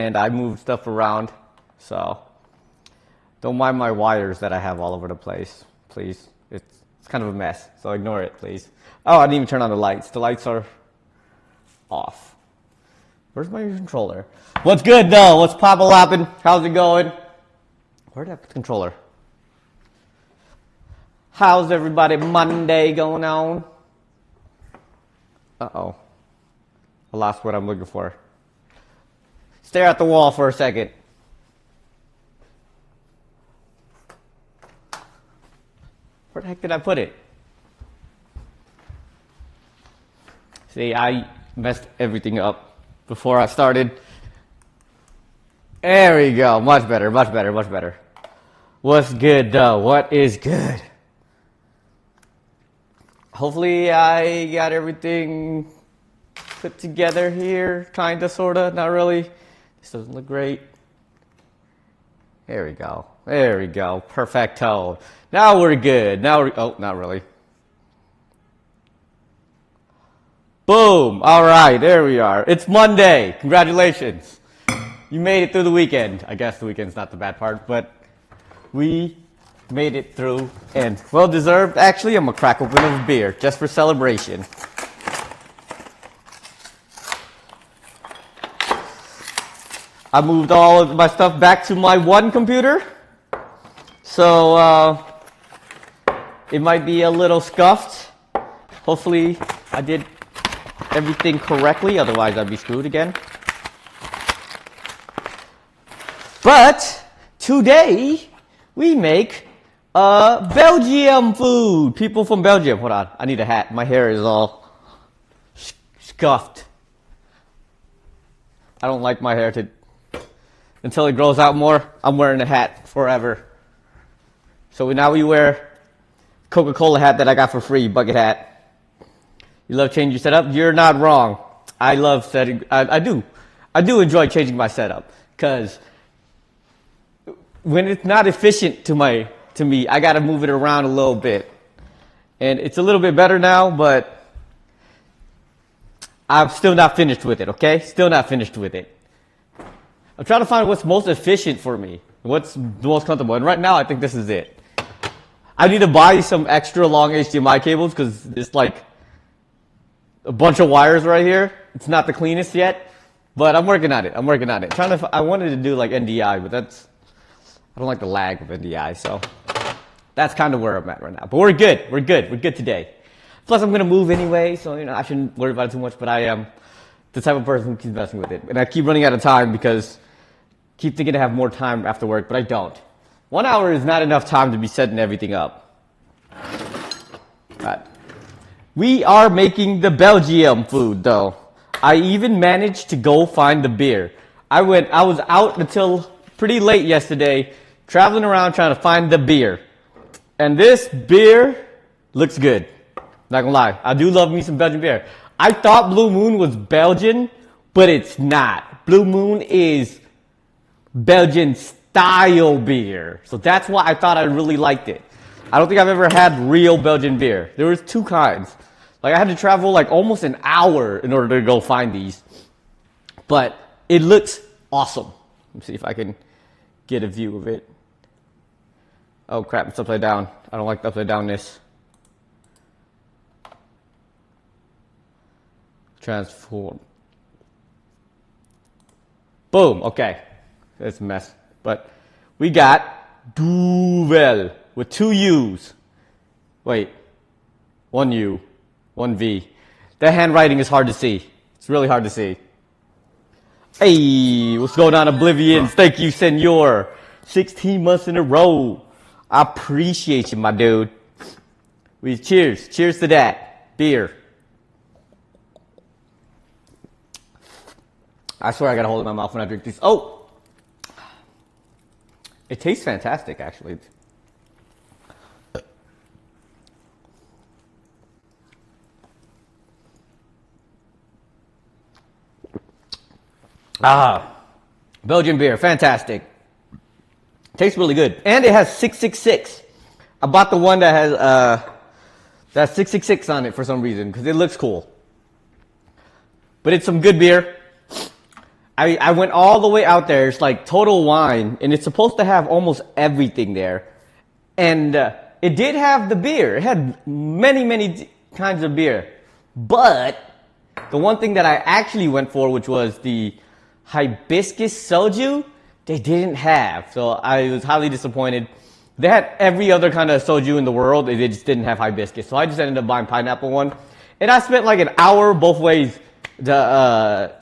and I moved stuff around, so don't mind my wires that I have all over the place, please. It's kind of a mess, so ignore it, please. Oh, I didn't even turn on the lights. The lights are off. Where's my controller? What's good, though? What's pop-a-loppin'? How's it going? Where'd I put the controller? How's everybody Monday going on? Uh-oh. I lost what I'm looking for. Stare at the wall for a second. Where the heck did I put it? See, I messed everything up before I started. There we go. Much better, much better, much better. What's good, though? What is good? Hopefully I got everything put together here. Kinda, sorta, not really. This doesn't look great. There we go. There we go. Perfecto. Now we're good. Now we're... Oh, not really. Boom. All right. There we are. It's Monday. Congratulations. You made it through the weekend. I guess the weekend's not the bad part, but we made it through, and well deserved. Actually, I'm gonna crack open a beer just for celebration. I moved all of my stuff back to my one computer, so it might be a little scuffed. Hopefully, I did everything correctly, otherwise I'd be screwed again. But today we make Belgium food. People from Belgium. Hold on, I need a hat. My hair is all scuffed. I don't like my hair until it grows out more. I'm wearing a hat forever. So now we wear Coca-Cola hat that I got for free, bucket hat. You love changing your setup? You're not wrong. I love setting. I do enjoy changing my setup because when it's not efficient to me, I got to move it around a little bit. And it's a little bit better now, but I'm still not finished with it, okay? Still not finished with it. I'm trying to find what's most efficient for me, what's the most comfortable. And right now, I think this is it. I need to buy some extra long HDMI cables because it's like a bunch of wires right here. It's not the cleanest yet, but I'm working on it. I'm working on it. I wanted to do like NDI, but I don't like the lag of NDI, so that's kind of where I'm at right now. But we're good. We're good. We're good today. Plus, I'm going to move anyway, so I shouldn't worry about it too much, but I am the type of person who keeps messing with it. And I keep running out of time because I keep thinking I have more time after work, but I don't. 1 hour is not enough time to be setting everything up. But we are making the Belgium food, though. I even managed to go find the beer. I was out until pretty late yesterday, traveling around trying to find the beer. And this beer looks good. Not gonna lie, I do love me some Belgian beer. I thought Blue Moon was Belgian, but it's not. Blue Moon is Belgian style beer. So that's why I thought I really liked it. I don't think I've ever had real Belgian beer. There was two kinds. Like I had to travel like almost an hour in order to go find these. But it looks awesome. Let me see if I can get a view of it. Oh crap, it's upside down. I don't like the upside downness. Transform. Boom, okay. That's a mess. But we got Duvel with 2 U's. Wait, 1 U, 1 V. That handwriting is hard to see. It's really hard to see. Hey, what's going on, Oblivions? Thank you, senor. 16 months in a row. I appreciate you, my dude. Cheers. Cheers to that. Beer. I swear I gotta hold it in my mouth when I drink these. Oh! It tastes fantastic, actually. Belgian beer, fantastic. Tastes really good. And it has 666. I bought the one that has that 666 on it for some reason, because it looks cool. But it's some good beer. I went all the way out there. It's like Total Wine, and it's supposed to have almost everything there. And it did have the beer. It had many, many kinds of beer. But the one thing that I actually went for, which was the hibiscus soju, they didn't have. So I was highly disappointed. They had every other kind of soju in the world. They just didn't have hibiscus. So I just ended up buying pineapple one. And I spent like an hour both ways to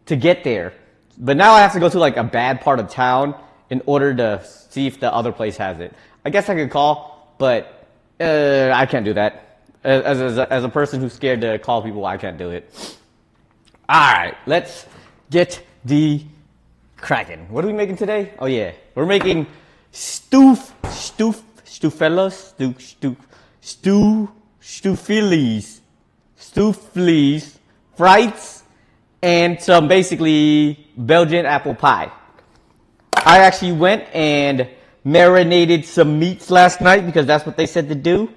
get there. But now I have to go to like a bad part of town in order to see if the other place has it. I guess I could call, but I can't do that. As a person who's scared to call people, I can't do it. All right, let's get the cracking. What are we making today? Oh yeah, we're making Stoofvlees, Frites, and some basically Belgian apple pie. I actually went and marinated some meats last night because that's what they said to do.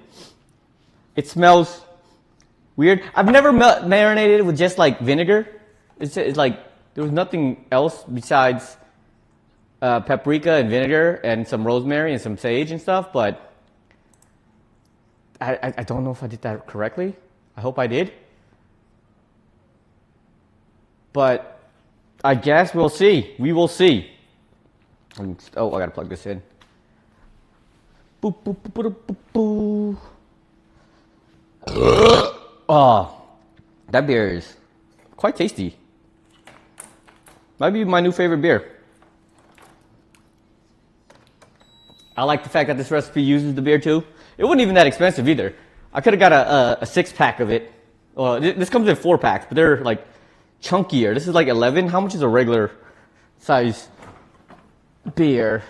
It smells weird. I've never marinated with just like vinegar. It's like there was nothing else besides paprika and vinegar and some rosemary and some sage and stuff, but I don't know if I did that correctly. I hope I did. But I guess we'll see. We will see. Oh, I gotta plug this in. Boop, boop, boop, boop, boop, boop. Oh, that beer is quite tasty. Might be my new favorite beer. I like the fact that this recipe uses the beer too. It wasn't even that expensive either. I could have got a 6-pack of it. Well, this comes in 4 packs, but they're like chunkier. This is like 11. How much is a regular size beer?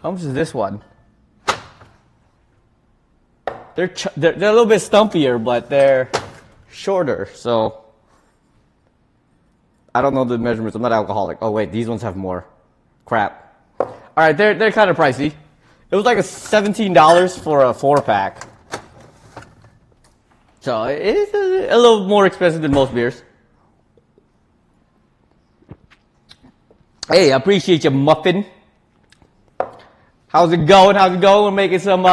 How much is this one? They're a little bit stumpier, but they're shorter. So I don't know the measurements. I'm not alcoholic. Oh wait, these ones have more. Crap. All right, they're kind of pricey. It was like $17 for a 4-pack. So it is a little more expensive than most beers. Hey, I appreciate your muffin. How's it going? We're making some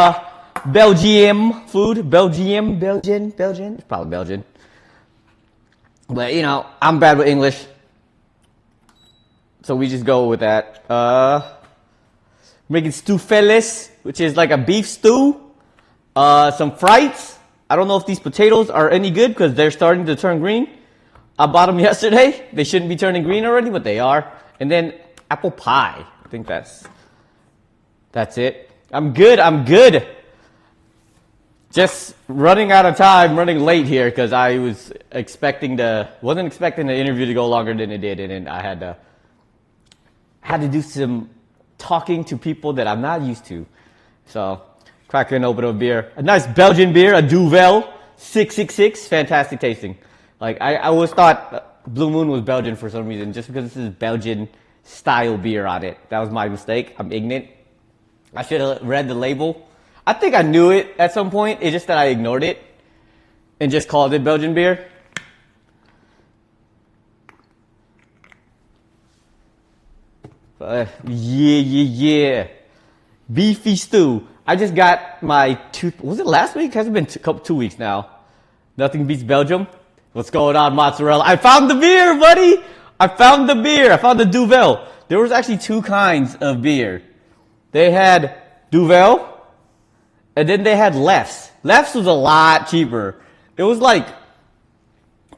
Belgium food. Belgian. It's probably Belgian. But, you know, I'm bad with English. So we just go with that. Making Stoofvlees, which is like a beef stew. Some Frites. I don't know if these potatoes are any good because they're starting to turn green. I bought them yesterday. They shouldn't be turning green already, but they are. And then apple pie. I think that's it. I'm good. Just running out of time, running late here because I wasn't expecting the interview to go longer than it did, and then I had to do some talking to people that I'm not used to. So, cracking open a beer. A nice Belgian beer, a Duvel 666, fantastic tasting. Like, I always thought Blue Moon was Belgian for some reason, just because this is Belgian style beer on it. That was my mistake. I'm ignorant. I should have read the label. I think I knew it at some point. It's just that I ignored it and just called it Belgian beer. Yeah. Beefy stew. I just got my was it last week? Has it been 2 weeks now? Nothing beats Belgium. What's going on, mozzarella? I found the beer, buddy. I found the Duvel. There was actually 2 kinds of beer. They had Duvel, and then they had Lefse. Lefse was a lot cheaper. It was like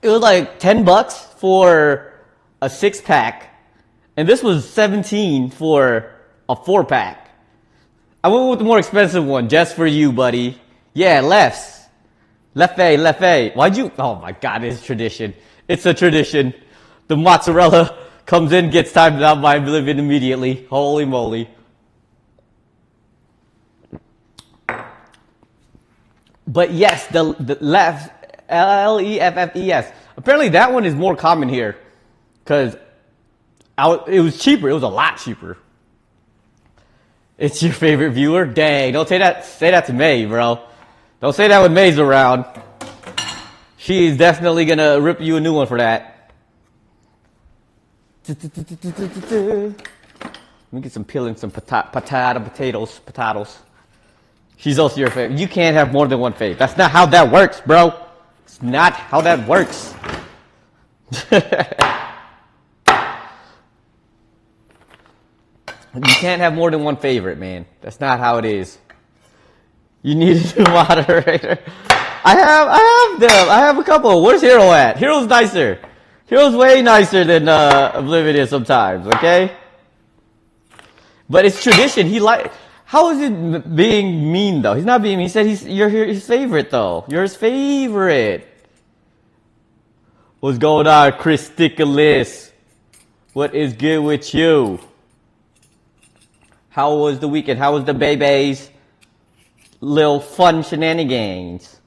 $10 for a 6-pack. And this was $17 for a 4-pack. I went with the more expensive one just for you, buddy. Yeah, Lefse. Leffe. Why'd you? Oh my God, it's tradition. It's a tradition. The mozzarella comes in, gets timed out by Oblivion immediately. Holy moly. But yes, the Leffe, Leffes. Apparently that one is more common here. Because it was cheaper. It was a lot cheaper. It's your favorite viewer? Dang, don't say that to May, bro. Don't say that when May's around. She's definitely gonna rip you a new one for that. Let me get some peeling, some potatoes. She's also your fave. You can't have more than one fave. That's not how that works, bro. It's not how that works. You can't have more than one favorite, man. That's not how it is. You need a new moderator. I have them. I have a couple. Where's Hero at? Hero's nicer. Hero's way nicer than Oblivion is sometimes, okay? But it's tradition. How is it being mean though? He's not being mean. He said you're his favorite though. You're his favorite. What's going on, Christicalis? What is good with you? How was the weekend? How was the babies? Little fun shenanigans.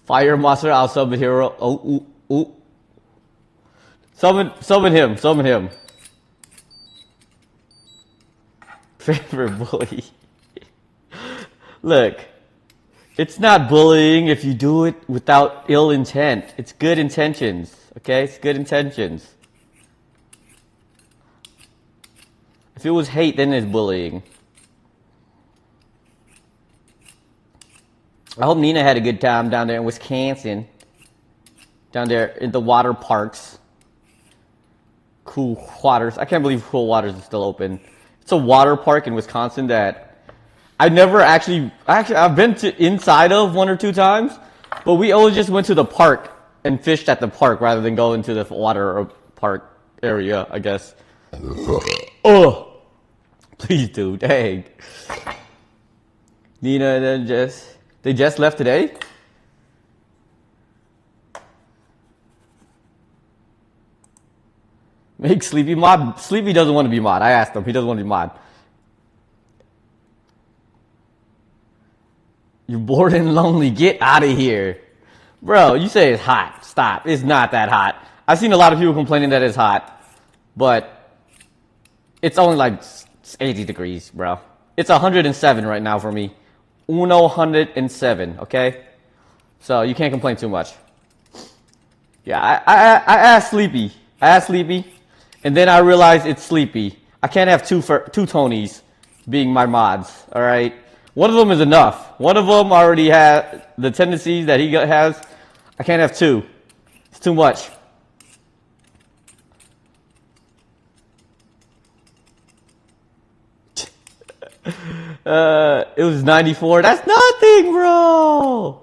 Fire monster, I'll summon hero. Oh, ooh, ooh. Summon him. Favorite bully. Look, it's not bullying if you do it without ill intent. It's good intentions, okay? It's good intentions. If it was hate, then it's bullying. I hope Nina had a good time down there in Wisconsin. Down there in the water parks. Cool Waters. I can't believe Cool Waters is still open. It's a water park in Wisconsin that I never actually I've been to inside of 1 or 2 times, but we always just went to the park and fished at the park rather than going to the water or park area, I guess. Oh, please do, dang. Nina and then they just left today? Make Sleepy mod. Sleepy doesn't want to be mod. I asked him. He doesn't want to be mod. You're bored and lonely. Get out of here. Bro, you say it's hot. Stop. It's not that hot. I've seen a lot of people complaining that it's hot. But it's only like 80 degrees, bro. It's 107 right now for me. 107, okay? So you can't complain too much. Yeah, I asked Sleepy. And then I realized it's Sleepy. I can't have two Tonys being my mods, alright? One of them is enough. One of them already has the tendencies that he has. I can't have 2. It's too much. It was 94. That's nothing, bro.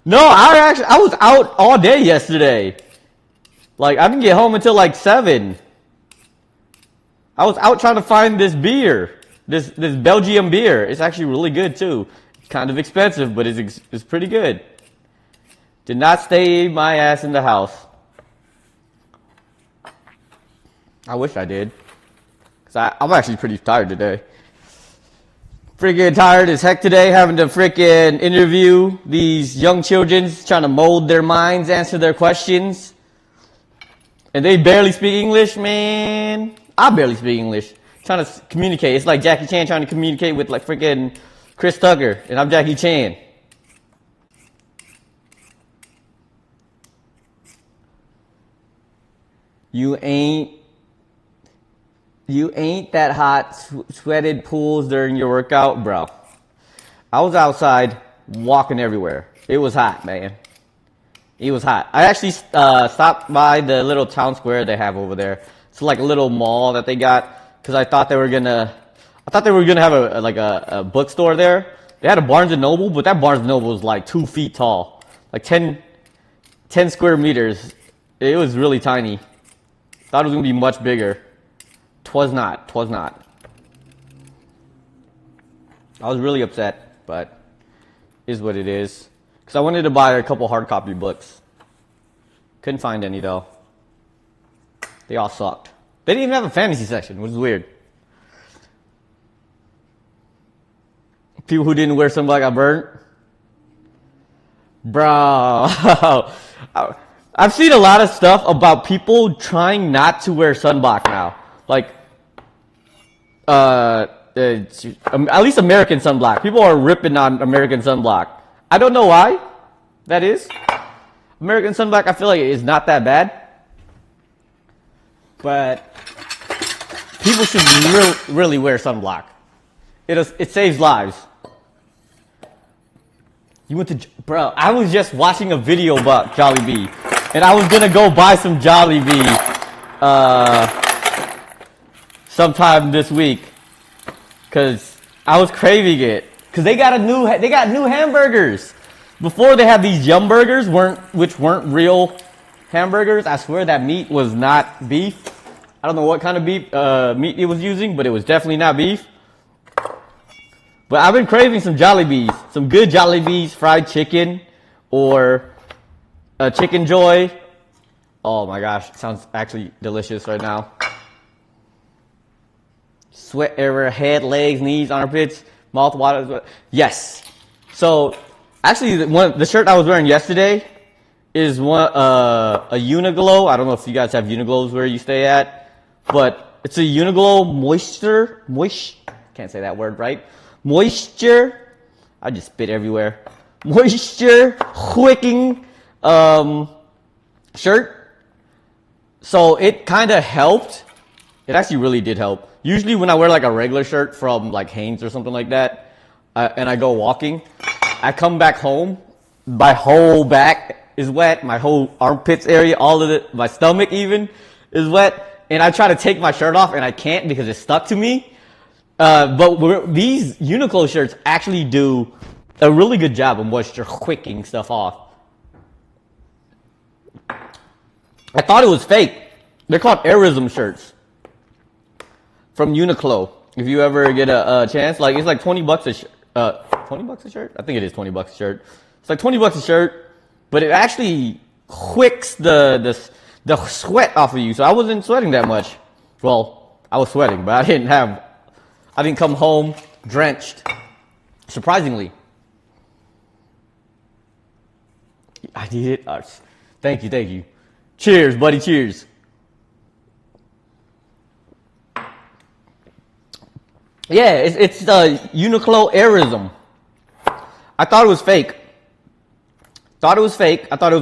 No, I was out all day yesterday. Like, I didn't get home until like 7. I was out trying to find this beer. This Belgium beer. It's actually really good too. It's kind of expensive, but it's pretty good. Did not stay my ass in the house. I wish I did. Because I'm actually pretty tired today. Freaking tired as heck today, having to freaking interview these young children, trying to mold their minds, answer their questions. And they barely speak English, man. I barely speak English. Trying to communicate. It's like Jackie Chan trying to communicate with like freaking Chris Tucker. And I'm Jackie Chan. You ain't that hot, sweated pools during your workout, bro. I was outside walking everywhere. It was hot, man. It was hot. I actually stopped by the little town square they have over there. It's like a little mall that they got because I thought they were gonna have a bookstore there. They had a Barnes and Noble, but that Barnes and Noble was like 2 feet tall, like 10 square meters. It was really tiny. Thought it was gonna be much bigger. Twas not. I was really upset, but is what it is. Because I wanted to buy a couple hard copy books. Couldn't find any though. They all sucked. They didn't even have a fantasy section, which is weird. People who didn't wear sunblock got burnt. Bro. I've seen a lot of stuff about people trying not to wear sunblock now. Like, at least American sunblock. People are ripping on American sunblock. I don't know why that is. American sunblock, I feel like it is not that bad. but people should really wear sunblock. It saves lives. You went to, bro, I was just watching a video about Jollibee, and I was gonna go buy some Jollibee sometime this week, cause I was craving it. Cause they got new hamburgers. Before they had these Yum burgers, which weren't real hamburgers. I swear that meat was not beef. I don't know what kind of beef meat it was using, but it was definitely not beef. But I've been craving some Jollibees, some good Jollibees fried chicken, or Chicken Joy. Oh my gosh, it sounds actually delicious right now. Sweat everywhere, head, legs, knees, armpits, mouth water. Yes. So actually, the shirt I was wearing yesterday is a Uniqlo. I don't know if you guys have Uniqlos where you stay at, but it's a Uniqlo can't say that word right. Moisture. I just spit everywhere. Moisture wicking shirt. So it kind of helped. It actually really did help. Usually when I wear like a regular shirt from like Hanes or something like that, and I go walking, I come back home, my whole back is wet, my whole armpits area, all of it, my stomach even is wet, and I try to take my shirt off and I can't because it's stuck to me. But these Uniqlo shirts actually do a really good job of moisture wicking stuff off. I thought it was fake. They're called Airism shirts from Uniqlo. If you ever get a chance, like it's like $20 a shirt. $20 a shirt? I think it is $20 a shirt. It's like $20 a shirt, but it actually wicks the sweat off of you. So I wasn't sweating that much. Well, I was sweating, but I didn't come home drenched. Surprisingly. I did it. Thank you. Cheers, buddy, cheers. Yeah, it's the Uniqlo Airism. I thought it was fake. I thought it was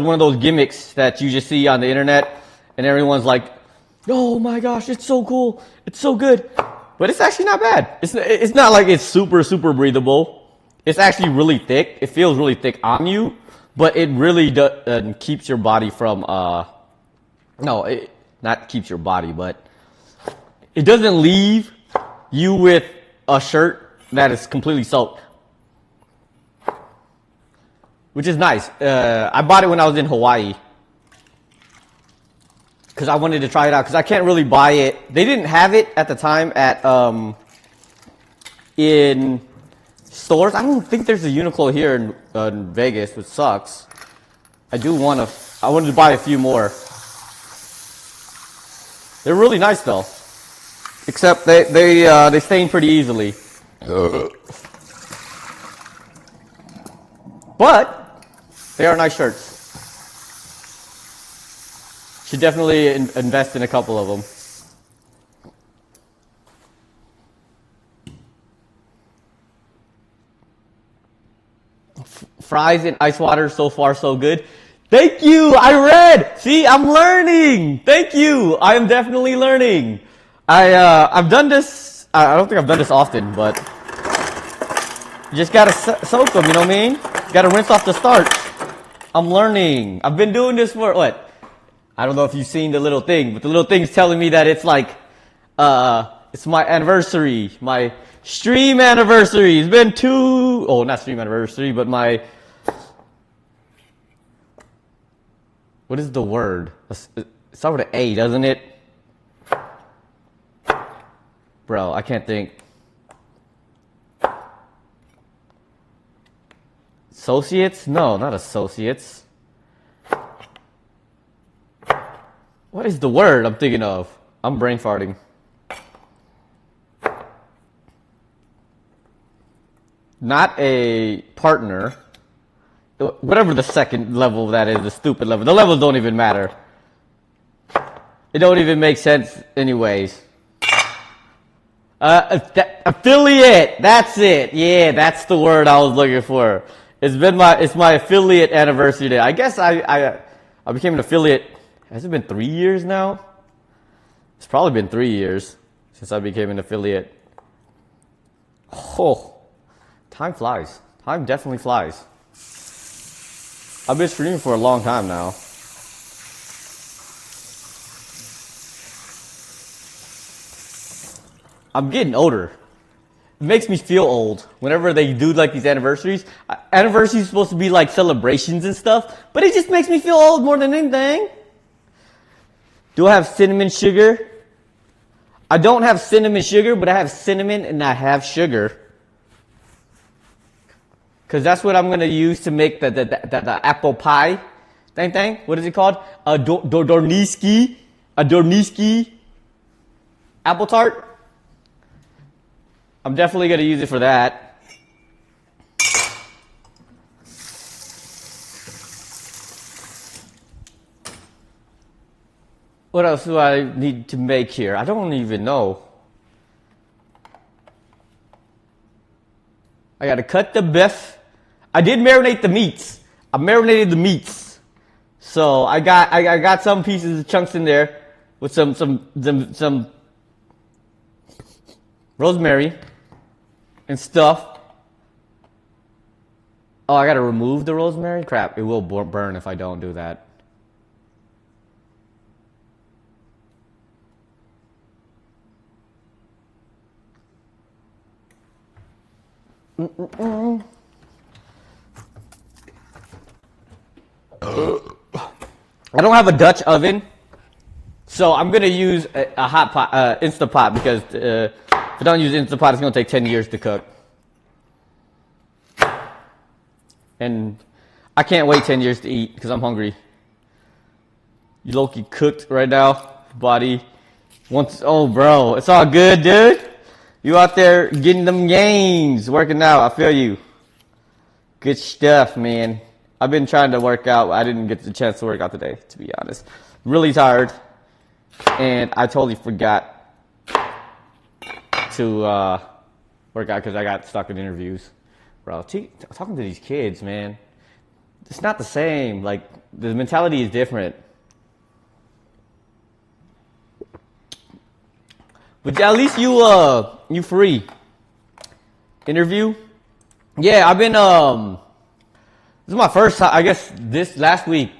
one of those gimmicks that you just see on the internet, and everyone's like, "Oh my gosh, it's so cool, it's so good," but it's actually not bad. It's not like it's super breathable. It's actually really thick. It feels really thick on you, but it really keeps your body from not keeps your body, but it doesn't leave you with a shirt that is completely soaked, which is nice. I bought it when I was in Hawaii because I wanted to try it out, because I can't really buy it. They didn't have it at the time at in stores. I don't think there's a Uniqlo here in Vegas, which sucks. I wanted to buy a few more. They're really nice though. Except they stain pretty easily. But they are nice shirts. Should definitely invest in a couple of them. Fries in ice water, so far so good. Thank you, I read. See, I'm learning. Thank you. I am definitely learning. I've done this. I don't think I've done this often, but you just gotta soak them. You know what I mean? Gotta rinse off the starch. I'm learning. I've been doing this for what? I don't know if you've seen the little thing, but the little thing's telling me that it's like, it's my anniversary, my stream anniversary. It's been not stream anniversary, but my, what is the word? It starts with an A, doesn't it? Bro, I can't think. Associates? No, not associates. What is the word I'm thinking of? I'm brain farting. Not a partner. Whatever the second level of that is, the stupid level. The levels don't even matter. It don't even make sense anyways. Affiliate. That's it. Yeah, that's the word I was looking for. It's my affiliate anniversary day. I guess I became an affiliate. Has it been 3 years now? It's probably been 3 years since I became an affiliate. Oh, time flies. Time definitely flies. I've been streaming for a long time now. I'm getting older. It makes me feel old whenever they do like these anniversaries. Anniversaries are supposed to be like celebrations and stuff, but it just makes me feel old more than anything. Do I have cinnamon sugar? I don't have cinnamon sugar, but I have cinnamon and I have sugar. Because that's what I'm going to use to make the apple pie thing. What is it called? A Doornikse Appeltaart. I'm definitely going to use it for that. What else do I need to make here? I don't even know. I got to cut the beef. I did marinate the meats. I marinated the meats. So I got some pieces of chunks in there with some rosemary and stuff. Oh, I gotta remove the rosemary? Crap, it will burn if I don't do that. I don't have a Dutch oven, so I'm gonna use a hot pot, Instant Pot, because if I don't use Instant Pot, it's gonna take 10 years to cook. And I can't wait 10 years to eat because I'm hungry. You low-key cooked right now, body. Oh, bro, it's all good, dude. You out there getting them gains, working out. I feel you. Good stuff, man. I've been trying to work out. I didn't get the chance to work out today, to be honest. Really tired, and I totally forgot to work out because I got stuck in interviews. Bro, talking to these kids, man, it's not the same. Like, the mentality is different. But at least you free. Interview? Yeah, I've been, this is my first time, I guess this last week.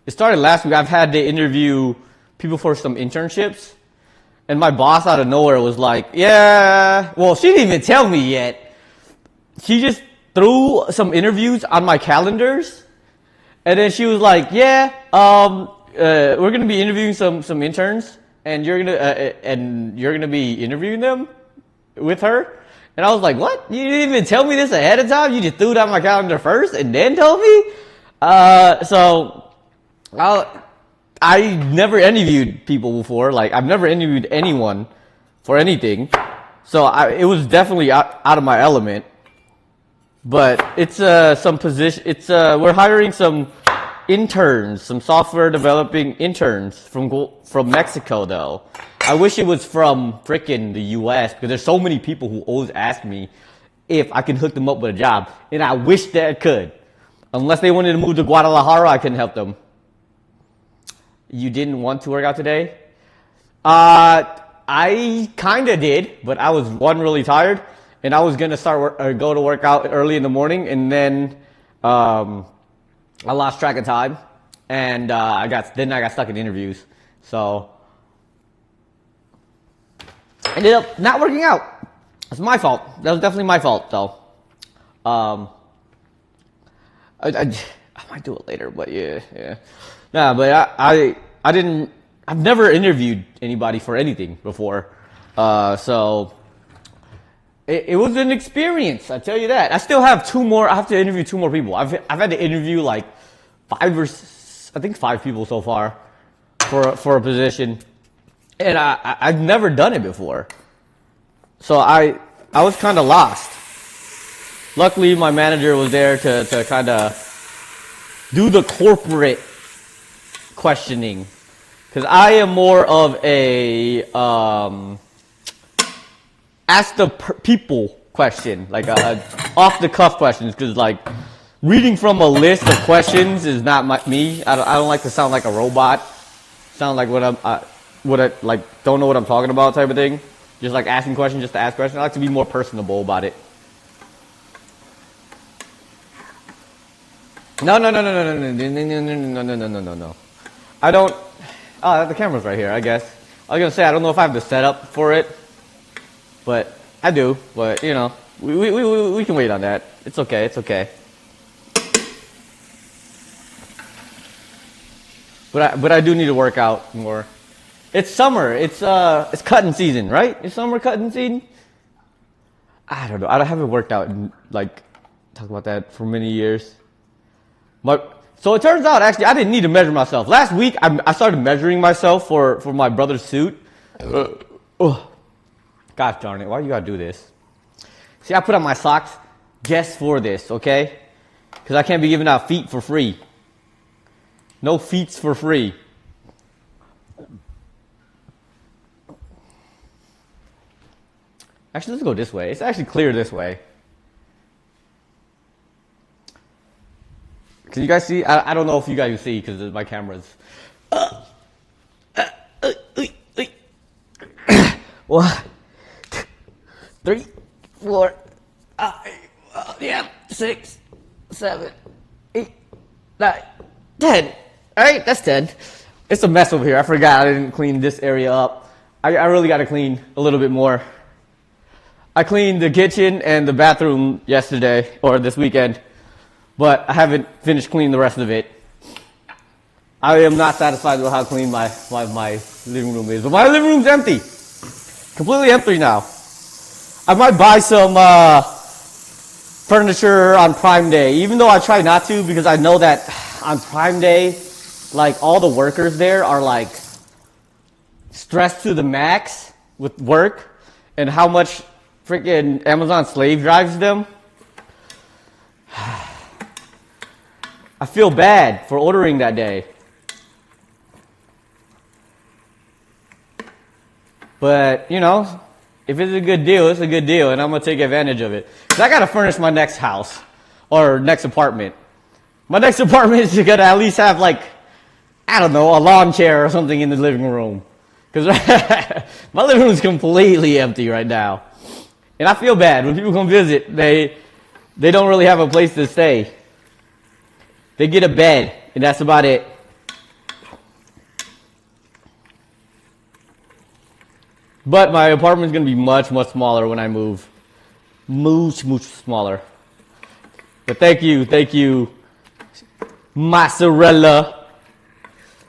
It started last week. I've had to interview people for some internships. And my boss out of nowhere was like, yeah, well, she didn't even tell me yet. She just threw some interviews on my calendars. And then she was like, yeah, we're going to be interviewing some interns. And you're gonna be interviewing them with her, and I was like, "What? You didn't even tell me this ahead of time? You just threw it on my calendar first and then told me?" So I never interviewed people before. Like, I've never interviewed anyone for anything, so it was definitely out of my element. But it's some position. It's we're hiring some interns, some software developing interns from Mexico, though. I wish it was from frickin' the US, because there's so many people who always ask me if I can hook them up with a job, and I wish that I could. Unless they wanted to move to Guadalajara, I couldn't help them. You didn't want to work out today? I kinda did, but I was really tired, and I was gonna go to work out early in the morning, and then I lost track of time, and I got stuck in interviews, so I ended up not working out. It's my fault. That was definitely my fault, though. I might do it later, but yeah. Nah, but I've never interviewed anybody for anything before, so it was an experience, I tell you that. I still have I have to interview 2 more people. I've had to interview like 5 people so far for a position, and I've never done it before. So I was kind of lost. Luckily, my manager was there to kind of do the corporate questioning, because I am more of a ask the people question, like off the cuff questions, because like reading from a list of questions is not me. I don't like to sound like a robot. Sound like what I like don't know what I'm talking about type of thing. Just like asking questions just to ask questions. I like to be more personable about it. No. I don't. Oh, the camera's right here. I guess. I was gonna say I don't know if I have the setup for it, but I do. But you know, we can wait on that. It's okay. It's okay. But I do need to work out more. It's summer. It's cutting season, right? It's summer cutting season. I don't know. I haven't worked out in like talk about that for many years. So it turns out actually I didn't need to measure myself. Last week I started measuring myself for my brother's suit. Gosh darn it! Why you gotta do this? See, I put on my socks just for this, okay? Because I can't be giving out feet for free. No feets for free. Actually, let's go this way. It's actually clear this way. Can you guys see? I don't know if you guys can see because my camera's. 1, 2, 3, 4, 5, 6, 7, 8, 9, 10. All right, that's 10. It's a mess over here. I forgot I didn't clean this area up. I really got to clean a little bit more. I cleaned the kitchen and the bathroom yesterday or this weekend, but I haven't finished cleaning the rest of it. I am not satisfied with how clean my living room is, but my living room's empty. Completely empty now. I might buy some furniture on Prime Day, even though I try not to because I know that on Prime Day, like all the workers there are like stressed to the max with work and how much freaking Amazon slave drives them. I feel bad for ordering that day. But, you know, if it's a good deal, it's a good deal, and I'm going to take advantage of it. Because I got to furnish my next house or next apartment. My next apartment is going to at least have, like, I don't know, a lawn chair or something in the living room. Because my living room is completely empty right now. And I feel bad. When people come visit, they don't really have a place to stay. They get a bed, and that's about it. But my apartment's going to be much, much smaller when I move. Much smaller. But thank you, mozzarella.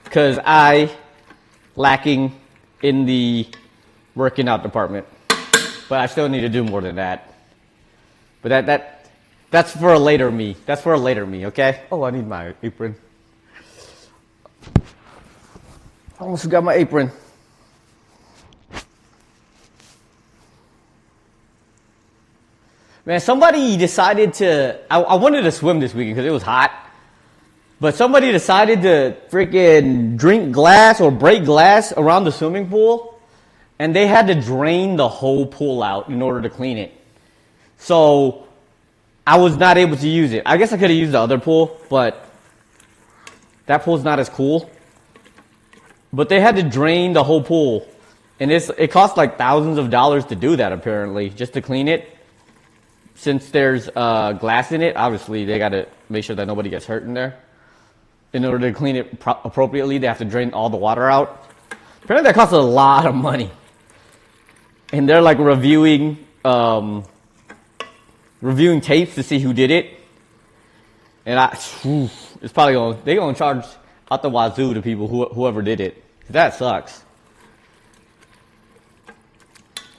Because I lacking in the working out department. But I still need to do more than that. But that's for a later me. That's for a later me, okay? Oh, I need my apron. I almost forgot my apron. Man, somebody decided to... I wanted to swim this weekend because it was hot. But somebody decided to freaking drink glass or break glass around the swimming pool. And they had to drain the whole pool out in order to clean it. So I was not able to use it. I guess I could have used the other pool, but that pool's not as cool. But they had to drain the whole pool. And it cost like thousands of dollars to do that, apparently, just to clean it. Since there's glass in it, obviously they got to make sure that nobody gets hurt in there. In order to clean it appropriately, they have to drain all the water out. Apparently that costs a lot of money. And they're like reviewing tapes to see who did it. And it's probably they're gonna charge out the wazoo to people whoever did it. That sucks.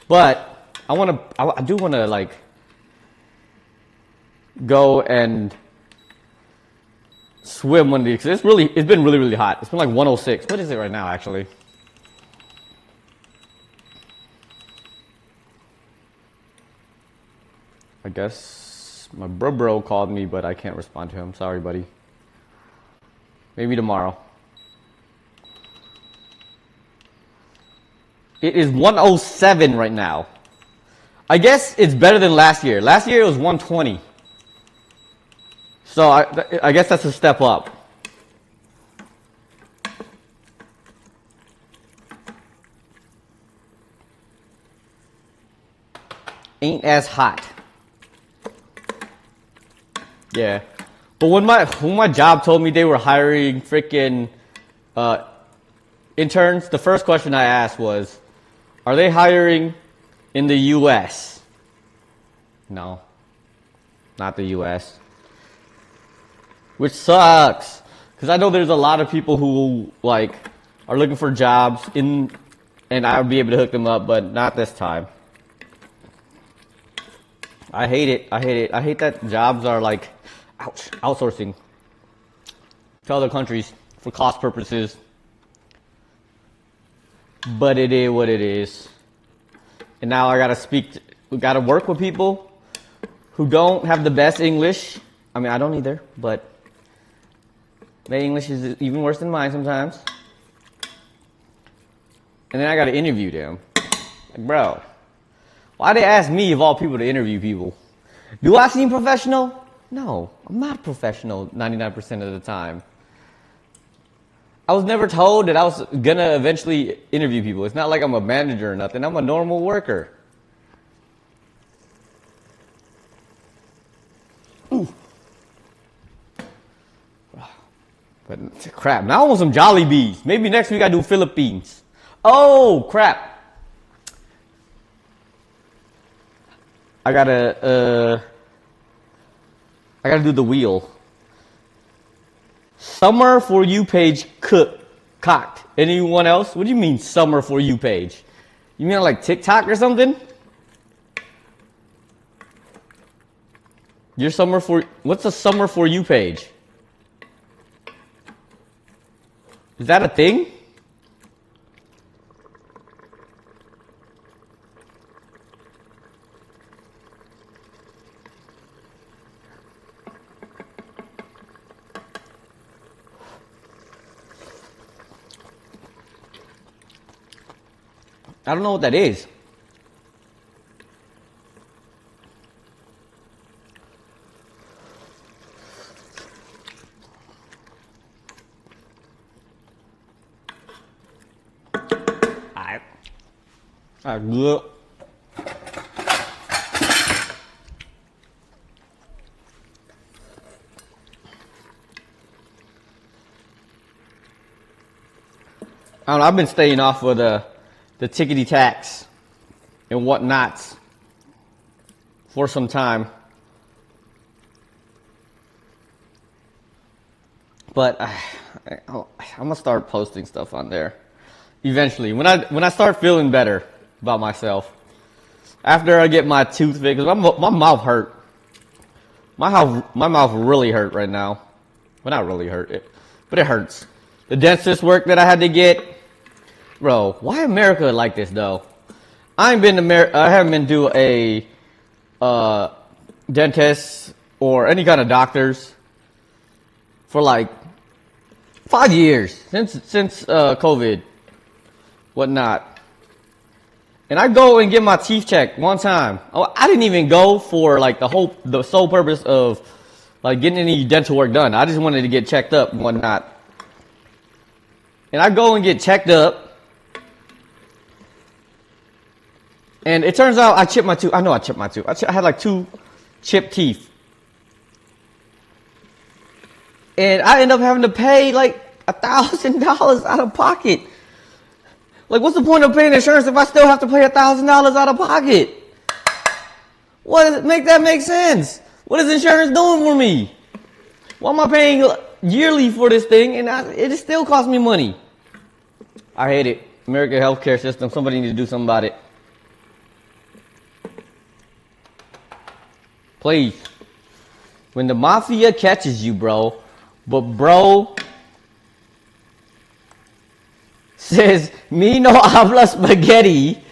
But I do wanna like go and swim one of these. It's been really hot. It's been like 106. What is it right now, actually? I guess my bro called me, but I can't respond to him. Sorry, buddy. Maybe tomorrow. It is 107 right now. I guess it's better than last year. Last year it was 120. So I guess that's a step up. ain't as hot. Yeah. But when my job told me they were hiring freaking interns, the first question I asked was, are they hiring in the U.S.? No. Not the U.S. Which sucks. Because I know there's a lot of people who, like, are looking for jobs and I would be able to hook them up, but not this time. I hate it. I hate that jobs are, like, outsourcing to other countries for cost purposes. But it is what it is. And now I gotta work with people who don't have the best English. I mean, I don't either, but their English is even worse than mine sometimes. And then I gotta interview them. Like, bro, why they ask me of all people to interview people? Do I seem professional? No, I'm not professional 99% of the time. I was never told that I was gonna eventually interview people. It's not like I'm a manager or nothing. I'm a normal worker. Ooh. But crap, now I want some Jollibees. Maybe next week I do Philippines. Oh, crap. I gotta do the wheel. Summer For You page cocked. Anyone else? What do you mean Summer For You page? You mean like TikTok or something? What's a Summer For You page? Is that a thing? I don't know what that is. Good. I don't know, I've been staying off of the tickety tax and whatnots for some time. But I'm gonna start posting stuff on there eventually when I start feeling better about myself. After I get my tooth fixed, my mouth hurt. My mouth really hurt right now. Well, not really hurt, but it hurts. The dentist work that I had to get. Bro, why America like this though? I haven't been to a dentist or any kind of doctors for like 5 years since COVID, whatnot. And I go and get my teeth checked one time. Oh, I didn't even go for like the sole purpose of like getting any dental work done. I just wanted to get checked up and whatnot. And I go and get checked up. And it turns out I chipped my tooth. I know I chipped my tooth. I had like 2 chipped teeth. And I end up having to pay like $1,000 out of pocket. Like, what's the point of paying insurance if I still have to pay $1,000 out of pocket? Make that make sense? What is insurance doing for me? Why am I paying yearly for this thing and it still costs me money? I hate it. American healthcare system. Somebody needs to do something about it. Please. When the mafia catches you, bro, but bro says, me no habla spaghetti,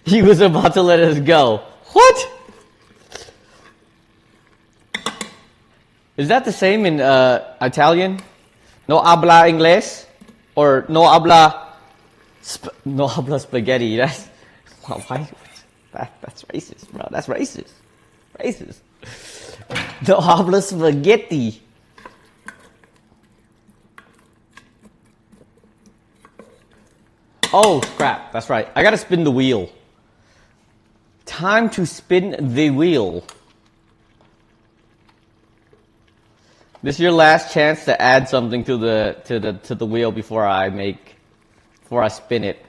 he was about to let us go. What? Is that the same in Italian? No habla inglés? Or no habla spaghetti? That's racist, bro. That's racist. Racist. No habla spaghetti. Oh, crap. That's right. I gotta spin the wheel. Time to spin the wheel. This is your last chance to add something to the wheel before I spin it.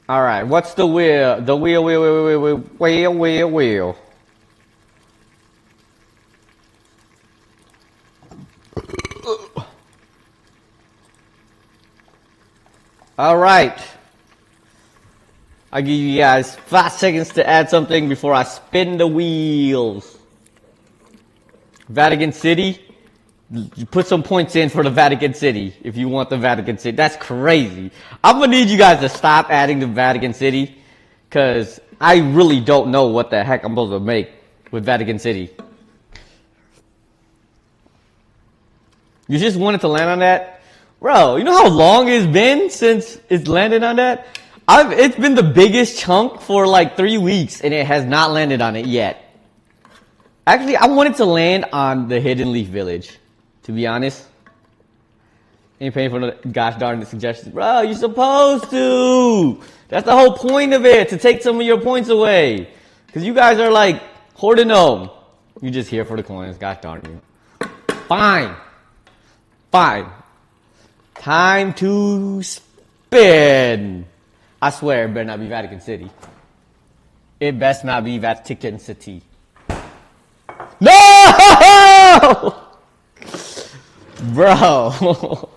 All right, what's the wheel? The wheel. All right. I'll give you guys 5 seconds to add something before I spin the wheels. Vatican City. You put some points in for the Vatican City if you want the Vatican City. That's crazy. I'm gonna need you guys to stop adding the Vatican City, because I really don't know what the heck I'm supposed to make with Vatican City. You just wanted to land on that? Bro, you know how long it's been since it's landed on that? It's been the biggest chunk for like 3 weeks and it has not landed on it yet. Actually, I wanted to land on the Hidden Leaf Village, to be honest. Ain't paying for the gosh darn the suggestions. Bro, you're supposed to. That's the whole point of it, to take some of your points away. Because you guys are like hoarding them. You're just here for the coins. Gosh darn you. Fine. Fine. Time to spin. I swear it better not be Vatican City. It best not be Vatican City. No! Bro.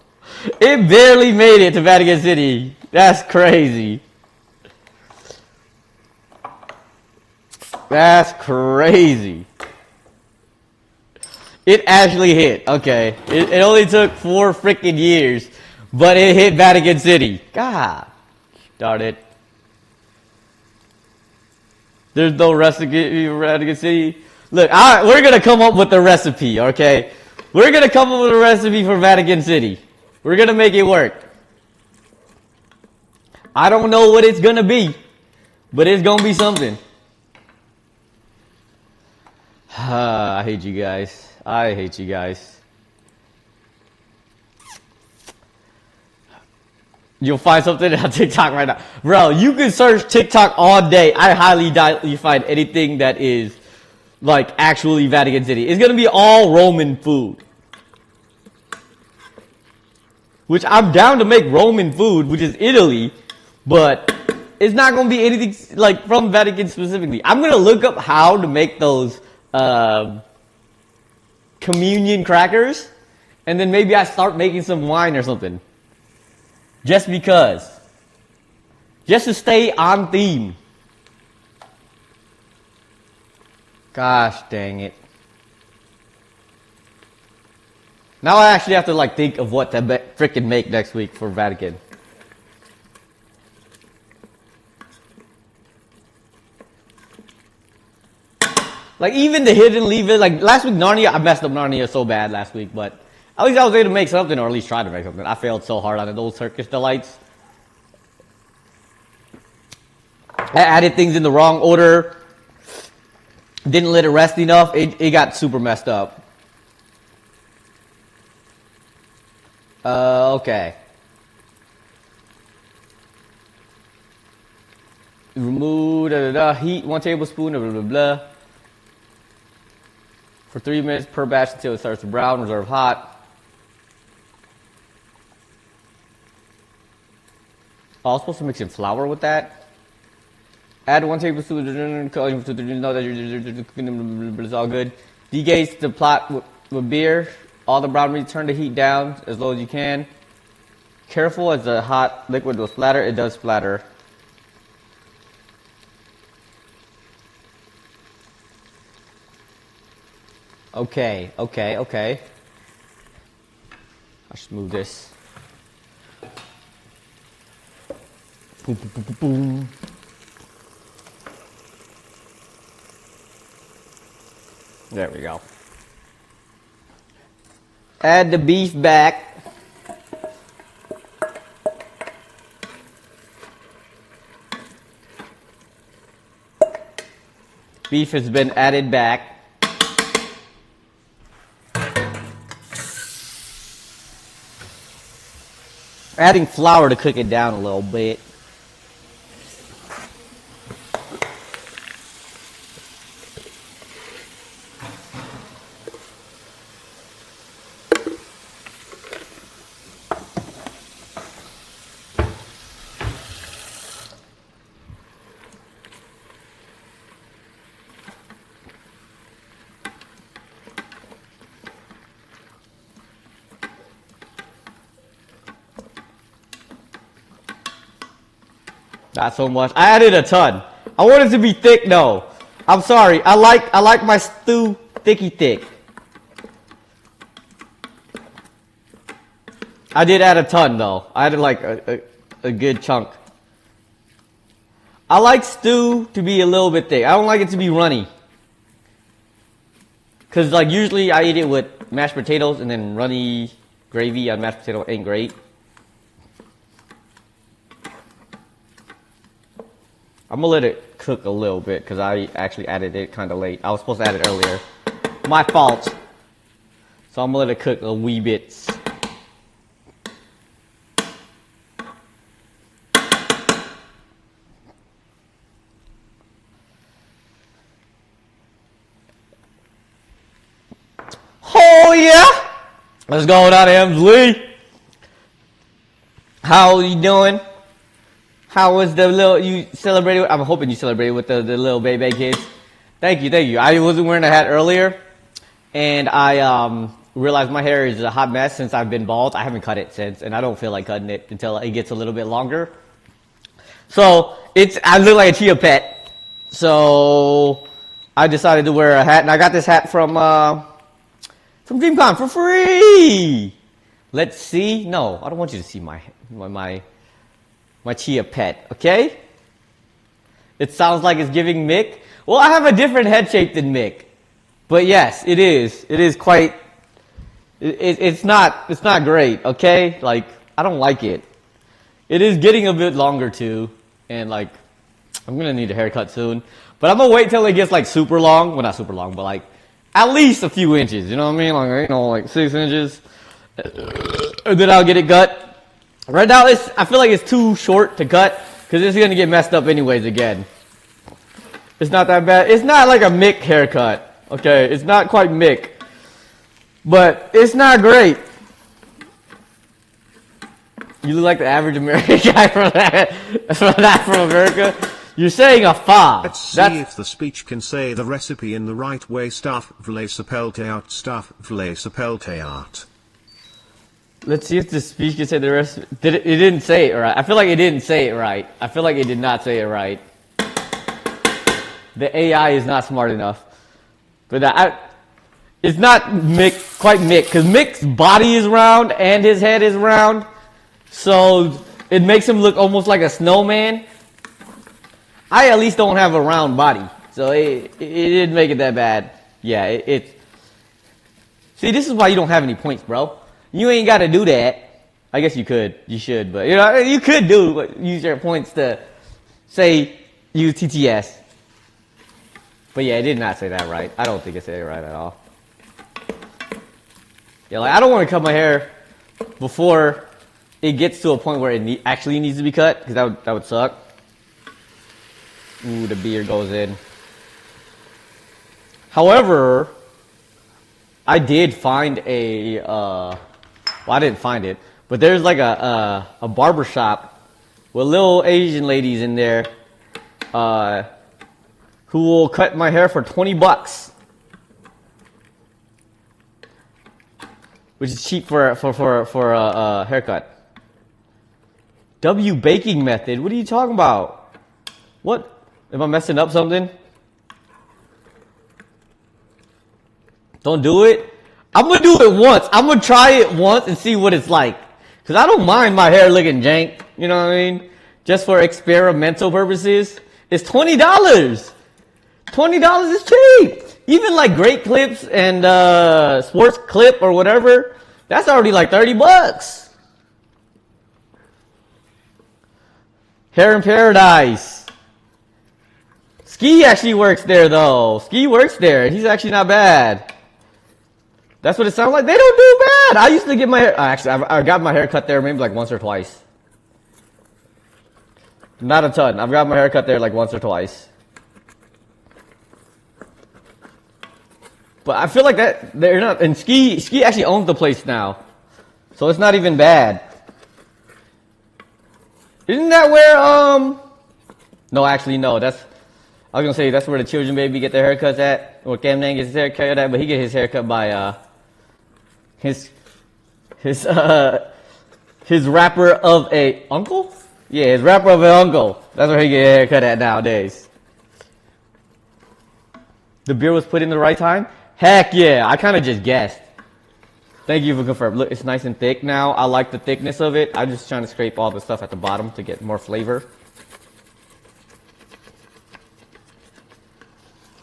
It barely made it to Vatican City. That's crazy. That's crazy. It actually hit. Okay. It only took 4 freaking years, but it hit Vatican City. God darn it. There's no recipe for Vatican City. Look, we're going to come up with the recipe, okay? We're going to come up with a recipe for Vatican City. We're going to make it work. I don't know what it's going to be, but it's going to be something. I hate you guys. I hate you guys. You'll find something on TikTok right now. Bro, you can search TikTok all day. I highly doubt you find anything that is like actually Vatican City. It's going to be all Roman food. Which I'm down to make Roman food, which is Italy. But it's not going to be anything like from Vatican specifically. I'm going to look up how to make those communion crackers. And then maybe I start making some wine or something. Just because. Just to stay on theme. Gosh dang it. Now I actually have to like think of what to freaking make next week for Vatican. Like even the Hidden Leaf, like last week Narnia, I messed up Narnia so bad last week, but at least I was able to make something, or at least try to make something. I failed so hard on it. Those Turkish delights. I added things in the wrong order. Didn't let it rest enough. It got super messed up. Okay. Remove heat 1 tablespoon of blah blah blah. For 3 minutes per batch until it starts to brown. Reserve hot. I was supposed to mix in flour with that. Add 1 tablespoon. Know that it's all good. Degauge the pot with beer. All the brown meat. Turn the heat down as low as you can. Careful as the hot liquid will splatter. It does splatter. Okay. I should move this. Boom, boom, boom, boom, boom. There we go. Add the beef back. Beef has been added back. Adding flour to cook it down a little bit. Not so much. I added a ton. I want it to be thick though. I'm sorry. I like my stew thick. I did add a ton though. I added like a good chunk. I like stew to be a little bit thick. I don't like it to be runny. Cause like usually I eat it with mashed potatoes and then runny gravy on mashed potato ain't great. I'm gonna let it cook a little bit because I actually added it kind of late. I was supposed to add it earlier. My fault. So I'm gonna let it cook a wee bit. Oh yeah! What's going on, Emsley? How are you doing? How was the little, you celebrated, I'm hoping you celebrated with the little baby kids. Thank you. I wasn't wearing a hat earlier, and I realized my hair is a hot mess since I've been bald. I haven't cut it since, and I don't feel like cutting it until it gets a little bit longer. So, I look like a chia pet. So, I decided to wear a hat, and I got this hat from DreamCon for free! Let's see. No, I don't want you to see my chia pet, okay? It sounds like it's giving Mick. Well, I have a different head shape than Mick. But yes, it is. It is quite, it's not great, okay? Like, I don't like it. It is getting a bit longer too. And like, I'm gonna need a haircut soon. But I'm gonna wait till it gets like super long. Well, not super long, but like, at least a few inches, you know what I mean? Like, like 6 inches. And then I'll get it cut. Right now, I feel like it's too short to cut because it's going to get messed up anyways again. It's not that bad. It's not like a Mick haircut. Okay, it's not quite Mick. But it's not great. You look like the average American guy from America. You're saying a fa. Let's see if the speech can say the recipe in the right way. Stoofvlees Appeltaart. Stoofvlees Appeltaart. Let's see if the speech can say the rest. It didn't say it right. I feel like it didn't say it right. I feel like it did not say it right. The AI is not smart enough. But it's not Mick, quite Mick, because Mick's body is round and his head is round. So it makes him look almost like a snowman. I at least don't have a round body. So it didn't make it that bad. Yeah, See, this is why you don't have any points, bro. You ain't got to do that. I guess you could. You should. But, you could use your points to, say, use TTS. But, yeah, it did not say that right. I don't think it said it right at all. Yeah, like, I don't want to cut my hair before it gets to a point where it actually needs to be cut, because that would suck. Ooh, the beard goes in. However, I did find well, I didn't find it, but there's like a barber shop with little Asian ladies in there who will cut my hair for $20, which is cheap for a haircut. W baking method? What are you talking about? What? Am I messing up something? Don't do it. I'm going to do it once. I'm going to try it once and see what it's like. Because I don't mind my hair looking jank. You know what I mean? Just for experimental purposes. It's $20. $20 is cheap. Even like Great Clips and Sports Clip or whatever. That's already like $30. Hair in Paradise. Ski actually works there, though. Ski works there, and he's actually not bad. That's what it sounds like. They don't do bad. I used to get my hair... Actually, I got my hair cut there maybe like once or twice. Not a ton. I've got my hair cut there like once or twice. But I feel like that they're not... And Ski actually owns the place now. So it's not even bad. Isn't that where, No, actually, no. That's... I was gonna say that's where the children baby get their haircuts at. Or Camden gets his haircut at, but he get his haircut by, his rapper of a uncle? Yeah, his rapper of an uncle. That's where he get a haircut at nowadays. The beer was put in the right time? Heck yeah, I kind of just guessed. Thank you for confirming. Look, it's nice and thick now. I like the thickness of it. I'm just trying to scrape all the stuff at the bottom to get more flavor.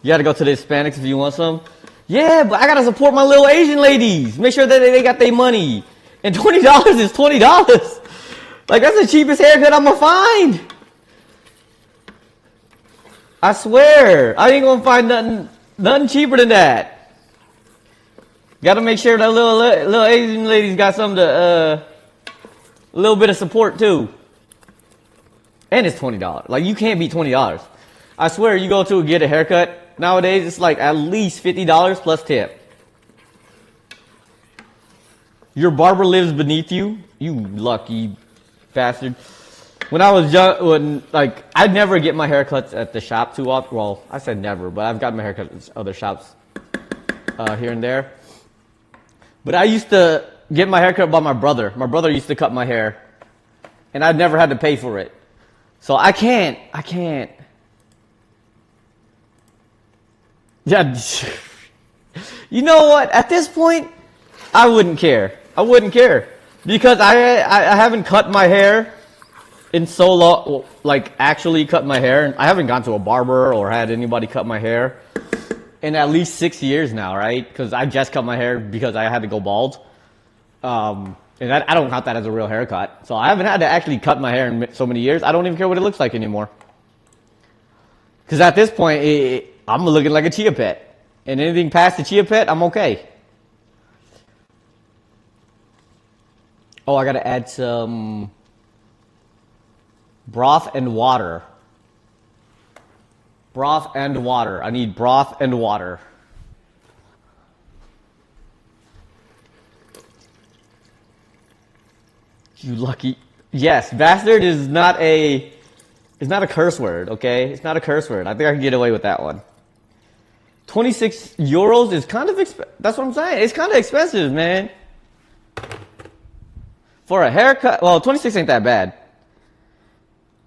You gotta go to the Hispanics if you want some. Yeah, but I gotta support my little Asian ladies. Make sure that they got their money. And $20 is $20. Like, that's the cheapest haircut I'm gonna find. I swear. I ain't gonna find nothing cheaper than that. Gotta make sure that little Asian ladies got some a little bit of support too. And it's $20. Like, you can't beat $20. I swear, you go to get a haircut nowadays, it's like at least $50 plus tip. Your barber lives beneath you? You lucky bastard. When I was young, I'd never get my haircuts at the shop too often. Well, I said never, but I've gotten my haircuts at other shops here and there. But I used to get my haircut by my brother. My brother used to cut my hair, and I never had to pay for it. So I can't. Yeah. You know what? At this point, I wouldn't care. Because I haven't cut my hair in so long, like actually cut my hair. I haven't gone to a barber or had anybody cut my hair in at least 6 years now, right? Because I just cut my hair because I had to go bald. And I don't count that as a real haircut. So I haven't had to actually cut my hair in so many years. I don't even care what it looks like anymore. Because at this point, I'm looking like a chia pet. And anything past the chia pet, I'm okay. Oh, I gotta add some broth and water. Broth and water. I need broth and water. You lucky. Yes, bastard is not a curse word, okay? It's not a curse word. I think I can get away with that one. 26 euros is kind of that's what I'm saying. It's kind of expensive, man. For a haircut, well, 26 ain't that bad.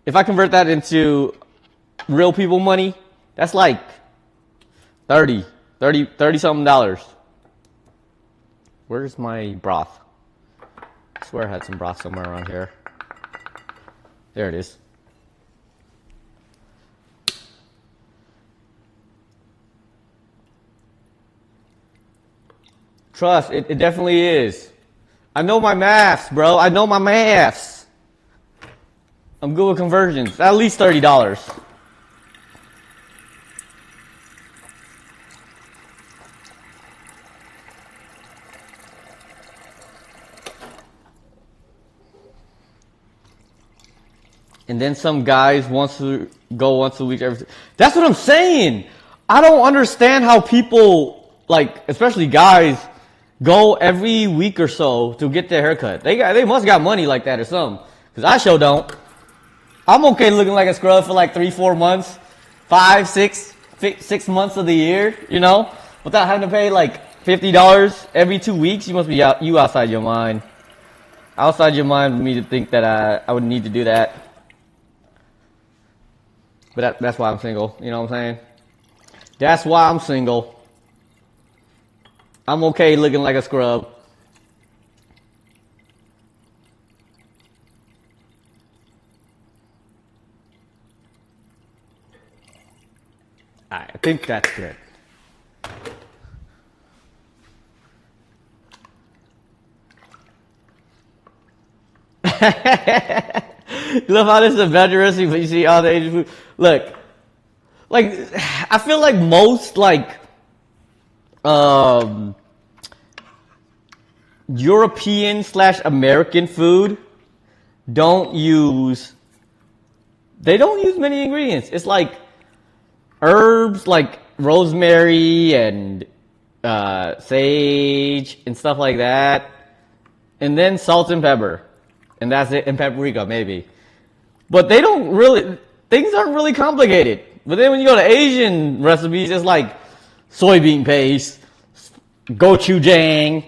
If I convert that into real people money, that's like 30 something dollars. Where's my broth? I swear I had some broth somewhere around here. There it is. Trust, it definitely is. I know my maths, bro. I know my maths. I'm good with conversions. At least $30. And then some guys wants to go once a week. That's what I'm saying. I don't understand how people, like, especially guys, go every week or so to get their haircut. They must got money like that or something. Because I sure don't. I'm okay looking like a scrub for like 3-4 months, 5, 6 months of the year, you know, without having to pay like $50 every 2 weeks. You must be outside your mind. Outside your mind for me to think that I would need to do that. But that's why I'm single. You know what I'm saying? That's why I'm single. I'm okay looking like a scrub. Alright, I think that's good. You love how this is a veggie recipe, but you see all the Asian food. Look, Like, I feel like most, like, European / American food don't use many ingredients. It's like herbs like rosemary and sage and stuff like that, and then salt and pepper, and that's it, and paprika maybe. But things aren't really complicated. But then when you go to Asian recipes, it's like soybean paste, gochujang,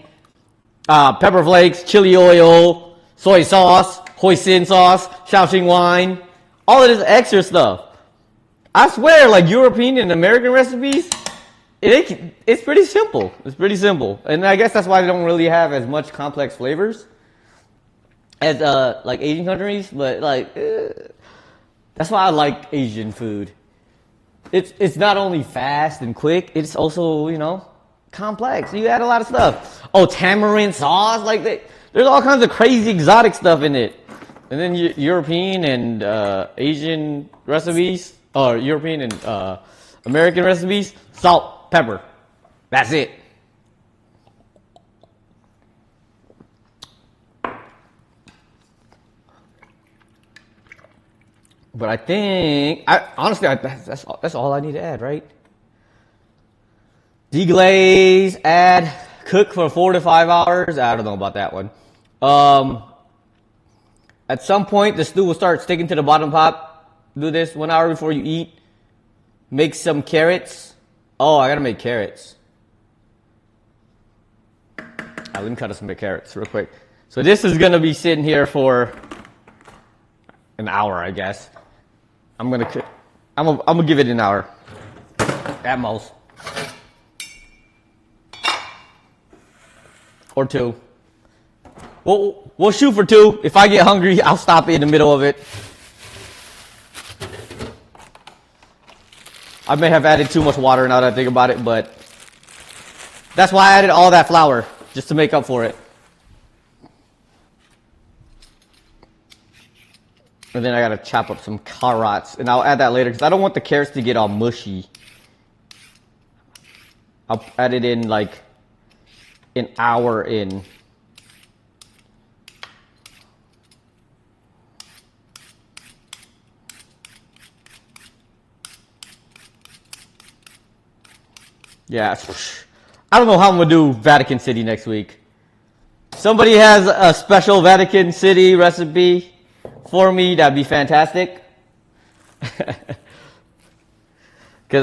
pepper flakes, chili oil, soy sauce, hoisin sauce, Shaoxing wine, all of this extra stuff. I swear, like European and American recipes, it's pretty simple. It's pretty simple, and I guess that's why they don't really have as much complex flavors as like Asian countries. But like, that's why I like Asian food. It's not only fast and quick, it's also, complex. You add a lot of stuff. Oh, tamarind sauce, like there's all kinds of crazy exotic stuff in it. And then European and Asian recipes, or European and American recipes, salt, pepper. That's it. But I think, honestly, that's all I need to add, right? Deglaze, add, cook for 4 to 5 hours. I don't know about that one. At some point, the stew will start sticking to the bottom pot. Do this 1 hour before you eat. Make some carrots. Oh, I gotta make carrots. Let me cut us some carrots real quick. So this is gonna be sitting here for an hour, I guess. I'm gonna give it an hour at most, or 2. We'll shoot for 2. If I get hungry, I'll stop in the middle of it. I may have added too much water now that I think about it, but that's why I added all that flour, just to make up for it. And then I gotta chop up some carrots, and I'll add that later because I don't want the carrots to get all mushy. I'll add it in like an hour in. Yeah, I don't know how I'm gonna do Vatican City next week. Somebody has a special Vatican City recipe for me, that'd be fantastic. Because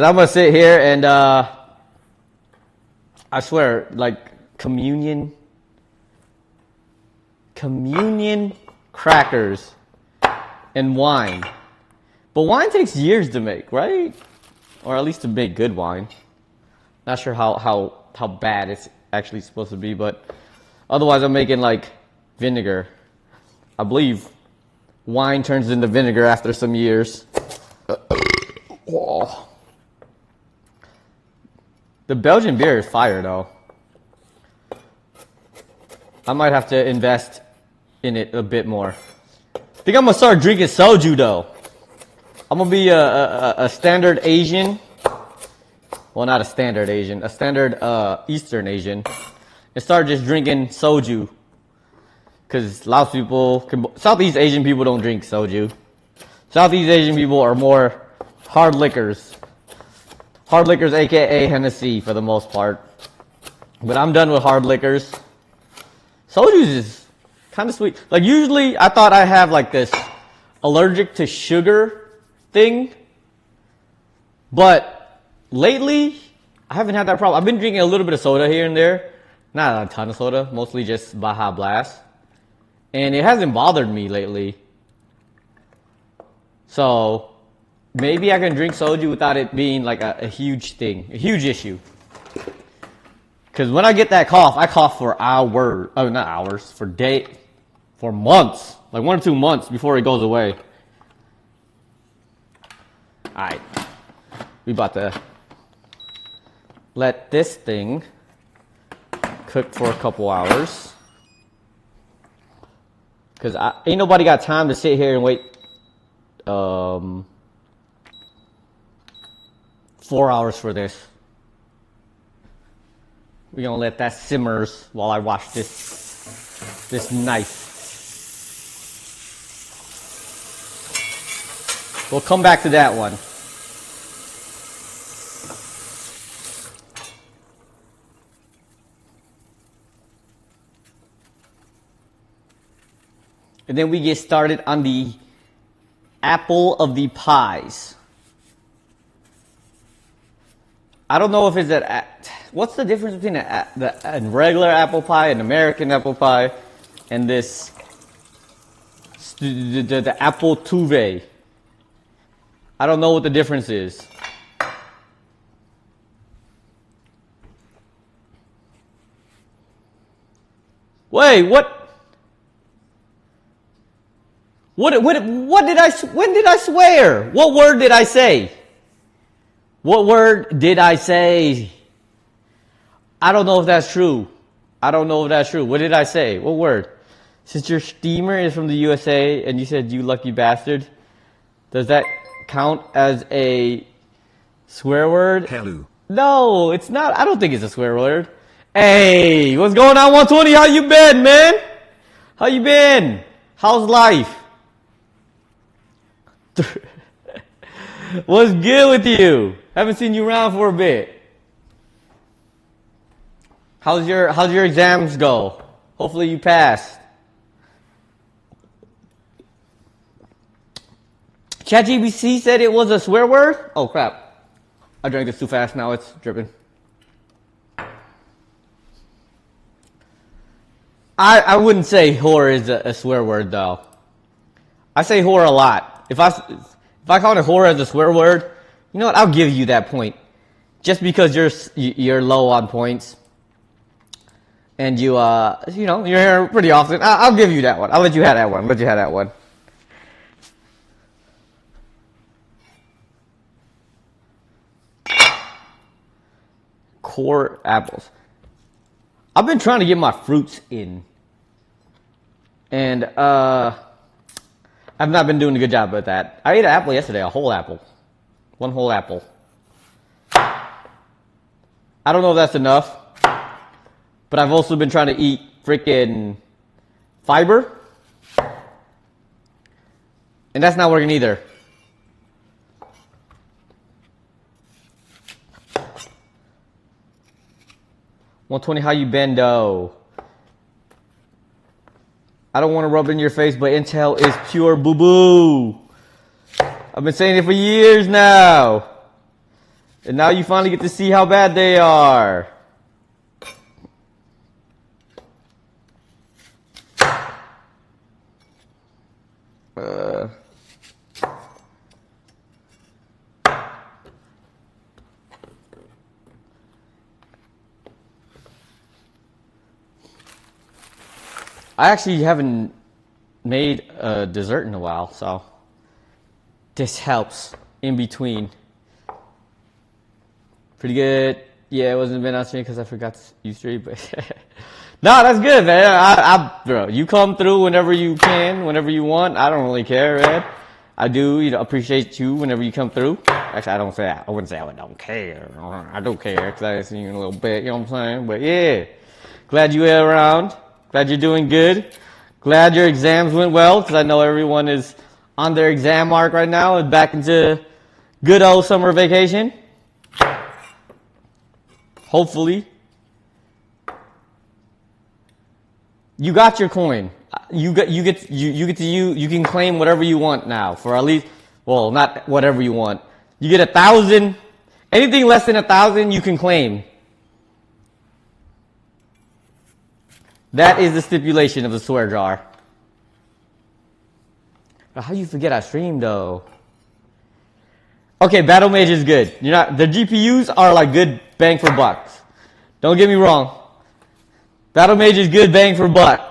I'm gonna sit here and I swear, like communion crackers and wine. But wine takes years to make, right? Or at least to make good wine. Not sure how bad it's actually supposed to be, but otherwise I'm making like vinegar. I believe wine turns into vinegar after some years. Oh. The Belgian beer is fire though. I might have to invest in it a bit more. I think I'm gonna start drinking soju though. I'm gonna be a standard Asian. Well, not a standard Asian, a standard Eastern Asian, and start just drinking soju. Because lots of people, Southeast Asian people don't drink soju. Southeast Asian people are more hard liquors. Hard liquors, aka Hennessy, for the most part. But I'm done with hard liquors. Soju is kind of sweet. Like usually, I thought I have like this allergic to sugar thing. But lately, I haven't had that problem. I've been drinking a little bit of soda here and there. Not a ton of soda, mostly just Baja Blast. And it hasn't bothered me lately. So, maybe I can drink soju without it being like a huge thing, a huge issue. Because when I get that cough, I cough for hours. Oh, not hours, for months. Like 1 or 2 months before it goes away. Alright. We about to let this thing cook for a couple hours. Because ain't nobody got time to sit here and wait. 4 hours for this. We're gonna let that simmers while I wash this knife. We'll come back to that one. And then we get started on the apple of the pies. I don't know if it's that. What's the difference between a regular apple pie, an American apple pie, and this the Appeltaart? I don't know what the difference is. Wait, what? What did I, when did I swear? What word did I say? What word did I say? I don't know if that's true. I don't know if that's true. What did I say? What word? Since your steamer is from the USA and you said you lucky bastard, does that count as a swear word? Hello. No, it's not. I don't think it's a swear word. Hey, what's going on, 120? How you been, man? How you been? How's life? What's good with you? Haven't seen you around for a bit. How's your exams go? Hopefully you passed. ChatGPT said it was a swear word? Oh crap. I drank this too fast, now it's dripping. I wouldn't say whore is a swear word though. I say whore a lot. If I call it whore as a swear word, you know what? I'll give you that point, just because you're low on points, and you're here pretty often. I'll give you that one. I'll let you have that one. Let you have that one. Core apples. I've been trying to get my fruits in, and I've not been doing a good job with that. I ate an apple yesterday, a whole apple. One whole apple. I don't know if that's enough, but I've also been trying to eat freaking fiber, and that's not working either. $120, how you been, though? I don't want to rub it in your face, but Intel is pure boo-boo. I've been saying it for years now. And now you finally get to see how bad they are. I actually haven't made a dessert in a while, so this helps in between. Pretty good. Yeah, it wasn't been on stream because I forgot to use stream, but no, that's good, man. Bro, you come through whenever you can, whenever you want. I don't really care, man. I do, appreciate you whenever you come through. Actually, I wouldn't say I don't care. I do care because I see you in a little bit, you know what I'm saying? But yeah, glad you were around. Glad you're doing good. Glad your exams went well, because I know everyone is on their exam mark right now and back into good old summer vacation. Hopefully. You got your coin. You can claim whatever you want now for at least, well, not whatever you want. You get 1,000. Anything less than 1,000 you can claim. That is the stipulation of the swear jar. How do you forget I streamed though? Okay, Battle Mage is good. The GPUs are like good bang for bucks. Don't get me wrong. Battle Mage is good bang for buck.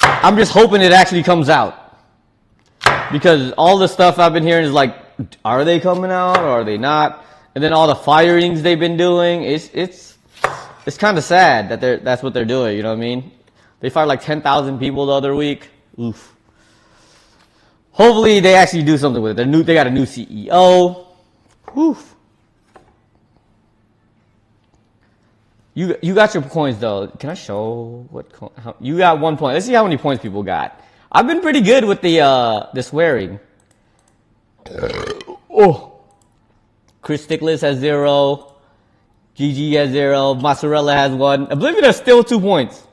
I'm just hoping it actually comes out. Because all the stuff I've been hearing is like, are they coming out or are they not? And then all the firings they've been doing, it's kind of sad that that's what they're doing, you know what I mean? They fired like 10,000 people the other week. Oof. Hopefully they actually do something with it. They got a new CEO. Whew. You got your points though. Can I show what you got? 1 point. Let's see how many points people got. I've been pretty good with the swearing. Oh, Chris Stickless has 0. GG has 0. Mozzarella has 1. Oblivion has still 2 points.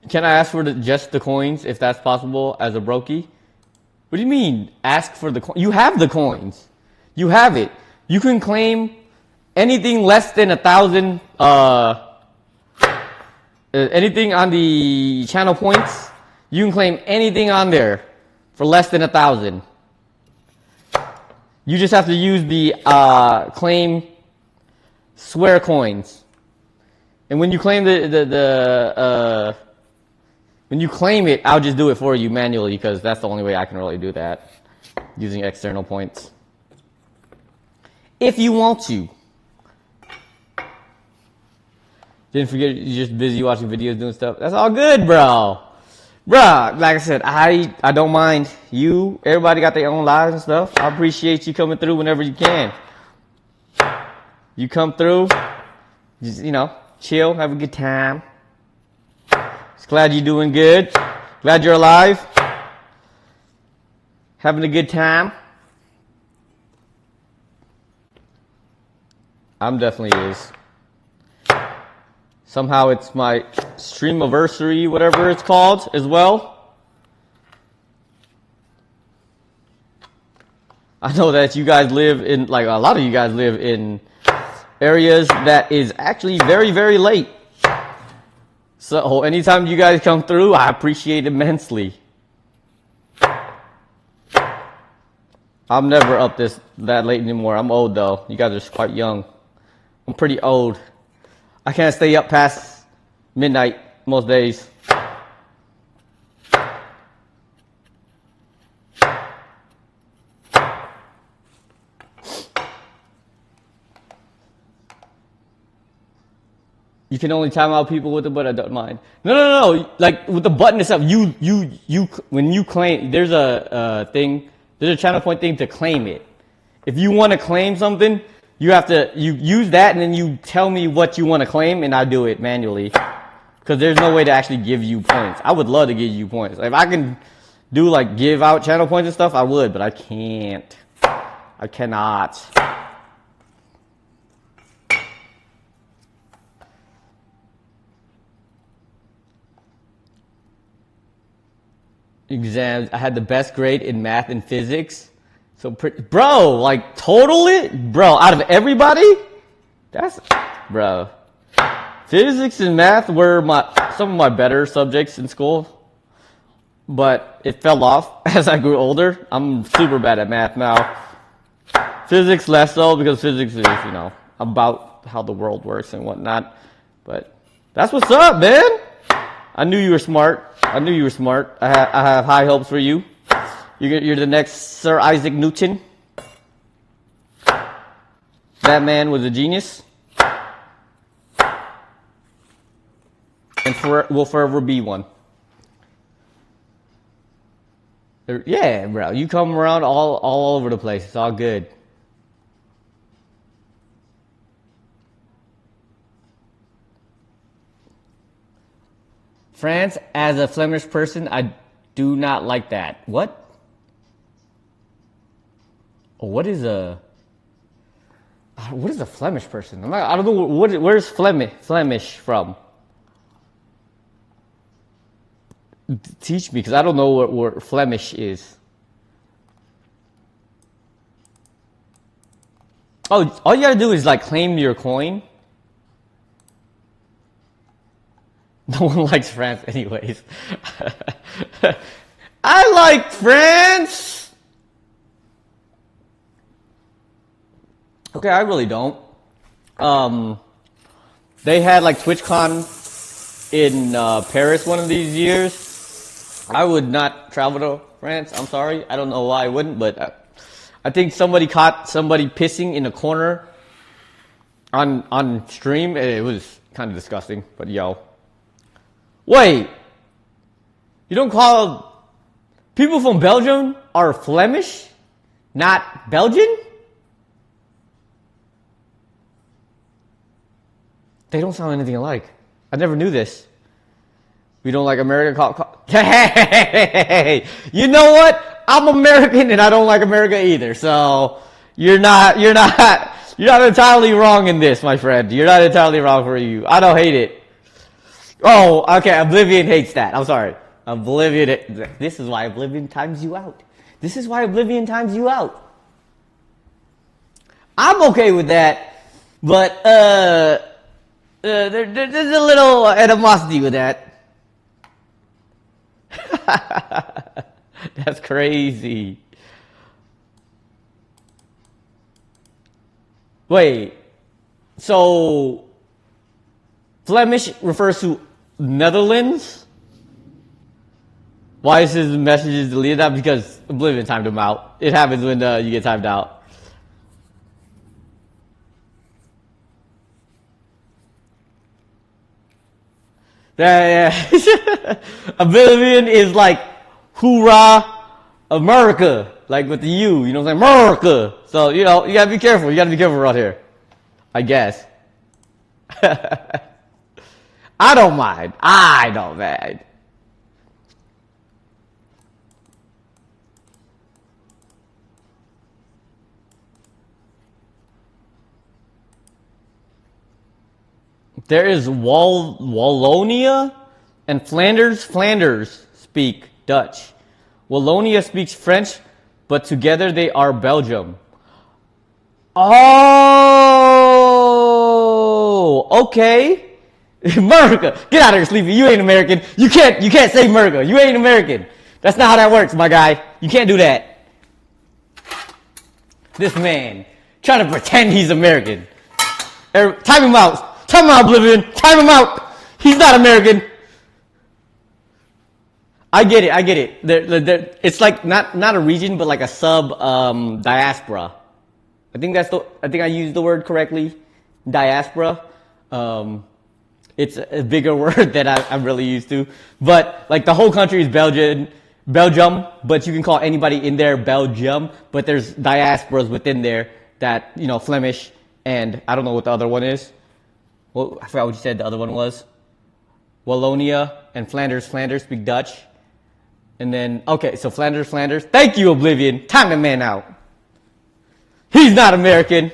Can I ask for just the coins if that's possible as a brokey? What do you mean? Ask for the coins? You have the coins. You have it. You can claim anything less than 1,000. Anything on the channel points. You can claim anything on there for less than 1,000. You just have to use the claim swear coins. And when you claim when you claim it, I'll just do it for you manually because that's the only way I can really do that, using external points. If you want to. Didn't forget you're just busy watching videos, doing stuff. That's all good, bro. Bro, like I said, I don't mind you. Everybody got their own lives and stuff. I appreciate you coming through whenever you can. You come through, just, you know, chill, have a good time. Just glad you're doing good. Glad you're alive. Having a good time. I'm definitely is. Somehow it's my stream anniversary, whatever it's called, as well. I know that you guys live in, like a lot of you guys live in areas that is actually very, very late. So anytime you guys come through, I appreciate it immensely. I'm never up that late anymore. I'm old though. You guys are quite young. I'm pretty old. I can't stay up past midnight most days. You can only time out people with it, but I don't mind. No. Like with the button itself, when you claim, there's a thing, there's a channel point thing to claim it. If you want to claim something, you have to use that and then you tell me what you want to claim and I do it manually. Because there's no way to actually give you points. I would love to give you points. If I can do like give out channel points and stuff, I would, but I can't. I cannot. Exams. I had the best grade in math and physics. So, bro, like, totally? Bro, out of everybody? Bro. Physics and math were some of my better subjects in school. But it fell off as I grew older. I'm super bad at math now. Physics less so, because physics is, you know, about how the world works and whatnot. But that's what's up, man. I knew you were smart. I have high hopes for you. You're the next Sir Isaac Newton. That man was a genius. And will forever be one. Yeah, bro. You come around all over the place. It's all good. France, as a Flemish person, I do not like that. What? What is a Flemish person? I don't know where's Flemish from. Teach me, because I don't know what Flemish is. Oh, all you gotta do is like claim your coin. No one likes France anyways. I like France! Okay, I really don't. They had like TwitchCon in Paris one of these years. I would not travel to France. I'm sorry. I don't know why I wouldn't, but I think somebody caught somebody pissing in a corner on stream. It was kind of disgusting, but yo. Wait. You don't call People from Belgium are Flemish, not Belgian? They don't sound anything alike. I never knew this. We don't like America. Hey, you know what? I'm American and I don't like America either. So you're not entirely wrong in this, my friend. You're not entirely wrong for you. I don't hate it. Oh, okay. Oblivion hates that. I'm sorry. Oblivion. This is why Oblivion times you out. This is why Oblivion times you out. I'm okay with that, but there's a little animosity with that. That's crazy. Wait, so Flemish refers to Netherlands? Why is his messages deleted out? Because Oblivion timed him out. It happens when you get timed out. Yeah. Oblivion is like hoorah America, like with the U, you know what I'm saying? America. So, you know, you gotta be careful. You gotta be careful around here. I guess. I don't mind. I don't mind. There is Wallonia and Flanders. Flanders speak Dutch. Wallonia speaks French, but together they are Belgium. Oh, okay. America, get out of here, Sleepy. You ain't American. You can't say America. You ain't American. That's not how that works, my guy. You can't do that. This man trying to pretend he's American. Time him out. Time him out, Oblivion. Time him out. He's not American. I get it. It's like not a region, but like a sub diaspora. I think I used the word correctly. Diaspora. It's a bigger word that I'm really used to. But like the whole country is Belgium, but you can call anybody in there Belgium, but there's diasporas within there that, you know, Flemish, and I don't know what the other one is. Well, I forgot what you said the other one was. Wallonia and Flanders speak Dutch. And then, okay, so Flanders. Thank you, Oblivion. Time the man out. He's not American.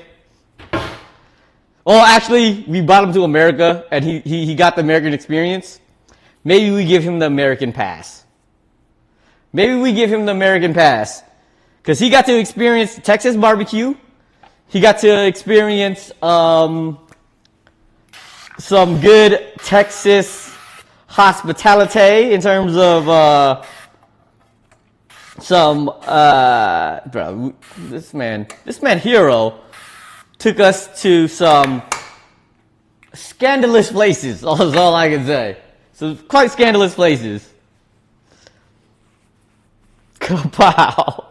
Oh, actually, we brought him to America, and he got the American experience. Maybe we give him the American pass. Because he got to experience Texas barbecue. He got to experience some good Texas hospitality in terms of bro, this man Hero took us to some scandalous places. That's all I can say. So quite scandalous places. Kapow.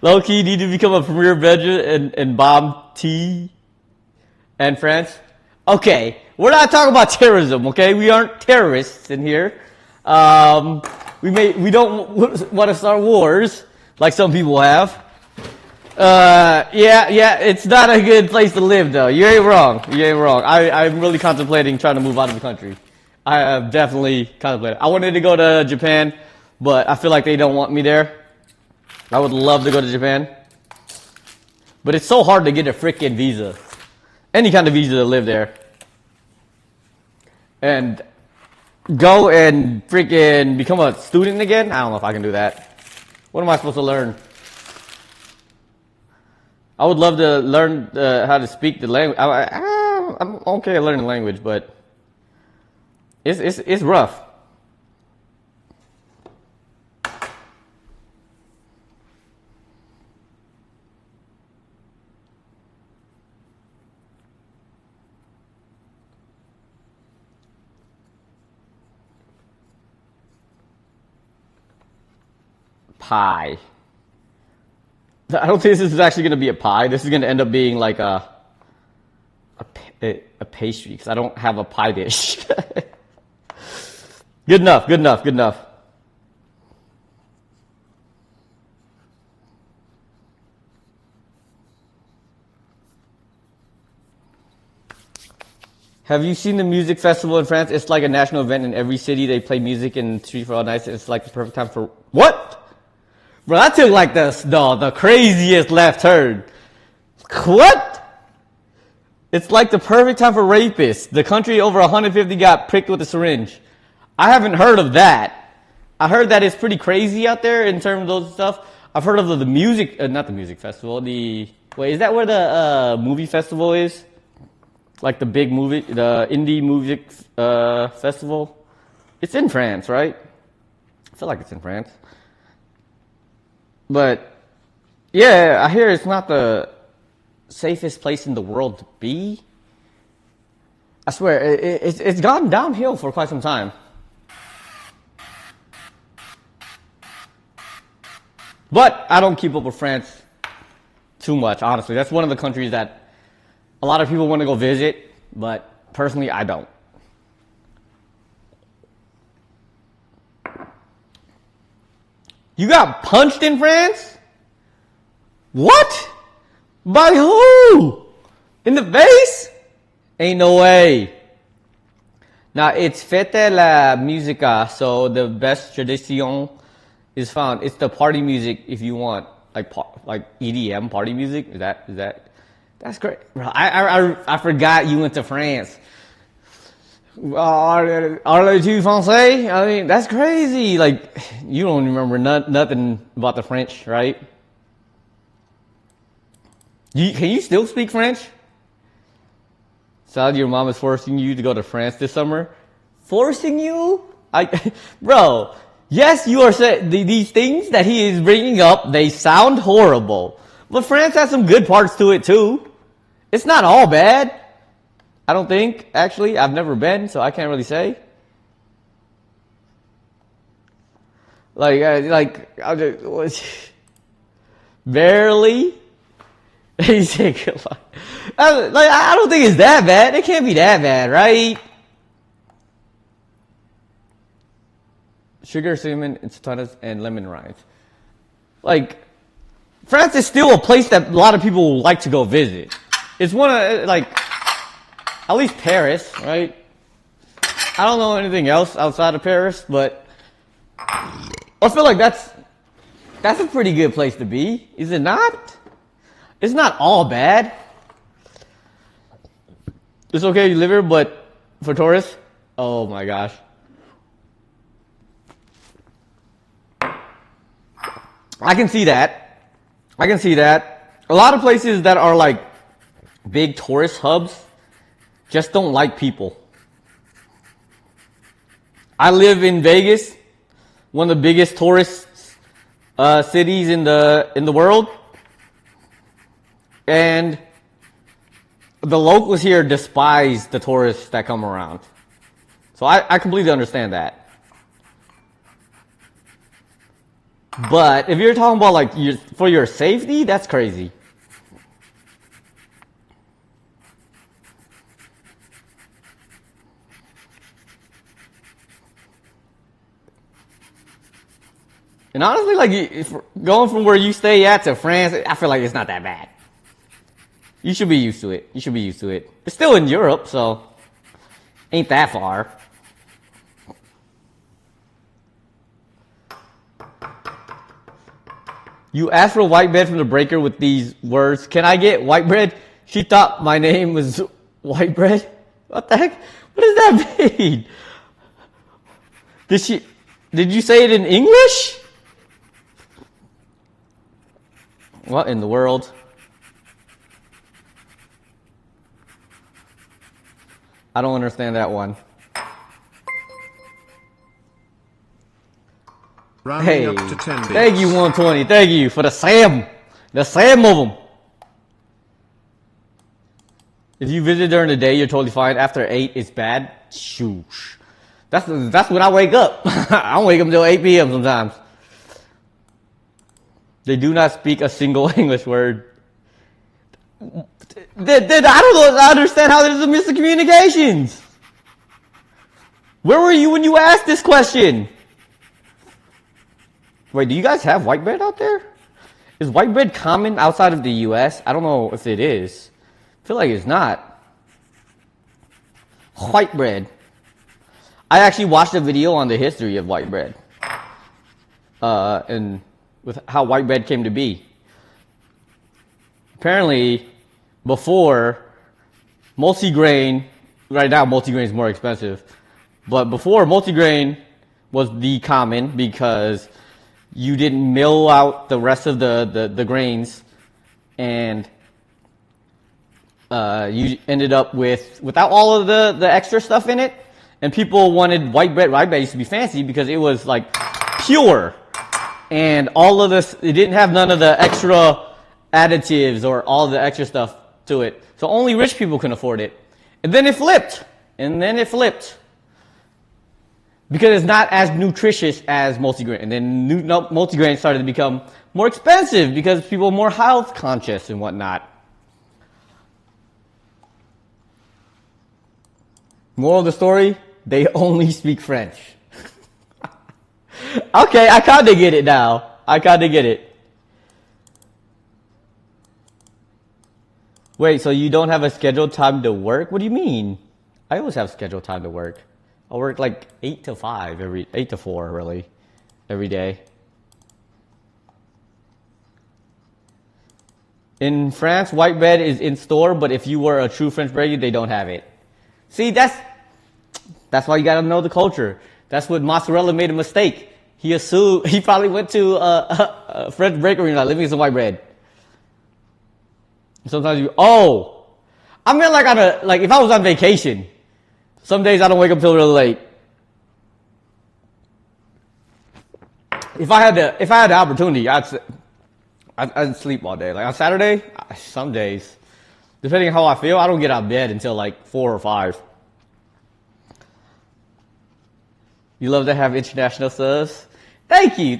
Low-key need to become a premier Belgian and bomb T and France. Okay, we're not talking about terrorism, okay? We aren't terrorists in here. We don't want to start wars like some people have. Yeah, it's not a good place to live though. You ain't wrong. I'm really contemplating trying to move out of the country. I have definitely contemplated. I wanted to go to Japan, but I feel like they don't want me there. I would love to go to Japan. But it's so hard to get a freaking visa. Any kind of visa to live there. And go and freaking become a student again? I don't know if I can do that. What am I supposed to learn? I would love to learn how to speak the language. I'm okay at learning the language, but it's rough. Pie. I don't think this is actually going to be a pie. This is going to end up being like a pastry because I don't have a pie dish. Good enough. Have you seen the music festival in France? It's like a national event in every city. They play music in the street for all night. It's like the perfect time for what? Bro, I took like the craziest left turn. What? It's like the perfect time for rapists. The country over 150 got pricked with a syringe. I haven't heard of that. I heard that it's pretty crazy out there in terms of those stuff. I've heard of the music, not the music festival. Wait, is that where the movie festival is? Like the big movie, the indie music festival? It's in France, right? I feel like it's in France. But, yeah, I hear it's not the safest place in the world to be. I swear, it's gone downhill for quite some time. But I don't keep up with France too much, honestly. That's one of the countries that a lot of people want to go visit, but personally, I don't. You got punched in France? What? By who? In the face? Ain't no way. Now, it's Fête la Musica, so the best tradition is found. It's the party music if you want, like EDM party music. Is that? That's great. Bro, I forgot you went to France. Parles-tu français? I mean, that's crazy. Like, you don't remember nothing about the French, right? Can you still speak French? Sad your mom is forcing you to go to France this summer. Forcing you? Bro, yes, you are saying these things that he is bringing up, they sound horrible. But France has some good parts to it too. It's not all bad. I don't think, actually. I've never been, so I can't really say. Barely. He's taking a lot. I don't think it's that bad. It can't be that bad, right? Sugar, cinnamon, and sultanas, and lemon rinds. Like, France is still a place that a lot of people like to go visit. It's one of, like, at least Paris, right? I don't know anything else outside of Paris, but I feel like that's a pretty good place to be. Is it not? It's not all bad. It's okay you live here, but for tourists, oh my gosh. I can see that. A lot of places that are like big tourist hubs just don't like people. I live in Vegas, one of the biggest tourist cities in the world, and the locals here despise the tourists that come around. So I completely understand that. But if you're talking about like for your safety, that's crazy. And honestly, like, if going from where you stay at to France, I feel like it's not that bad. You should be used to it. It's still in Europe, so ain't that far. You asked for white bread from the breaker with these words. Can I get white bread? She thought my name was white bread. What the heck? What does that mean? Did you say it in English? What in the world? I don't understand that one. Rounding up to 10 bits. Thank you, 120. Thank you for the Sam. The Sam of them. If you visit during the day, you're totally fine. After 8, it's bad. Shoosh. That's when I wake up. I don't wake up until 8 p.m. sometimes. They do not speak a single English word. I don't understand how there's a miscommunications. Where were you when you asked this question? Wait, do you guys have white bread out there? Is white bread common outside of the U.S.? I don't know if it is. I feel like it's not. white bread. I actually watched a video on the history of white bread. And with how white bread came to be. Apparently, before multigrain, right now multigrain is more expensive, but before multigrain was the common because you didn't mill out the rest of the grains, and you ended up without all of the extra stuff in it, and people wanted white bread. White bread used to be fancy because it was like pure, and all of this, it didn't have none of the extra additives or all the extra stuff to it. So only rich people can afford it. And then it flipped. Because it's not as nutritious as multigrain. And then multigrain started to become more expensive because people are more health conscious and whatnot. Moral of the story, they only speak French. Okay, I kinda get it now. I kinda get it. Wait, so you don't have a scheduled time to work? What do you mean? I always have scheduled time to work. I work like 8 to 4 really, every day. In France, white bread is in store, but if you were a true French bread, they don't have it. See, that's why you gotta know the culture. That's what mozzarella made a mistake. He assumed, he probably went to a French bakery and like, let me get some white bread. Sometimes I mean like if I was on vacation, some days I don't wake up till really late. If I had the opportunity, I'd sleep all day. Like on Saturday, some days, depending on how I feel, I don't get out of bed until like 4 or 5. You love to have international subs? Thank you.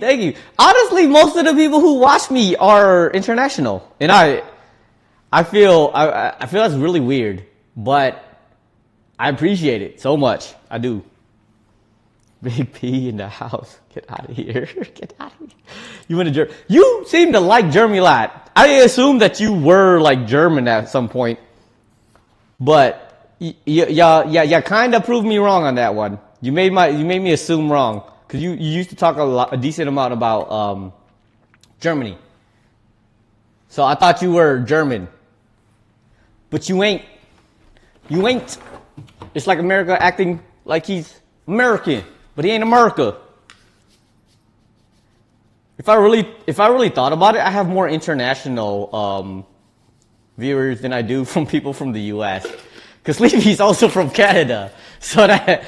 Honestly, most of the people who watch me are international, and I feel that's really weird, but I appreciate it so much. I do. Big P in the house. Get out of here. Get out of here. You went to Germany. You seem to like Germany a lot. I assume that you were like German at some point, but you kind of proved me wrong on that one. You made me assume wrong because you used to talk a decent amount about Germany. So I thought you were German. But you ain't. You ain't. It's like America acting like he's American, but he ain't America. If I really thought about it, I have more international viewers than I do from people from the U.S. Because Levy's also from Canada, so that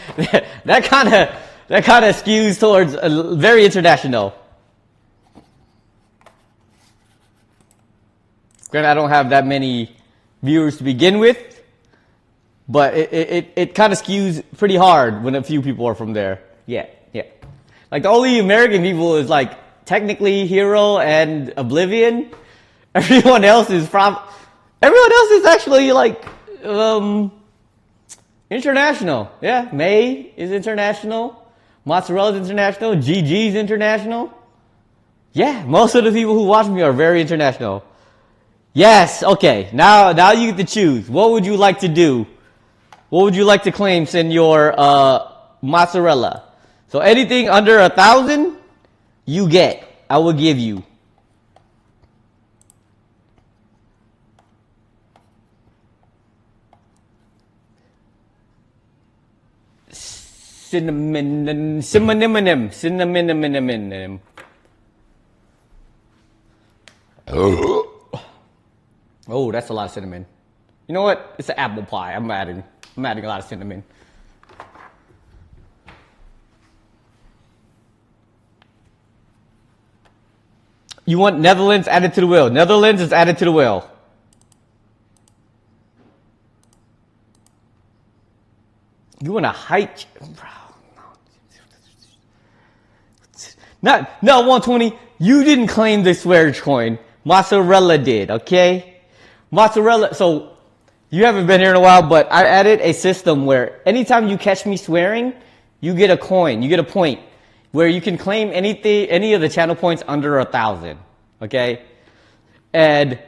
kind of skews towards very international. Granted, I don't have that many viewers to begin with, but it kind of skews pretty hard when a few people are from there. Yeah. Like the only American people is like technically Hero and Oblivion. Everyone else is actually like international. Yeah, May is international. Mozzarella is international. GG's international. Yeah, most of the people who watch me are very international. Yes, okay. Now you get to choose. What would you like to do? What would you like to claim in your mozzarella? So anything under 1,000, you get. I will give you. Cinnamon. Oh, that's a lot of cinnamon. You know what? It's an apple pie. I'm adding a lot of cinnamon. You want Netherlands added to the wheel. Netherlands is added to the wheel. You want to hike? Bro, no. No, 120. You didn't claim the swear coin. Mozzarella did, okay? Mozzarella, so you haven't been here in a while, but I added a system where anytime you catch me swearing, you get a coin, you get a point, where you can claim any of the channel points under 1,000, okay? And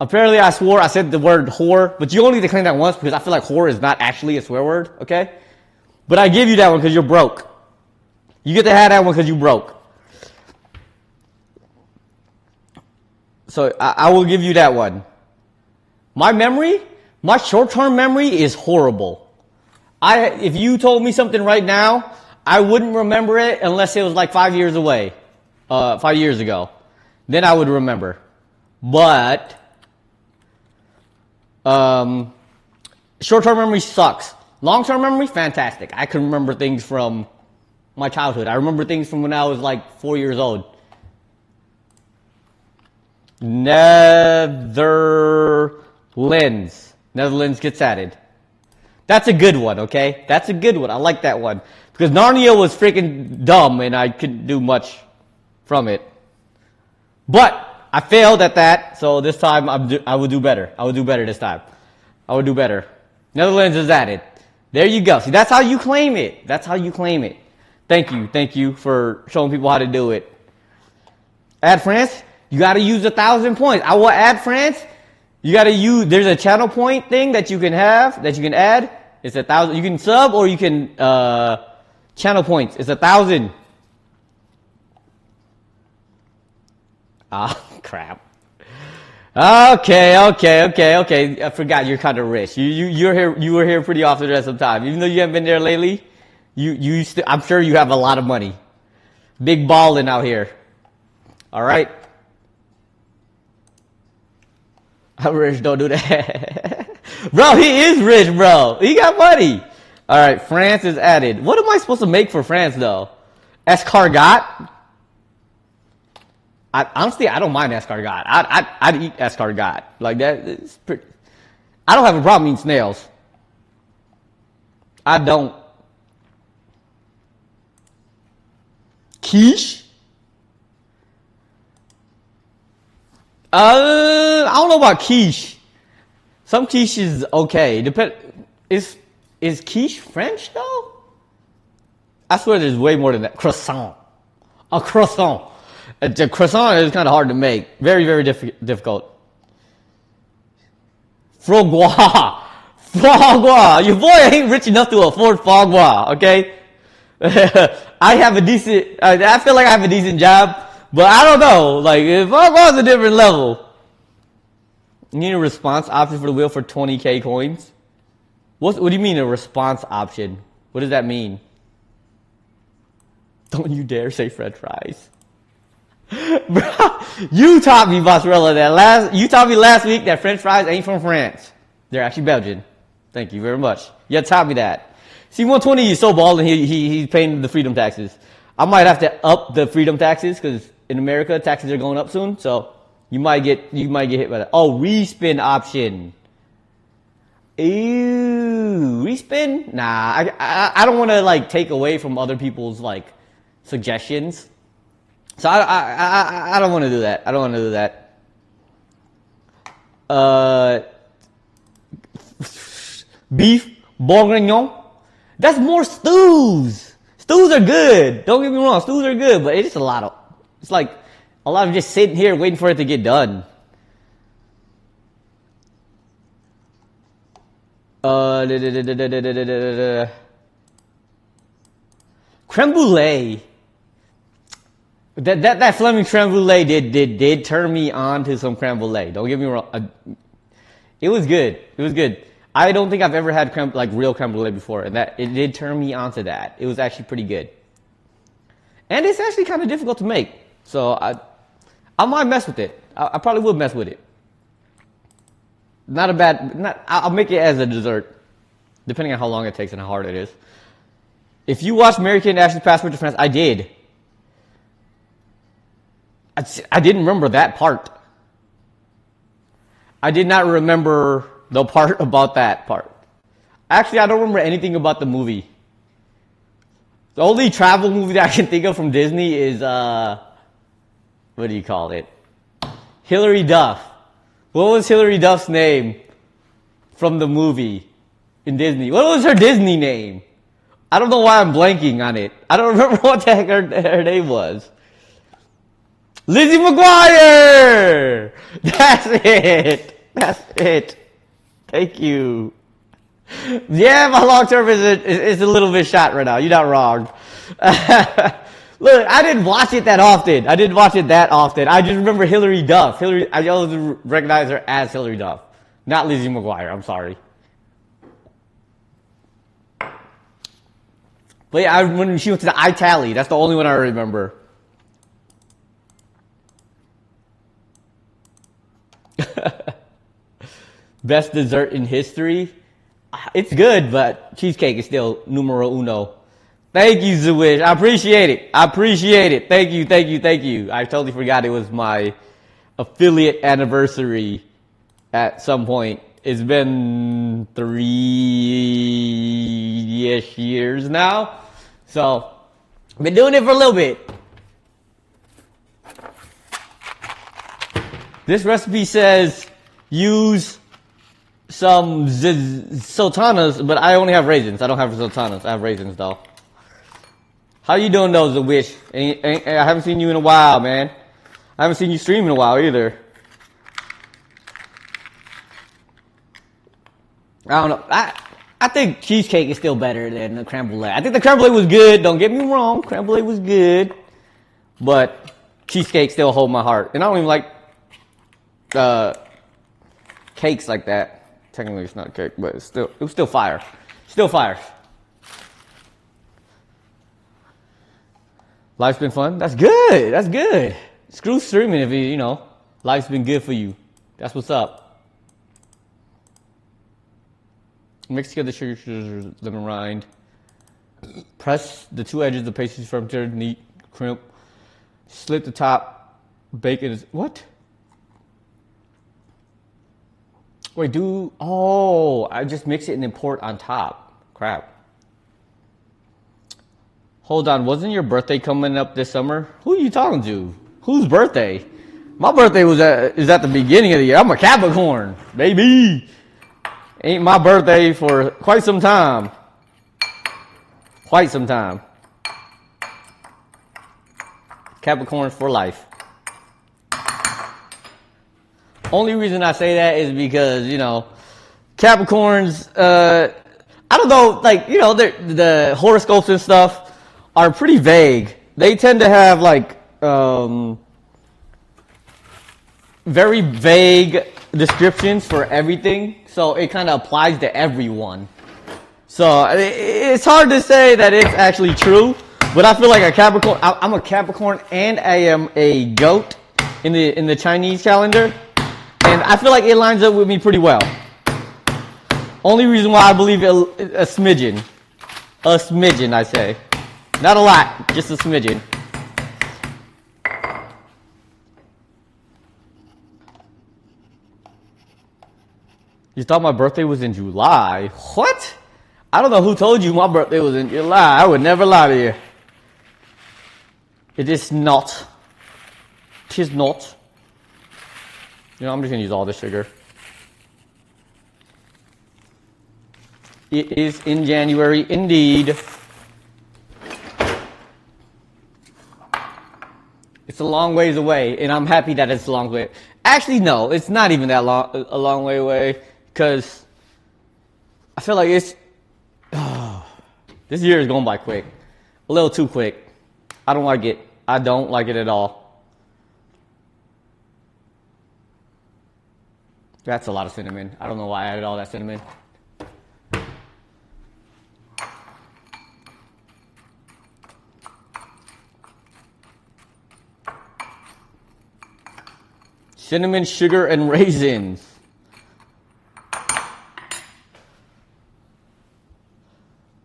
Apparently, I swore I said the word whore, but you only need to claim that once because I feel like whore is not actually a swear word, okay? But I give you that one because you're broke. You get to have that one because you broke. So I will give you that one. My memory, my short-term memory is horrible. If you told me something right now, I wouldn't remember it unless it was like 5 years away, 5 years ago. Then I would remember. But short-term memory sucks. Long-term memory, fantastic. I can remember things from my childhood. I remember things from when I was like 4 years old. Netherlands. Netherlands gets added. That's a good one, okay? That's a good one. I like that one. Because Narnia was freaking dumb and I couldn't do much from it. But I failed at that, so this time I will do better. I will do better this time. I will do better. Netherlands is added. There you go. See, that's how you claim it. That's how you claim it. Thank you. Thank you for showing people how to do it. Add France. You got to use 1,000 points. I will add France. You got to use, there's a channel point thing that you can have, that you can add. It's 1,000. You can sub or you can, channel points. It's 1,000. Ah, crap. Okay. I forgot you're kind of rich. You were here pretty often at some time. Even though you haven't been there lately, I'm sure you have a lot of money. Big ballin' out here. All right. I'm rich, don't do that. Bro, he is rich, bro. He got money. All right, France is added. What am I supposed to make for France, though? Escargot? Honestly, I don't mind escargot. I'd eat escargot. Like that. It's pretty. I don't have a problem eating snails. I don't. Quiche? I don't know about quiche. Some quiche is okay. Is quiche French though? I swear there's way more than that. Croissant. A croissant. A croissant is kind of hard to make. Very, very difficult. Frogois. Frogois. Your boy ain't rich enough to afford frogois, okay? I have a decent, I feel like I have a decent job, but I don't know. Like, frogois is a different level. You need a response option for the wheel for 20k coins? What do you mean a response option? What does that mean? Don't you dare say French fries. Bro, you taught me, Mozzarella, you taught me last week that French fries ain't from France. They're actually Belgian. Thank you very much. You taught me that. See, 120 is so bald and he's paying the freedom taxes. I might have to up the freedom taxes because in America taxes are going up soon. So you might get hit by that. Oh, respin option. Ew, respin? Nah, I don't want to like take away from other people's like suggestions. So I don't want to do that. I don't want to do that. Beef bourguignon. That's more stews. Stews are good. Don't get me wrong. Stews are good, but it's like a lot of just sitting here waiting for it to get done. Creme brulee. That Fleming creme brulee did turn me on to some creme brulee. Don't get me wrong. It was good. It was good. I don't think I've ever had real creme brulee before, and that it did turn me on to that. It was actually pretty good. And it's actually kind of difficult to make. So I might mess with it. I probably would mess with it. I'll make it as a dessert, depending on how long it takes and how hard it is. If you watched Mary-Kate and Ashley's Passport to France, I did. I didn't remember that part. I did not remember the part about that part. Actually, I don't remember anything about the movie. The only travel movie that I can think of from Disney is, what do you call it? Hilary Duff. What was Hilary Duff's name from the movie in Disney? What was her Disney name? I don't know why I'm blanking on it. I don't remember what the heck her name was. Lizzie McGuire! That's it. That's it. Thank you. Yeah, my long term is a little bit shot right now. You're not wrong. Look, I didn't watch it that often. I just remember Hillary Duff. I always recognize her as Hillary Duff, not Lizzie McGuire. I'm sorry. But yeah, when she went to the Itali, that's the only one I remember. Best dessert in history? It's good, but cheesecake is still numero uno. Thank you, Zwish. I appreciate it. Thank you. I totally forgot it was my affiliate anniversary at some point. It's been 3-ish years now. So, I've been doing it for a little bit. This recipe says use some sultanas, but I only have raisins. I don't have sultanas. I have raisins, though. How you doing, though, Zwish? I haven't seen you in a while, man. I haven't seen you stream in a while, either. I don't know. I think cheesecake is still better than the creme brulee. I think the creme brulee was good. Don't get me wrong. Creme brulee was good. But cheesecake still hold my heart. And I don't even like cakes like that. Technically, it's not a cake, but it was still fire. Still fire. Life's been fun. That's good. Screw streaming if life's been good for you. That's what's up. Mix together sugar, lemon rind. Press the two edges of the pastry from to neat crimp. Slit the top. Bacon is what? Wait, I just mix it and then pour it on top. Crap. Hold on, wasn't your birthday coming up this summer? Who are you talking to? Whose birthday? My birthday is at the beginning of the year. I'm a Capricorn, baby. Ain't my birthday for quite some time. Capricorns for life. Only reason I say that is because, Capricorns, I don't know, the horoscopes and stuff are pretty vague. They tend to have, very vague descriptions for everything, so it kind of applies to everyone. So it's hard to say that it's actually true, but I feel like a Capricorn. I'm a Capricorn and I am a goat in the Chinese calendar, and I feel like it lines up with me pretty well. Only reason why I believe a smidgen, I say, not a lot, just a smidgen. You thought my birthday was in July? What? I don't know who told you my birthday was in July. I would never lie to you. It is not. Tis not. I'm just going to use all the sugar. It is in January, indeed. It's a long ways away, and I'm happy that it's a long way. Actually, no, it's not even that a long way away. Because I feel like this year is going by quick. A little too quick. I don't like it. I don't like it at all. That's a lot of cinnamon. I don't know why I added all that cinnamon. Cinnamon, sugar, and raisins.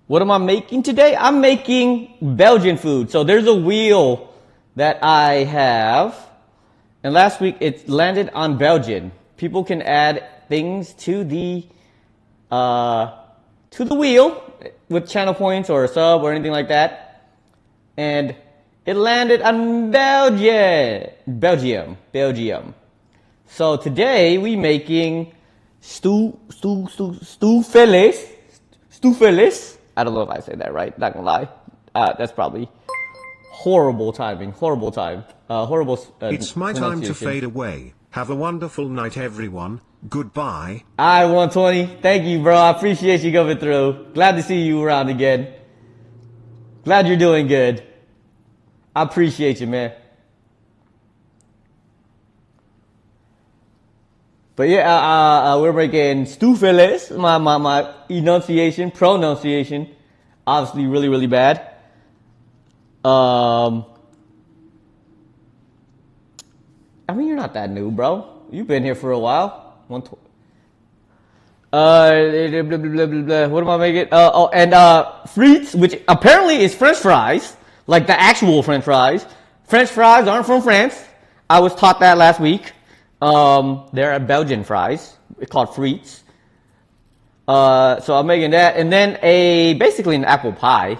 What am I making today? I'm making Belgian food. So there's a wheel that I have. And last week it landed on Belgian. People can add things to the wheel with channel points or a sub or anything like that. And it landed on Belgium. So today we making Stoofvlees. I don't know if I said that right. Not gonna lie. That's probably Horrible timing. Horrible time. Horrible. It's my time to pronunciation. fade away. Have a wonderful night, everyone. Goodbye. Alright, 120. Thank you, bro. I appreciate you coming through. Glad to see you around again. Glad you're doing good. I appreciate you, man. But yeah, we're making Stoofvlees. My pronunciation, obviously really, really bad. I mean, you're not that new, bro. You've been here for a while. What am I making? Frites, which apparently is French fries, like the actual French fries. French fries aren't from France. I was taught that last week. They're Belgian fries. It's called Frites. So I'm making that, and then basically an apple pie,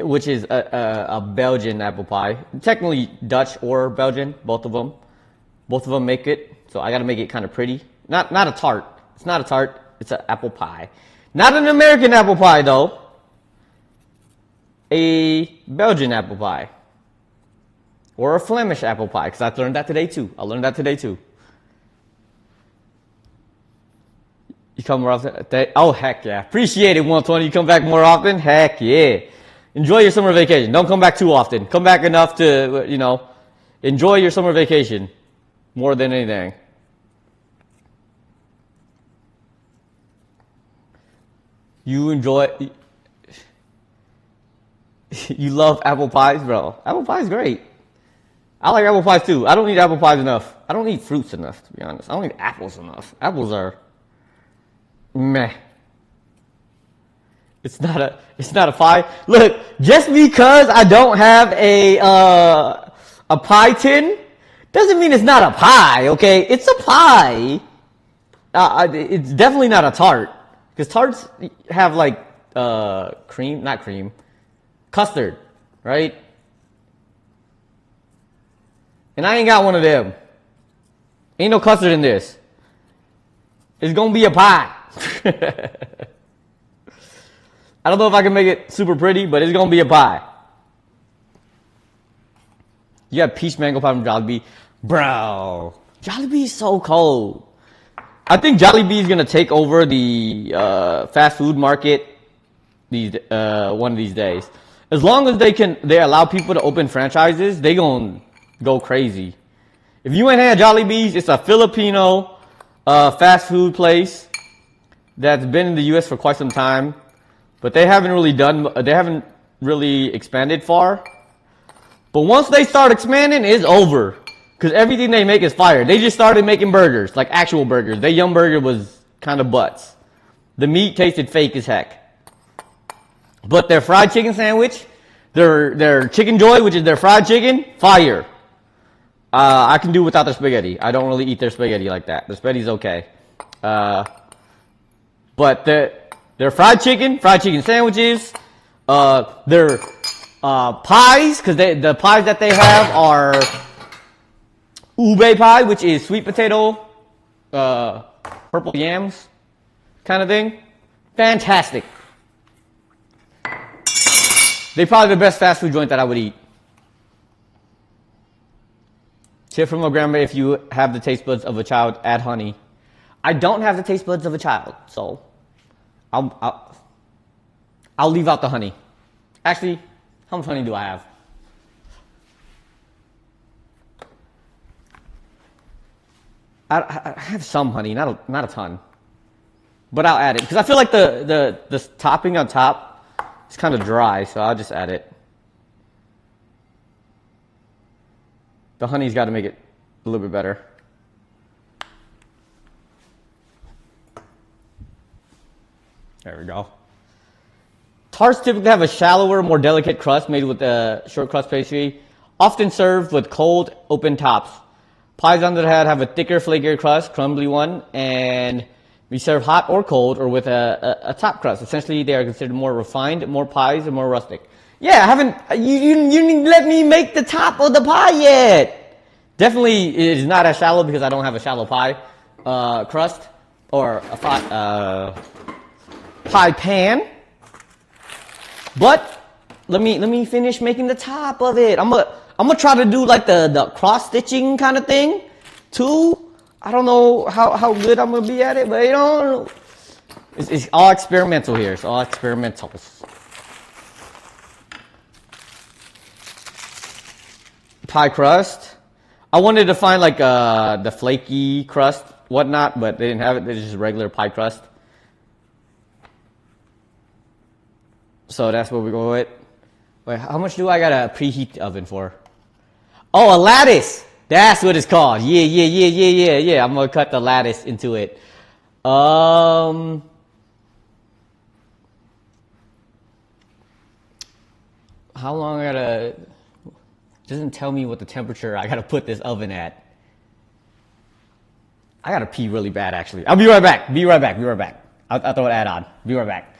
which is a Belgian apple pie. Technically Dutch or Belgian, both of them. Both of them make it, so I gotta make it kind of pretty. Not a tart. It's not a tart. It's an apple pie. Not an American apple pie though. A Belgian apple pie. Or a Flemish apple pie, because I learned that today too. You come more often? Oh, heck yeah. Appreciate it, 120. You come back more often? Heck yeah. Enjoy your summer vacation. Don't come back too often. Come back enough to, enjoy your summer vacation more than anything. You love apple pies, bro. Apple pie is great. I like apple pies too. I don't eat apple pies enough. I don't eat fruits enough, to be honest. I don't eat apples enough. Apples are meh. It's not a pie. Look, just because I don't have a pie tin doesn't mean it's not a pie, okay? It's a pie. It's definitely not a tart. Because tarts have like custard, right? And I ain't got one of them. Ain't no custard in this. It's gonna be a pie. I don't know if I can make it super pretty, but it's gonna be a pie. You got peach mango pie from Jollibee. Bro, Jollibee is so cold. I think Jollibee is gonna take over the fast food market one of these days. As long as they allow people to open franchises, they gonna go crazy. If you ain't had Jollibee's, it's a Filipino fast food place that's been in the U.S. for quite some time, but they haven't really expanded far. But once they start expanding, it's over. Because everything they make is fire. They just started making burgers, like actual burgers. Their Yum Burger was kind of butts. The meat tasted fake as heck. But their fried chicken sandwich, their Chicken Joy, which is their fried chicken, fire. I can do without their spaghetti. I don't really eat their spaghetti like that. The spaghetti's okay. But their fried chicken sandwiches, their pies, because the pies that they have are ube pie, which is sweet potato, purple yams kind of thing. Fantastic. They're probably the best fast food joint that I would eat. Tip from a grandma: if you have the taste buds of a child, add honey. I don't have the taste buds of a child, so I'll leave out the honey. Actually, how much honey do I have? I have some honey, not a ton, but I'll add it because I feel like the topping on top is kind of dry, so I'll just add it. The honey's got to make it a little bit better. There we go. Tarts typically have a shallower, more delicate crust made with a short crust pastry, often served with cold, open tops. Pies on the other hand have a thicker, flakier crust, crumbly one, and be served hot or cold or with a top crust. Essentially, they are considered more refined, more pies, and more rustic. Yeah, I haven't. You didn't let me make the top of the pie yet. Definitely, it is not as shallow because I don't have a shallow pie crust or a pie pan. But let me finish making the top of it. I'm gonna try to do like the cross stitching kind of thing too. I don't know how good I'm gonna be at it, but you know, it's all experimental here. It's all experimentals. Pie crust. I wanted to find like the flaky crust, whatnot, but they didn't have it. It's just regular pie crust. So that's what we're going with. Wait, how much do I gotta preheat the oven for? Oh, a lattice! That's what it's called. Yeah. I'm gonna cut the lattice into it. How long I gotta... Doesn't tell me what the temperature I gotta put this oven at. I gotta pee really bad, actually. I'll be right back. I'll throw an ad on. Be right back.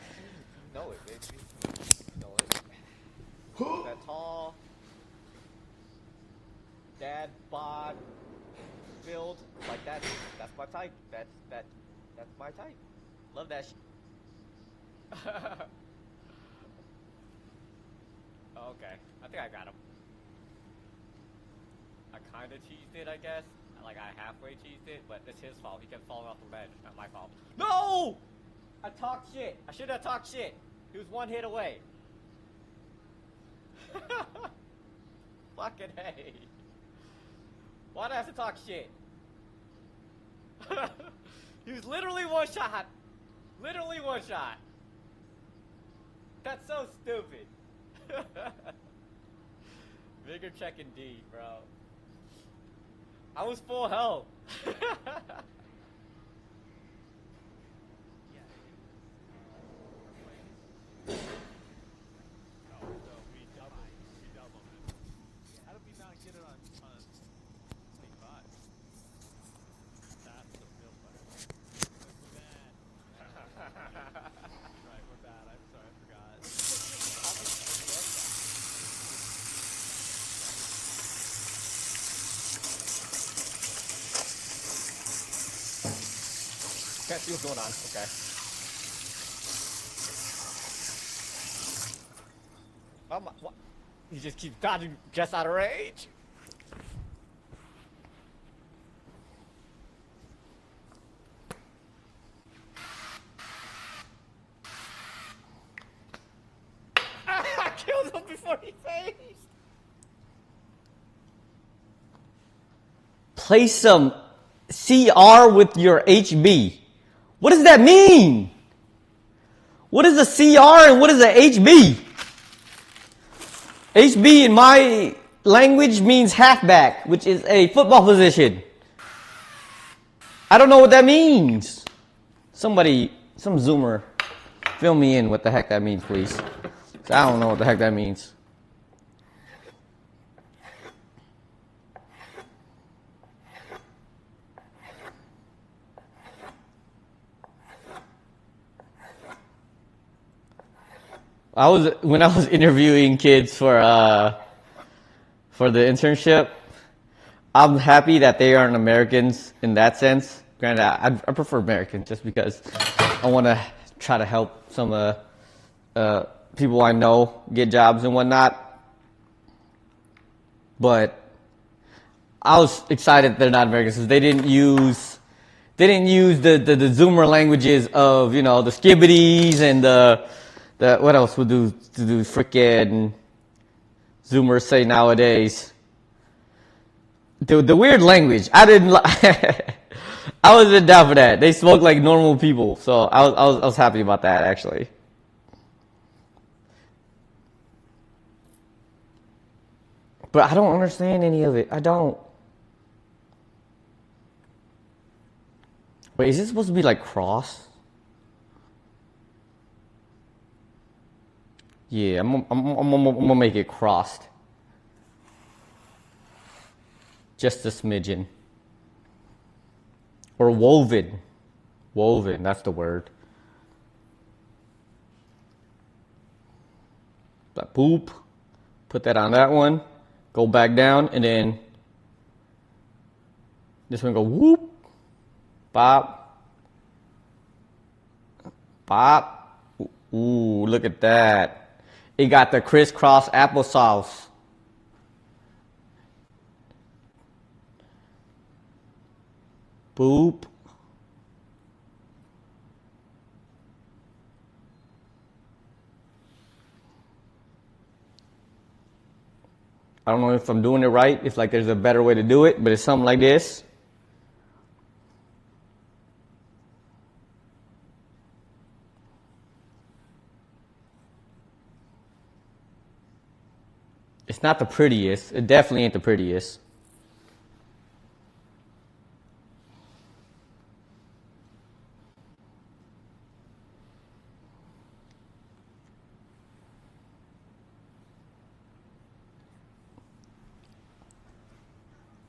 You know it, baby. You know it. That tall, dad bod, build, like that's my type. That's my type. Love that shit. Okay, I think I got him. I kind of cheesed it, I guess. Like I halfway cheesed it, but it's his fault. He kept falling off the ledge. Not my fault. No! I talked shit. I should have talked shit. He was one hit away. Fucking hey. Why'd I have to talk shit? He was literally one shot. Literally one shot. That's so stupid. Bigger check indeed, bro. I was full health. How did we not get it on Snake 5? That's the real question. We're bad. Right, we're bad. I'm sorry, I forgot. Can't see what's going on. Okay. Oh my, what? He just keeps dodging just out of range. I killed him before he phased. Place some CR with your HB. What does that mean? What is a CR and what is a HB? HB in my language means halfback, which is a football position. I don't know what that means. Somebody, some Zoomer, fill me in what the heck that means, please. 'Cause I don't know what the heck that means. When I was interviewing kids for the internship, I'm happy that they aren't Americans in that sense. Granted, I prefer Americans just because I want to try to help some people I know get jobs and whatnot. But I was excited they're not Americans because they didn't use the Zoomer languages of, you know, the skibbities and the what else would do frickin' Zoomers say nowadays? The weird language. I didn't. I wasn't down for that. They spoke like normal people, so I was happy about that actually. But I don't understand any of it. I don't. Wait, is this supposed to be like cross? Yeah, I'm gonna make it crossed. Just a smidgen. Or woven. Woven, that's the word. Like boop. Put that on that one. Go back down, and then this one go whoop. Bop. Bop. Ooh, look at that. It got the crisscross applesauce. Boop. I don't know if I'm doing it right, if like there's a better way to do it, but it's something like this. It's not the prettiest. It definitely ain't the prettiest.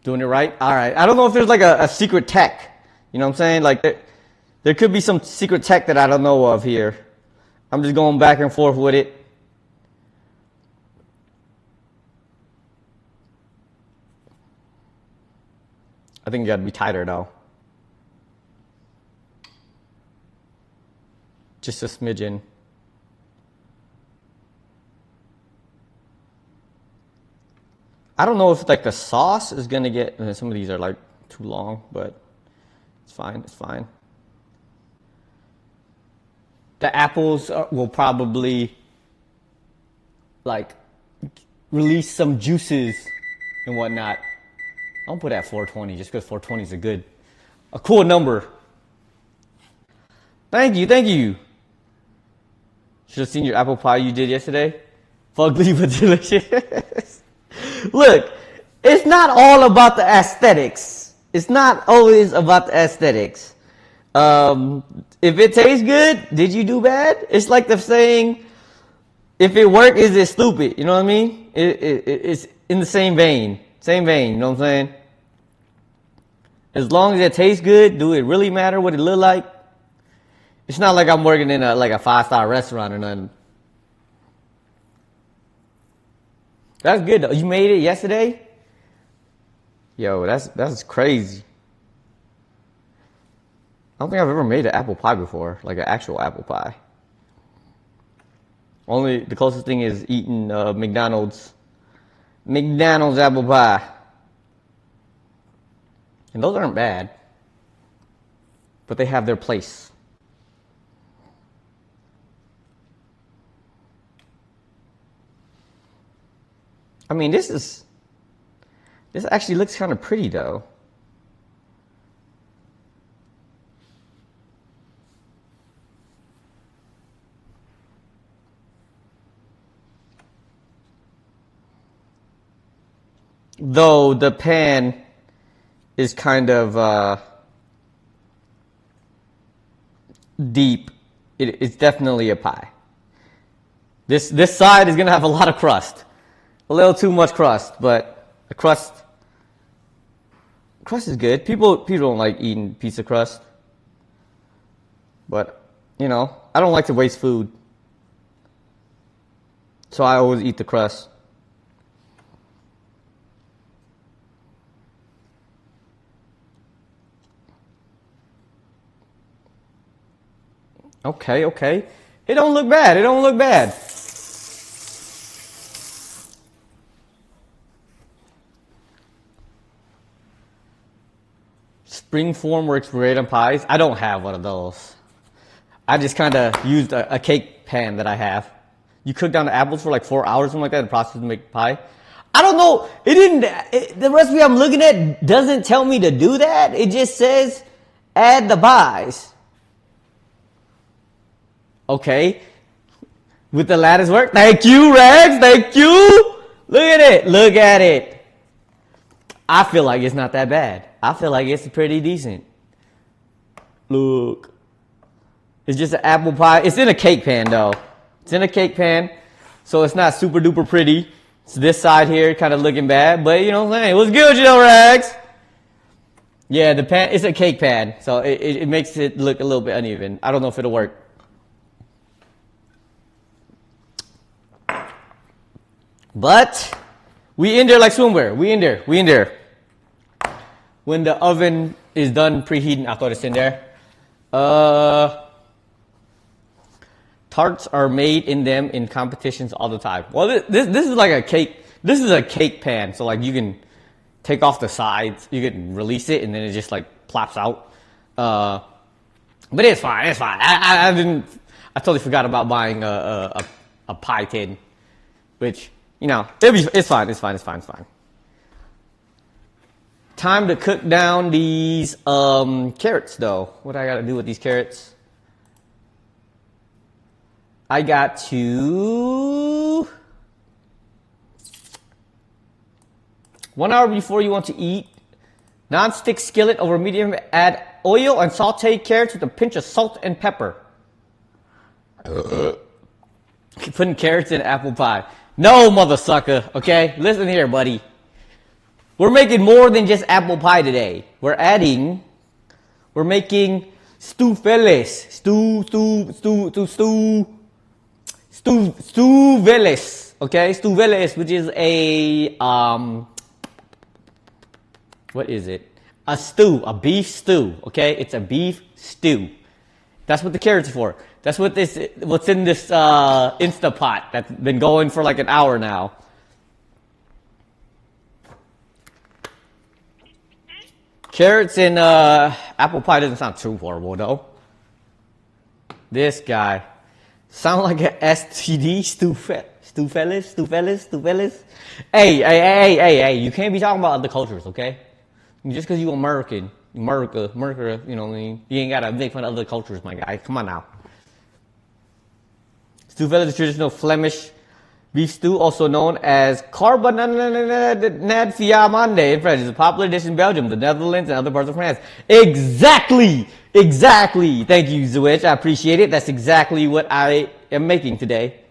Doing it right? All right. I don't know if there's like a secret tech. You know what I'm saying? Like there could be some secret tech that I don't know of here. I'm just going back and forth with it. I think you gotta be tighter though. Just a smidgen. I don't know if like the sauce is gonna get, some of these are like too long, but it's fine, it's fine. The apples will probably like release some juices and whatnot. I'll put at 420 just because 420 is a cool number. Thank you, thank you. Should have seen your apple pie you did yesterday. Fugly but delicious. Look, it's not all about the aesthetics. It's not always about the aesthetics. If it tastes good, did you do bad? It's like the saying, if it worked, is it stupid? You know what I mean? It's in the same vein. Same vein, you know what I'm saying? As long as it tastes good, do it really matter what it look like? It's not like I'm working in a 5-star restaurant or nothing. That's good though. You made it yesterday? Yo, that's crazy. I don't think I've ever made an apple pie before, like an actual apple pie. Only the closest thing is eating McDonald's apple pie. And those aren't bad, but they have their place. I mean, this actually looks kind of pretty though. Though the pan is kind of deep. It's definitely a pie. This side is gonna have a lot of crust. A little too much crust, but the crust is good. People don't like eating pizza crust. But, you know, I don't like to waste food. So I always eat the crust. Okay. It don't look bad. Springform works great on pies. I don't have one of those. I just kind of used a cake pan that I have. You cook down the apples for like 4 hours, something like that, in the process to make pie. I don't know. The recipe I'm looking at doesn't tell me to do that. It just says add the pies. Okay. With the lattice work. Thank you, Rex. Thank you. Look at it. I feel like it's not that bad. I feel like it's pretty decent. Look. It's just an apple pie. It's in a cake pan though. It's in a cake pan. So it's not super duper pretty. It's this side here kind of looking bad. But you know what I'm saying? It was good, Rex. Yeah, the pan, it's a cake pan. So it makes it look a little bit uneven. I don't know if it'll work. But we in there like swimwear. We in there. When the oven is done preheating, I thought it's in there. Tarts are made in them in competitions all the time. Well, this is like a cake. This is a cake pan, so like you can take off the sides, you can release it, and then it just like plops out. But it's fine. It's fine. I totally forgot about buying a pie tin, which it's fine. It's fine. Time to cook down these carrots, though. What do I gotta do with these carrots? I got to 1 hour before you want to eat. Non-stick skillet over medium. Add oil and saute carrots with a pinch of salt and pepper. Putting carrots in apple pie. No, mother sucker. Okay, listen here, buddy. We're making more than just apple pie today. We're making Stoofvlees. Stoofvlees. Okay, Stoofvlees, which is a what is it? A stew, a beef stew. Okay, it's a beef stew. That's what the carrots are for. That's what's in this Instapot that's been going for like an hour now. Carrots in apple pie doesn't sound too horrible though. This guy sound like an STD. Stoofvlees. Hey, you can't be talking about other cultures, okay? Just because you America, you know what I mean? You ain't gotta make fun of other cultures, my guy. Come on now. Stoofvlees is traditional Flemish beef stew, also known as carbonade in French, is a popular dish in Belgium, the Netherlands, and other parts of France. Exactly. Thank you, Zwitch. I appreciate it. That's exactly what I am making today.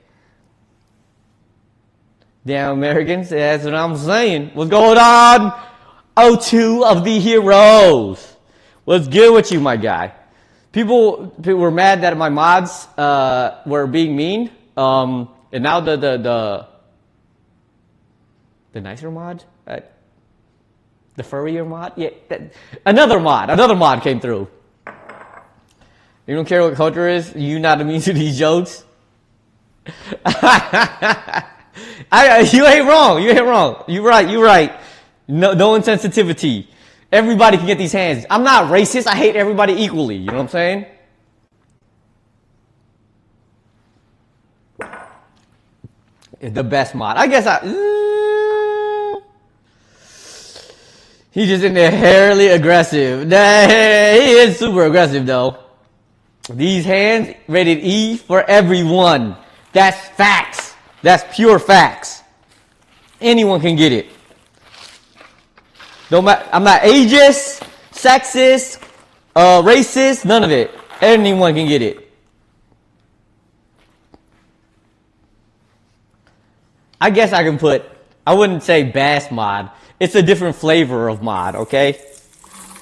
Damn Americans, that's what I'm saying. What's going on? O2 of the heroes. What's good with you, my guy? People were mad that my mods were being mean. And now the nicer mod, the furrier mod, yeah, another mod came through. You don't care what culture is. You not immune to these jokes. You ain't wrong. You're right. No insensitivity. Everybody can get these hands. I'm not racist. I hate everybody equally. You know what I'm saying? The best mod. I guess he's just inherently aggressive. Nah, he is super aggressive though. These hands rated E for everyone. That's facts. That's pure facts. Anyone can get it. I'm not ageist, sexist, racist, none of it. Anyone can get it. I guess I wouldn't say bass mod. It's a different flavor of mod, okay?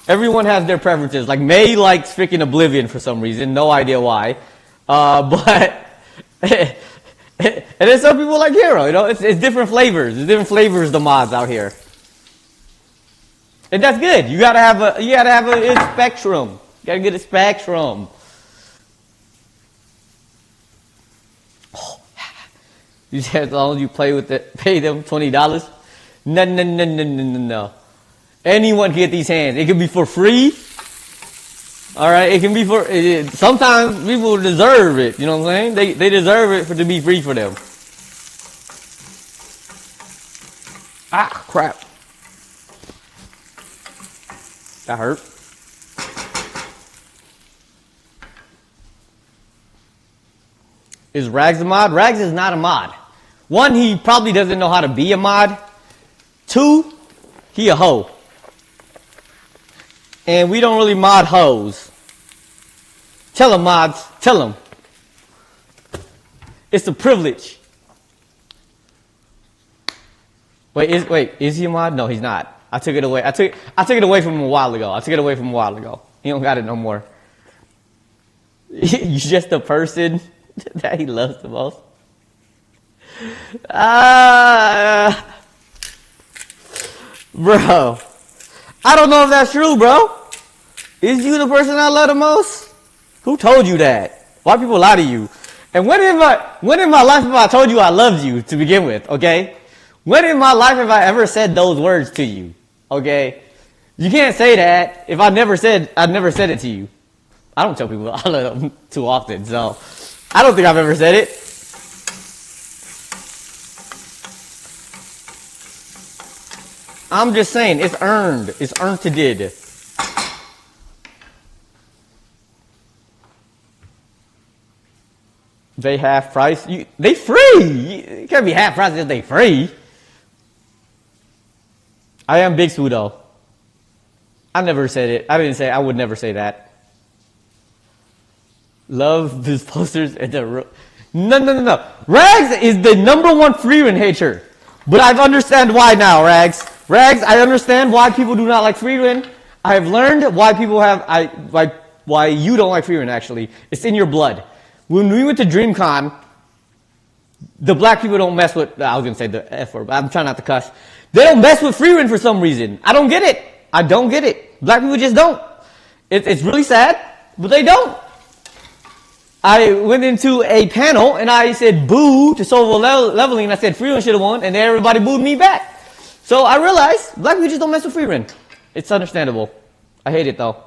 Everyone has their preferences. Like May likes freaking Oblivion for some reason. No idea why. But, and then some people like Hero, it's different flavors. There's different flavors the mods out here. And that's good. You gotta have a spectrum. You gotta get a spectrum. You said as long as you play with it, pay them $20. No. Anyone can get these hands. It can be for free. All right, it can be for. Sometimes people deserve it. You know what I'm saying? They deserve it to be free for them. Ah, crap. That hurt. Is Rags a mod? Rags is not a mod. One, he probably doesn't know how to be a mod. Two, he a hoe. And we don't really mod hoes. Tell him, mods. Tell him. It's a privilege. Wait, is he a mod? No, he's not. I took it away. I took it away from him a while ago. He don't got it no more. You're just the person that he loves the most. Bro. I don't know if that's true, bro. Is you the person I love the most? Who told you that? Why people lie to you? And when in my life have I told you I loved you to begin with, okay? When in my life have I ever said those words to you, okay? You can't say that if I've never said it to you. I don't tell people I love them too often, so I don't think I've ever said it. I'm just saying, it's earned. It's earned to did. They half price. They free. You can't be half price if they free. I am Big Sue though. I never said it. I would never say that. Love these posters at the No. Rags is the #1 Freeman hater. But I understand why now, Rags. Rags, I understand why people do not like Freeman. I have learned why people why you don't like Freeman actually. It's in your blood. When we went to DreamCon, the black people don't mess with, I was going to say the F word, but I'm trying not to cuss. They don't mess with Freeman for some reason. I don't get it. I don't get it. Black people just don't. It's really sad, but they don't. I went into a panel and I said boo to Silver Leveling and I said Freeman should have won and then everybody booed me back. So I realized black people just don't mess with Freeman. It's understandable. I hate it though.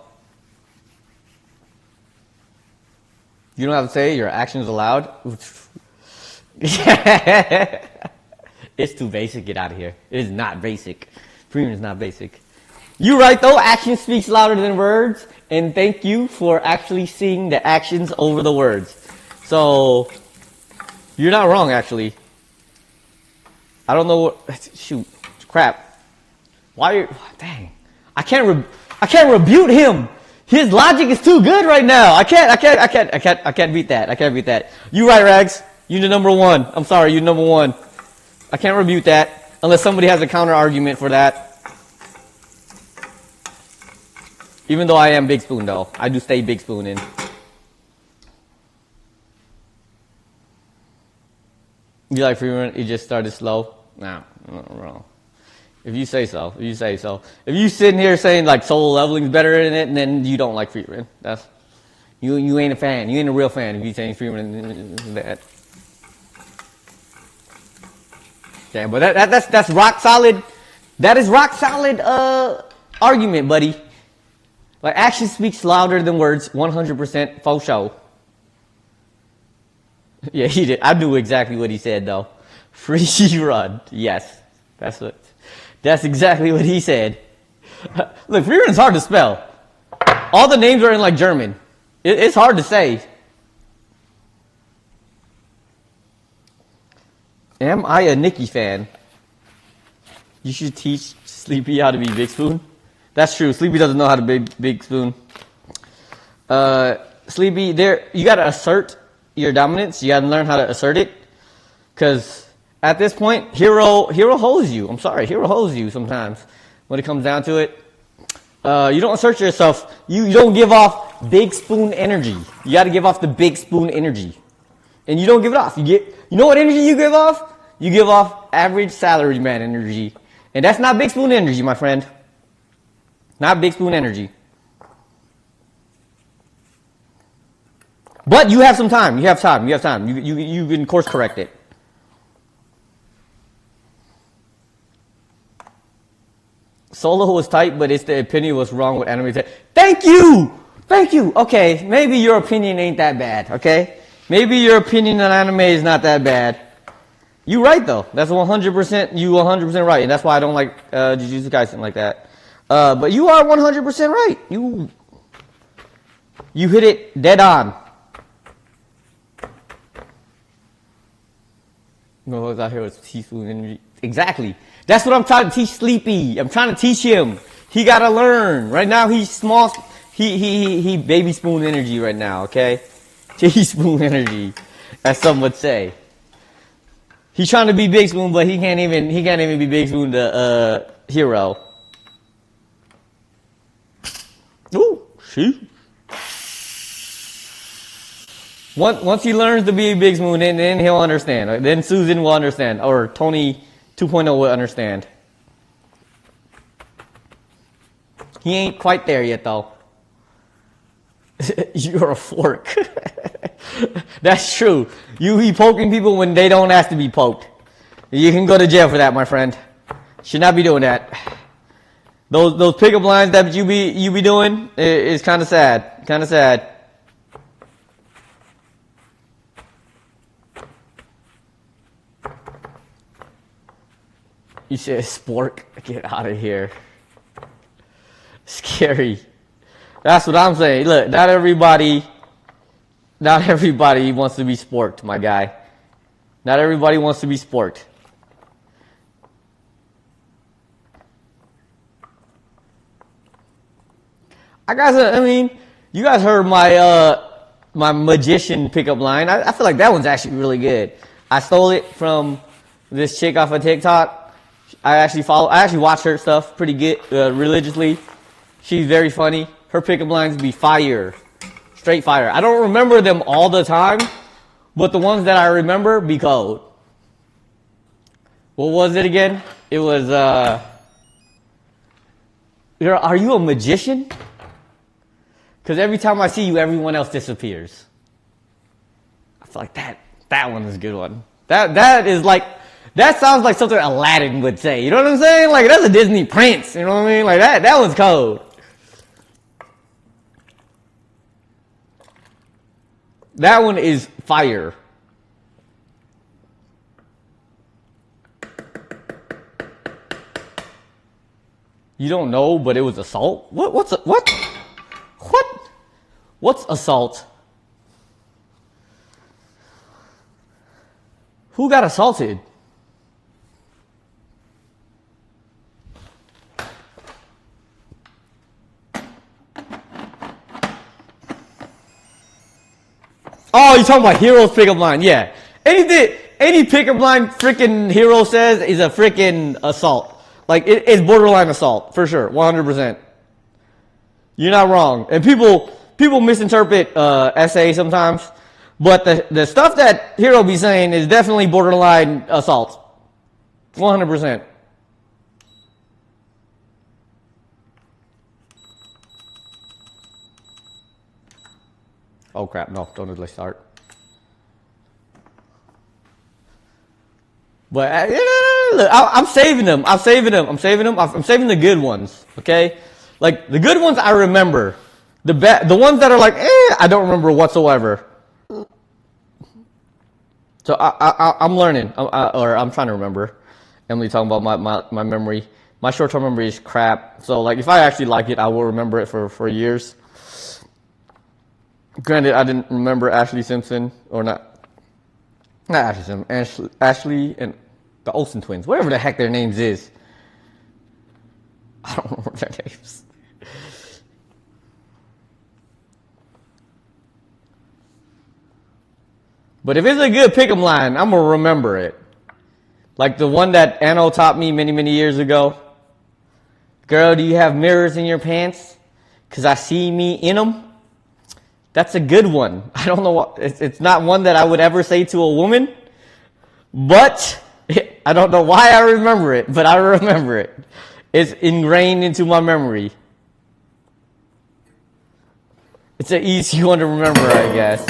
You don't have to say your actions aloud. It's too basic. Get out of here. It is not basic. Freeman is not basic. You're right though. Action speaks louder than words. And thank you for actually seeing the actions over the words. So you're not wrong actually. I don't know what. Shoot. Crap. Why? Dang. I can't rebuke him. His logic is too good right now. I can't beat that. I can't beat that. You right, Rags. You the #1. I'm sorry, you #1. I can't rebuke that unless somebody has a counter argument for that. Even though I am Big Spoon though. I do stay Big Spoon in. You like Freeman? You just started slow? No, wrong. If you say so, if you say so. If you sitting here saying like Solo Leveling's better in it, and then you don't like Freeman, that's you ain't a fan. You ain't a real fan if you saying Freeman is bad. Yeah, but that's rock solid. That is rock solid argument, buddy. Like action speaks louder than words. 100% faux show. Yeah, he did. I knew exactly what he said though. Free run. Yes, that's exactly what he said. Look, Freeman's hard to spell. All the names are in like German. It's hard to say. Am I a Nicki fan? You should teach Sleepy how to be Big Spoon. That's true. Sleepy doesn't know how to be Big Spoon. Sleepy, you gotta assert your dominance. You gotta learn how to assert it. Cause at this point, Hero holds you. I'm sorry, Hero holds you sometimes. When it comes down to it, you don't assert yourself. You don't give off Big Spoon energy. You got to give off the Big Spoon energy, and you don't give it off. You know what energy you give off? You give off average salaryman energy, and that's not Big Spoon energy, my friend. Not Big Spoon energy. But you have some time. You have time. You have time. You can course correct it. Solo was tight, but it's the opinion was wrong with anime. Thank you! Thank you! Okay, maybe your opinion ain't that bad, okay? Maybe your opinion on anime is not that bad. You right, though. That's 100%, you 100% right. And that's why I don't like Jujutsu Kaisen like that. But you are 100% right. You hit it dead on. No, I was out here with teaspoon energy. Exactly. That's what I'm trying to teach Sleepy. I'm trying to teach him. He gotta learn. Right now he's small. He baby spoon energy right now. Okay, teaspoon energy, as some would say. He's trying to be Big Spoon, but he can't even be Big Spoon to Hero. Ooh, shoot. Once he learns to be a Big Spoon, then he'll understand. Then Susan will understand, or Tony 2.0 will understand. He ain't quite there yet, though. You're a fork. That's true. You be poking people when they don't ask to be poked. You can go to jail for that, my friend. Should not be doing that. Those pickup lines that you be doing is kind of sad. Kind of sad. You said spork. Get out of here. Scary. That's what I'm saying. Look, not everybody wants to be sporked, my guy. Not everybody wants to be sporked. I mean, you guys heard my magician pickup line. I feel like that one's actually really good. I stole it from this chick off of TikTok. I actually watch her stuff pretty good, religiously. She's very funny. Her pickup lines be fire. Straight fire. I don't remember them all the time, but the ones that I remember be cold. What was it again? It was, are you a magician? Because every time I see you, everyone else disappears. I feel like that one is a good one. That sounds like something Aladdin would say. You know what I'm saying? Like, that's a Disney prince. You know what I mean? Like, that one's cold. That one is fire. You don't know, but it was assault? What? What's assault? Who got assaulted? Oh, you're talking about Hero's pickup line. Yeah. Any pickup line freaking Hero says is a freaking assault. Like, it's borderline assault, for sure. 100%. You're not wrong. And people misinterpret essays sometimes. But the stuff that Hero be saying is definitely borderline assault. 100%. Oh crap, no, don't let start. But look, I'm saving them. I'm saving the good ones, okay? Like, the good ones I remember. The ones that are like, I don't remember whatsoever. So I'm learning, or I'm trying to remember. Emily talking about my memory. My short-term memory is crap. So, like, if I actually like it, I will remember it for years. Granted, I didn't remember Ashley Simpson, or not Ashley Simpson, Ashley and the Olsen twins, whatever the heck their names is. I don't remember their names. But if it's a good pick 'em line, I'm gonna remember it. Like the one that Anno taught me many, many years ago. Girl, do you have mirrors in your pants? 'Cause I see me in them. That's a good one. I don't know what, it's not one that I would ever say to a woman, but I don't know why I remember it, but I remember it. It's ingrained into my memory. It's an easy one to remember, I guess.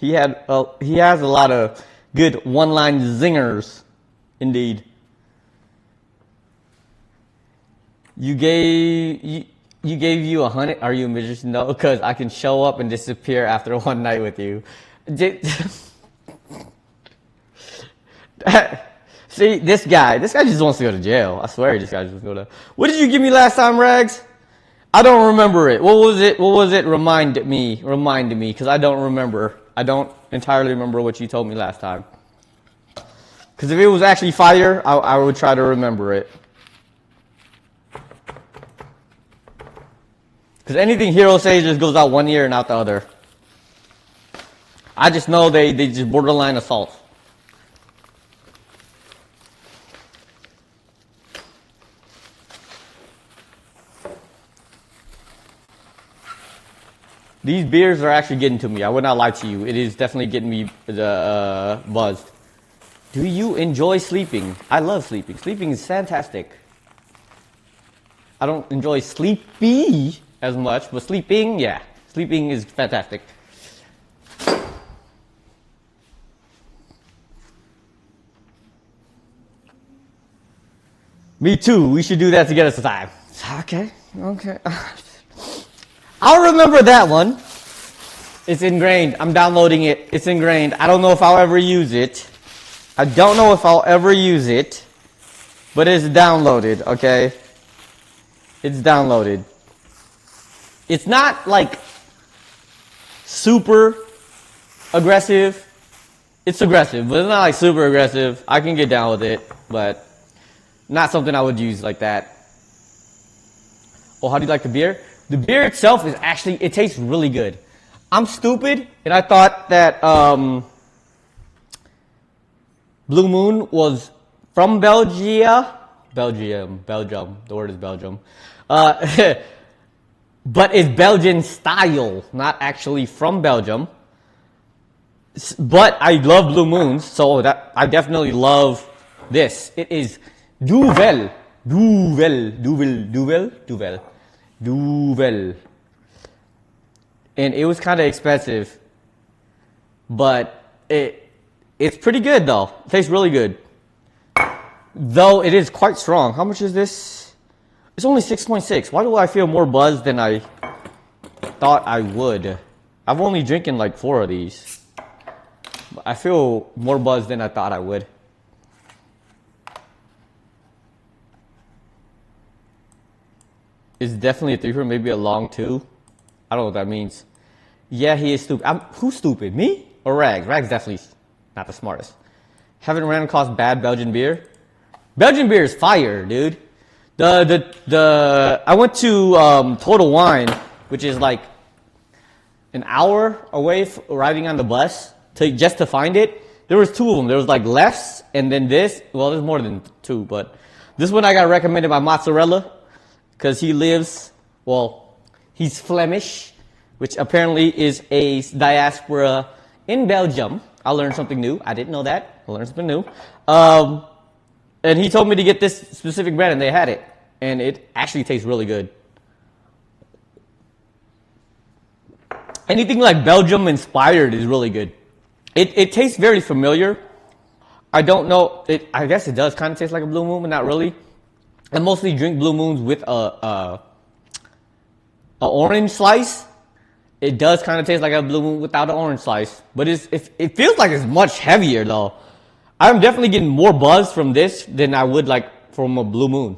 He has a lot of good one-line zingers, indeed. You gave you 100. Are you a magician? No, because I can show up and disappear after one night with you. See, this guy just wants to go to jail. I swear, this guy just wants to go to. What did you give me last time, Rags? I don't remember it. What was it? Remind me, because I don't remember. I don't entirely remember what you told me last time. Because if it was actually fire, I would try to remember it. Because anything Hero says just goes out one ear and out the other. I just know they just borderline assault. These beers are actually getting to me. I would not lie to you. It is definitely getting me buzzed. Do you enjoy sleeping? I love sleeping. Sleeping is fantastic. I don't enjoy sleepy as much, but sleeping, yeah. Sleeping is fantastic. Me too. We should do that together sometime. Okay. I'll remember that one. It's ingrained. I'm downloading it. It's ingrained. I don't know if I'll ever use it. But it's downloaded, okay? It's downloaded. It's not like super aggressive. It's aggressive, but it's not like super aggressive. I can get down with it, but not something I would use like that. Oh, how do you like the beer? The beer itself is actually, it tastes really good. I'm stupid, and I thought that Blue Moon was from Belgium. The word is Belgium. But it's Belgian style, not actually from Belgium. But I love Blue Moons, so that I definitely love this. It is Duvel. And it was kind of expensive, but it's pretty good though. It tastes really good. Though it is quite strong. How much is this? It's only 6.6. Why do I feel more buzzed than I thought I would? I've only drinking like 4 of these. But I feel more buzzed than I thought I would. It's definitely a 3 for maybe a long 2. I don't know what that means. Yeah, he is stupid. Who's stupid? Me or Rags? Rags definitely not the smartest. Haven't ran across bad Belgian beer. Belgian beer is fire, dude. I went to Total Wine, which is like an hour away riding on the bus just to find it. There was 2 of them. There was like Lefts and then this. Well, there's more than 2, but this one I got recommended by Mozzarella because he lives, well, he's Flemish, which apparently is a diaspora in Belgium. I learned something new. I didn't know that. I learned something new. And he told me to get this specific brand, and they had it. And it actually tastes really good. Anything like Belgium inspired is really good. It tastes very familiar. I don't know. I guess it does kind of taste like a Blue Moon, but not really. I mostly drink Blue Moons with a orange slice. It does kind of taste like a Blue Moon without an orange slice. But it feels like it's much heavier, though. I'm definitely getting more buzz from this than I would like from a Blue Moon.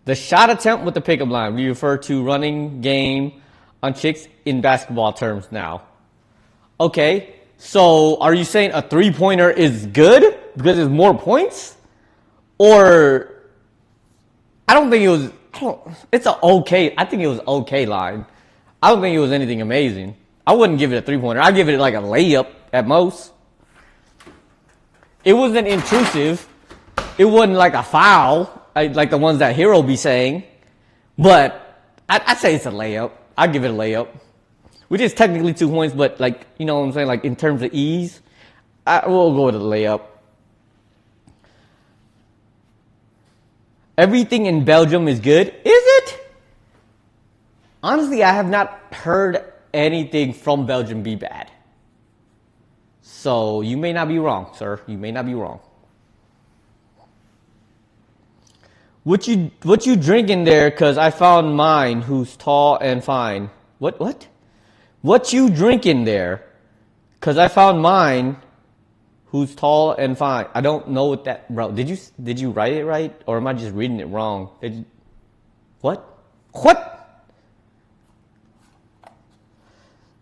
The shot attempt with the pickup line. We refer to running game on chicks in basketball terms now. Okay, so are you saying a 3-pointer is good because it's more points? Or, I don't think it was, it's an okay, I think it was okay line. I don't think it was anything amazing. I wouldn't give it a 3-pointer. I'd give it like a layup at most. It wasn't intrusive. It wasn't like a foul, like the ones that Hero be saying. But I'd say it's a layup. I'd give it a layup. Which is technically 2 points, but like, you know what I'm saying? Like in terms of ease, we'll go with a layup. Everything in Belgium is good. Is it? Honestly, I have not heard anything from Belgium be bad. So you may not be wrong, sir. You may not be wrong. What you drinking there? Cause I found mine who's tall and fine. What? What you drinking there? Cause I found mine who's tall and fine. I don't know what that, bro. Did you write it right? Or am I just reading it wrong? What?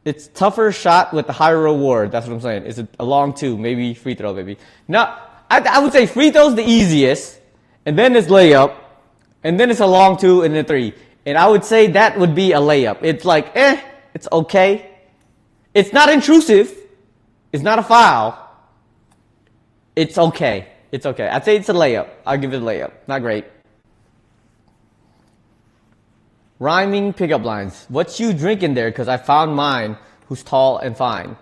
It's tougher shot with the higher reward. That's what I'm saying. It's a long 2, maybe free throw, maybe. No, I would say free throw's the easiest, and then it's layup, and then it's a long 2 and then 3. And I would say that would be a layup. It's like, it's okay. It's not intrusive. It's not a foul. It's okay. It's okay. I'd say it's a layup. I'll give it a layup. Not great. Rhyming pickup lines. What you drinking there? Because I found mine who's tall and fine.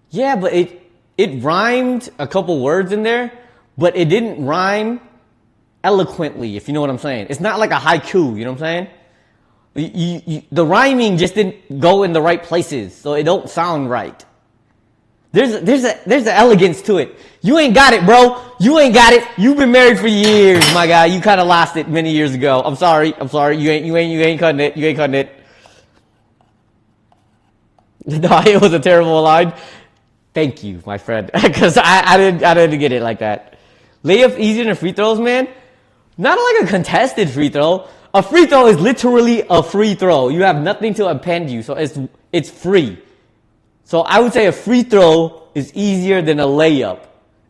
Yeah, but it rhymed a couple words in there, but it didn't rhyme eloquently, if you know what I'm saying. It's not like a haiku, you know what I'm saying? The rhyming just didn't go in the right places, so it don't sound right. There's an elegance to it. You ain't got it, bro. You ain't got it. You've been married for years, my guy. You kind of lost it many years ago. I'm sorry. You ain't cutting it. You ain't cutting it. No, it was a terrible line. Thank you, my friend, because I didn't get it like that. Layups easier than free throws, man. Not like a contested free throw. A free throw is literally a free throw. You have nothing to append you, so it's free. So I would say a free throw is easier than a layup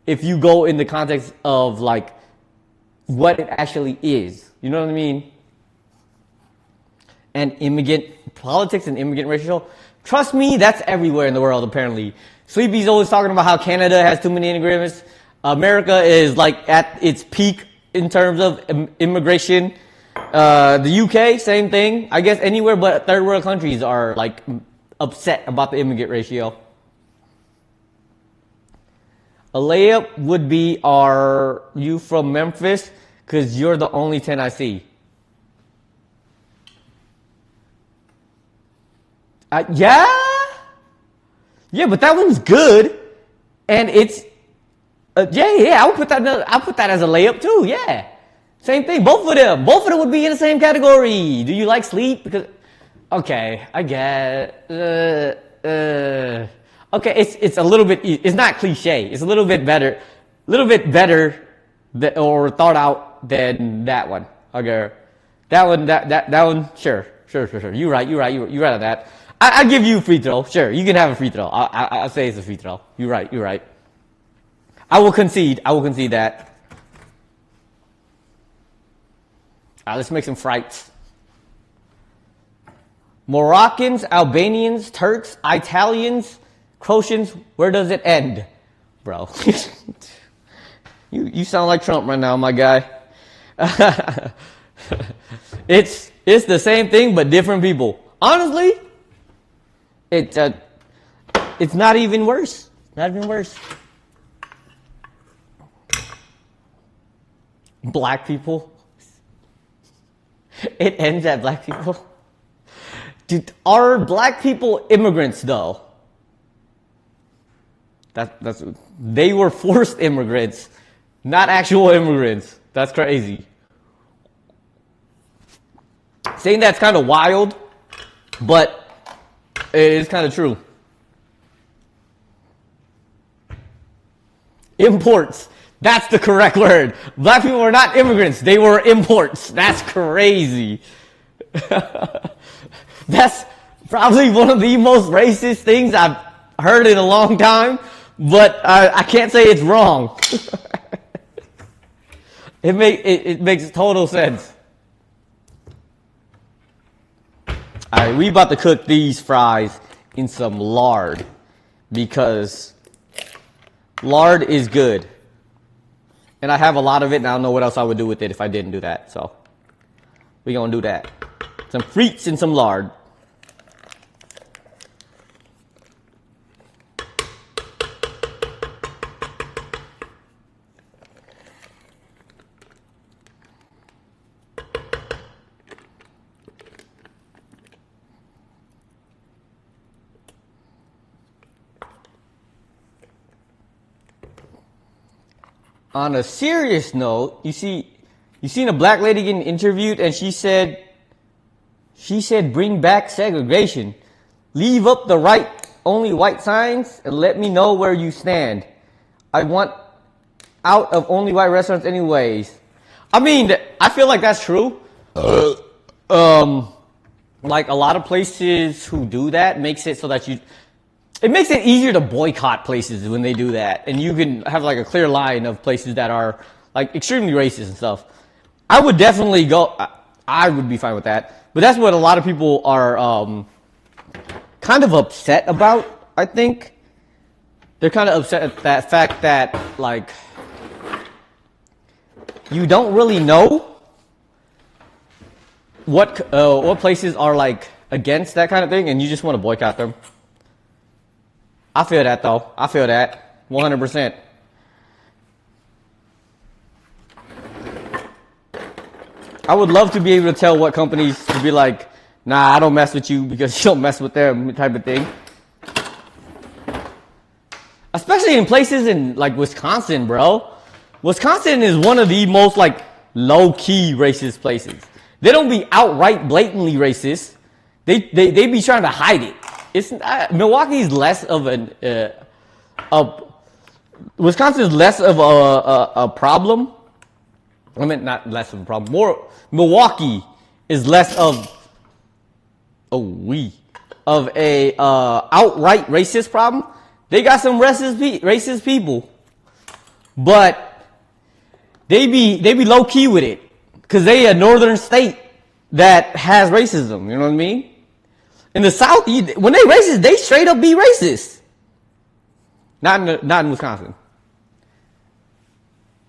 if you go in the context of like what it actually is. You know what I mean? And immigrant politics and immigrant racial. Trust me, that's everywhere in the world apparently. Sleepy's always talking about how Canada has too many immigrants. America is like at its peak in terms of immigration. The UK, same thing. I guess anywhere but third world countries are like upset about the immigrant ratio. A layup would be, are you from Memphis? Because you're the only 10 I see. Yeah, but that one's good, and it's yeah. I would put that. I'll put that as a layup too. Yeah, same thing. Both of them would be in the same category. Do you like sleep? Because okay, I get. Okay, it's a little bit. It's not cliche. It's a little bit better. Or thought out than that one. Okay, that one. Sure. You're right on that. I give you a free throw. Sure, you can have a free throw. I'll say it's a free throw. You're right. I will concede that. Let's make some frites. Moroccans, Albanians, Turks, Italians, Croatians, where does it end? Bro. You sound like Trump right now, my guy. It's the same thing, but different people. Honestly, it's not even worse. Black people. It ends at black people. Dude, are black people immigrants though? They were forced immigrants, not actual immigrants. That's crazy. Saying that's kind of wild, but it is kind of true. Imports. That's the correct word. Black people are not immigrants. They were imports. That's crazy. That's probably one of the most racist things I've heard in a long time, but I can't say it's wrong. It makes total sense. Alright, we about to cook these fries in some lard because lard is good. And I have a lot of it and I don't know what else I would do with it if I didn't do that. So we're gonna do that. Some frites and some lard. On a serious note, you seen a black lady getting interviewed and she said bring back segregation. Leave up the right only white signs and let me know where you stand. I want out of only white restaurants anyways. I mean, I feel like that's true. Like a lot of places who do that makes it so that it makes it easier to boycott places when they do that. And you can have like a clear line of places that are like extremely racist and stuff. I would definitely go, I would be fine with that. But that's what a lot of people are kind of upset about, I think. They're kind of upset at that fact that like you don't really know what places are like against that kind of thing and you just want to boycott them. I feel that though. I feel that 100%. I would love to be able to tell what companies to be like, nah, I don't mess with you because you don't mess with them type of thing. Especially in places in like Wisconsin, bro. Wisconsin is one of the most like low-key racist places. They don't be outright blatantly racist. They be trying to hide it. It's Milwaukee's less of Wisconsin is less of a problem. I mean, not less of a problem. More Milwaukee is less of a outright racist problem. They got some racist people, but they be low key with it because they a northern state that has racism. You know what I mean? In the South, when they racist, they straight up be racist. Not in Wisconsin.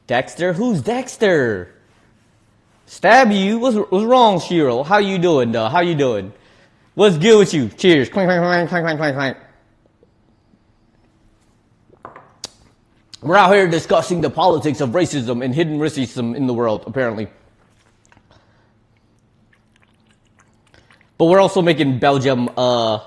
Dexter, who's Dexter? Stab you? What's wrong, Shiro? How you doing, though? How you doing? What's good with you? Cheers. Clank, clank, clank, clank, clank, clank, clank. We're out here discussing the politics of racism and hidden racism in the world, apparently. But we're also making Belgium food.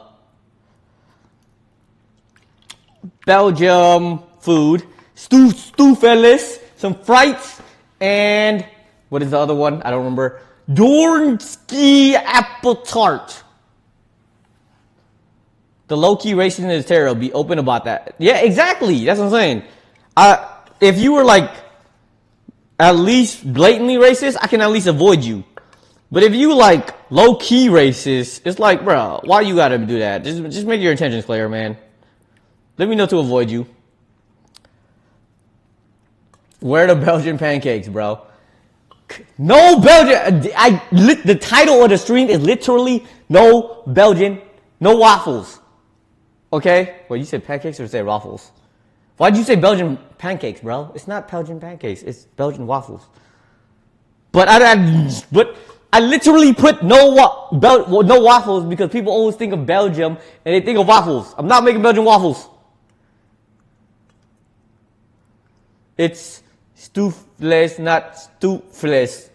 Stoofvlees, some Frites, and what is the other one? I don't remember. Doornikse Appeltaart. The low-key racism is terrible. Be open about that. Yeah, exactly. That's what I'm saying. If you were like at least blatantly racist, I can at least avoid you. But if you like low-key racist, it's like, bro, why you gotta do that? Just make your intentions clear, man. Let me know to avoid you. Where are the Belgian pancakes, bro? No Belgian. The title of the stream is literally no Belgian, no waffles. Okay? Well, you said pancakes or say waffles? Why'd you say Belgian pancakes, bro? It's not Belgian pancakes. It's Belgian waffles. But I literally put no waffles because people always think of Belgium and they think of waffles. I'm not making Belgian waffles. It's Stoofvlees, not Stoofvlees.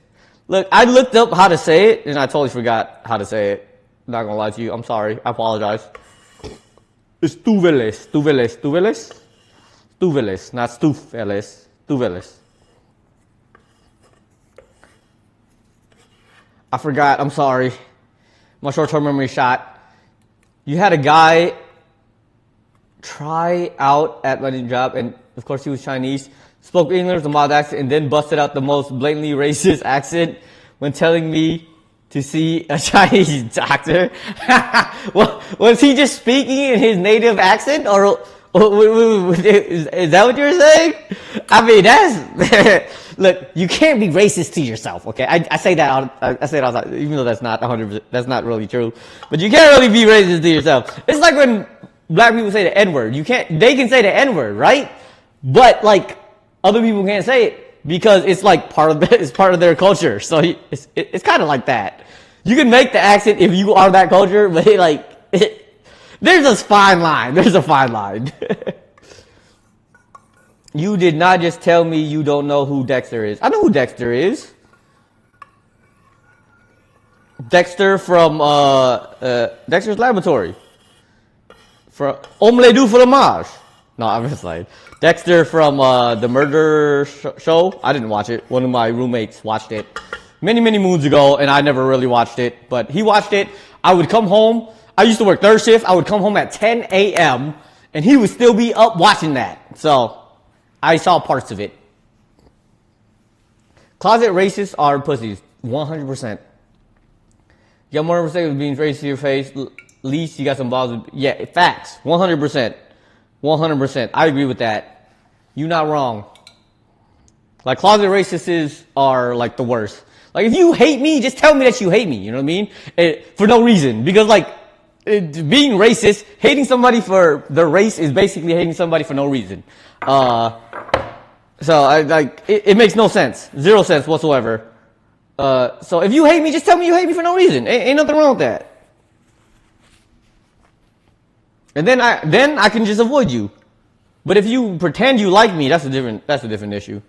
Look, I looked up how to say it and I totally forgot how to say it. I'm not gonna lie to you. I'm sorry. I apologize. It's Stoofvlees. Stoofvlees. Stoofvlees? Stoofvlees, not Stoofvlees. Stoofvlees. I forgot. I'm sorry. My short-term memory shot. You had a guy try out at my new job, and of course he was Chinese, spoke English with a mild accent, and then busted out the most blatantly racist accent when telling me to see a Chinese doctor. Was he just speaking in his native accent, or is that what you're saying? I mean, that's look. You can't be racist to yourself, okay? I say that I say it all the time, even though that's not 100%. That's not really true. But you can't really be racist to yourself. It's like when black people say the N-word. They can say the N-word, right? But like other people can't say it because it's like part of their culture. So it's kind of like that. You can make the accent if you are that culture, but there's a fine line. There's a fine line. You did not just tell me you don't know who Dexter is. I know who Dexter is. Dexter from Dexter's Laboratory. From Omelette du Fromage. No, I'm just like Dexter from the Murder Show. I didn't watch it. One of my roommates watched it many moons ago, and I never really watched it. But he watched it. I would come home. I used to work third shift. I would come home at 10 a.m. and he would still be up watching that. So I saw parts of it. Closet racists are pussies. 100%. You got more mistake with being racist to your face. At least you got some balls. Yeah, facts. 100%. 100%. I agree with that. You're not wrong. Like, closet racists are like the worst. Like, if you hate me, just tell me that you hate me. You know what I mean? For no reason. Because, like, being racist, hating somebody for their race is basically hating somebody for no reason. So, it makes no sense. Zero sense whatsoever. So, if you hate me, just tell me you hate me for no reason. Ain't nothing wrong with that. And then I can just avoid you. But if you pretend you like me, that's a different issue.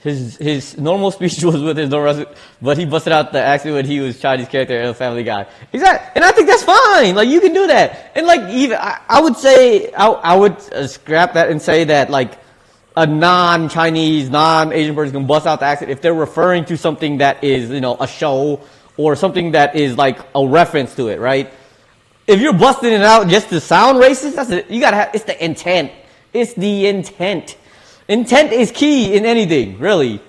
His normal speech was with his normal, but he busted out the accent when he was Chinese character in Family Guy. Exactly, and I think that's fine. Like you can do that, and like even I would say I would scrap that and say that like a non-Chinese, non-Asian person can bust out the accent if they're referring to something that is a show or something that is like a reference to it, right? If you're busting it out just to sound racist, that's it. You gotta have. It's the intent. It's the intent. Intent is key in anything, really.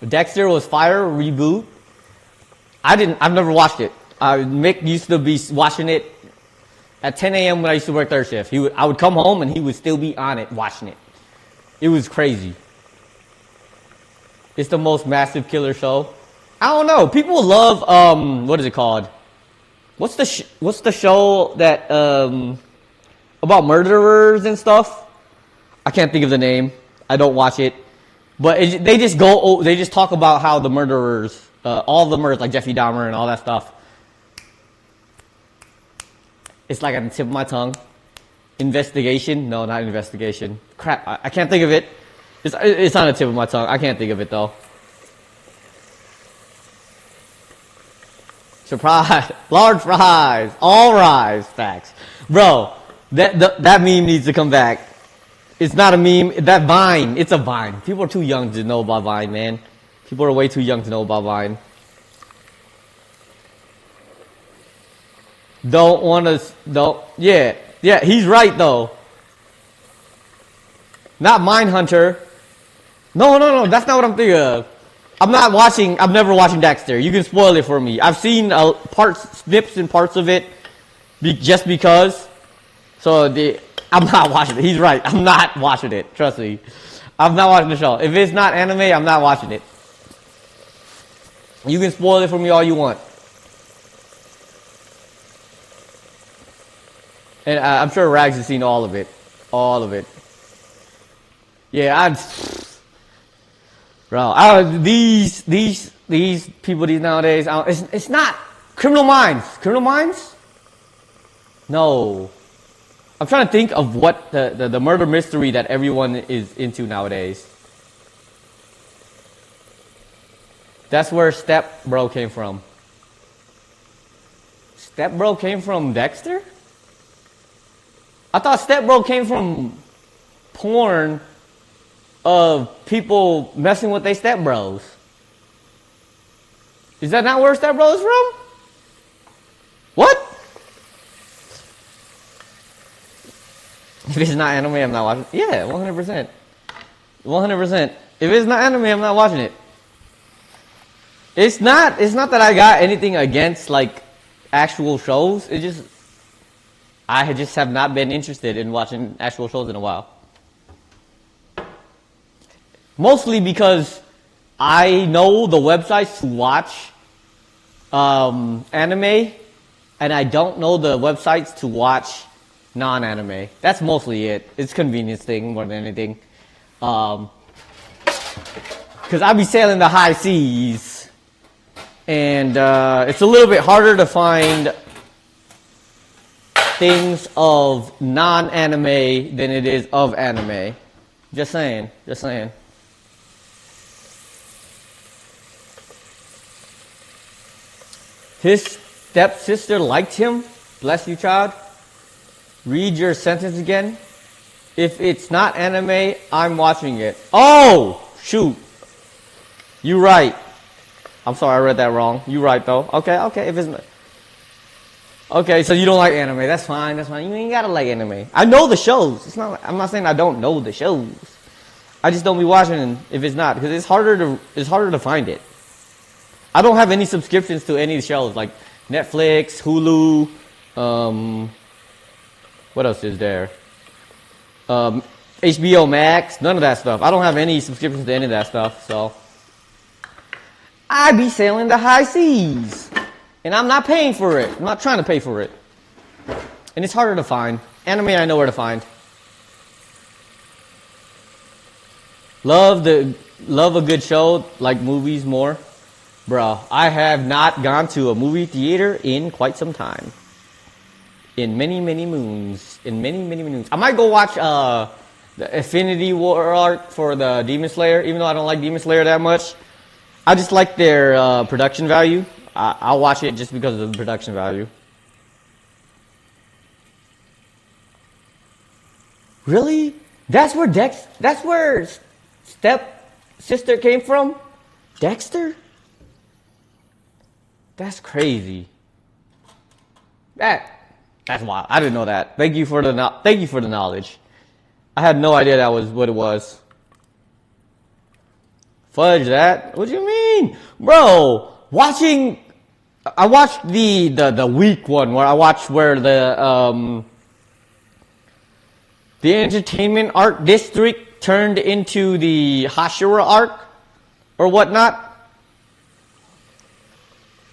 Dexter was fire reboot. I've never watched it. Mick used to be watching it at 10 a.m. when I used to work third shift. I would come home and he would still be on it, watching it. It was crazy. It's the most massive killer show. I don't know. People love, what is it called? What's the show that, about murderers and stuff? I can't think of the name. I don't watch it. But they just talk about how the murderers, all the murders, like Jeffrey Dahmer and all that stuff. It's like on the tip of my tongue. Investigation? No, not investigation. Crap, I can't think of it. It's on the tip of my tongue. I can't think of it though. Surprise! Large fries! All rise! Facts. Bro, that meme needs to come back. It's not a meme. That Vine. It's a Vine. People are too young to know about Vine, man. People are way too young to know about Vine. Yeah, he's right though. Not Mindhunter. No, that's not what I'm thinking of. I'm never watching Dexter. You can spoil it for me. I've seen snips and parts of it, just because. So I'm not watching it. He's right. I'm not watching it. Trust me. I'm not watching the show. If it's not anime, I'm not watching it. You can spoil it for me all you want. And I'm sure Rags has seen all of it. All of it. Yeah, bro, these people nowadays, it's not Criminal Minds. Criminal Minds? No. I'm trying to think of what the murder mystery that everyone is into nowadays. That's where Step Bro came from. Step Bro came from Dexter? I thought Step Bro came from porn of people messing with their step bros. Is that not where Step Bro is from? What? If it's not anime, I'm not watching it. Yeah, 100%. 100%. If it's not anime, I'm not watching it. It's not that I got anything against like actual shows. I just have not been interested in watching actual shows in a while. Mostly because I know the websites to watch anime, and I don't know the websites to watch non-anime. That's mostly it. It's a convenience thing more than anything. Because I be sailing the high seas, and it's a little bit harder to find things of non-anime than it is of anime. Just saying. His stepsister liked him. Bless you, child. Read your sentence again. If it's not anime, I'm watching it. Oh, shoot. You right. I'm sorry, I read that wrong. You right, though. Okay. If it's not... Okay, so you don't like anime. That's fine. You ain't gotta like anime. I know the shows. I'm not saying I don't know the shows. I just don't be watching if it's not, because it's harder to find it. I don't have any subscriptions to any shows like Netflix, Hulu, what else is there? HBO Max, none of that stuff. I don't have any subscriptions to any of that stuff, so I be sailing the high seas. And I'm not paying for it. I'm not trying to pay for it. And it's harder to find. Anime, I know where to find. Love a good show, like movies more. Bro, I have not gone to a movie theater in quite some time. In many, many moons. I might go watch the Infinity War arc for the Demon Slayer. Even though I don't like Demon Slayer that much, I just like their production value. I'll watch it just because of the production value. Really? That's where Step Sister came from? Dexter? That's crazy. That's wild. I didn't know that. Thank you for the knowledge. I had no idea that was what it was. Fudge that? What do you mean? Bro, I watched the week one where I watched where the entertainment art district turned into the Hashira arc or whatnot.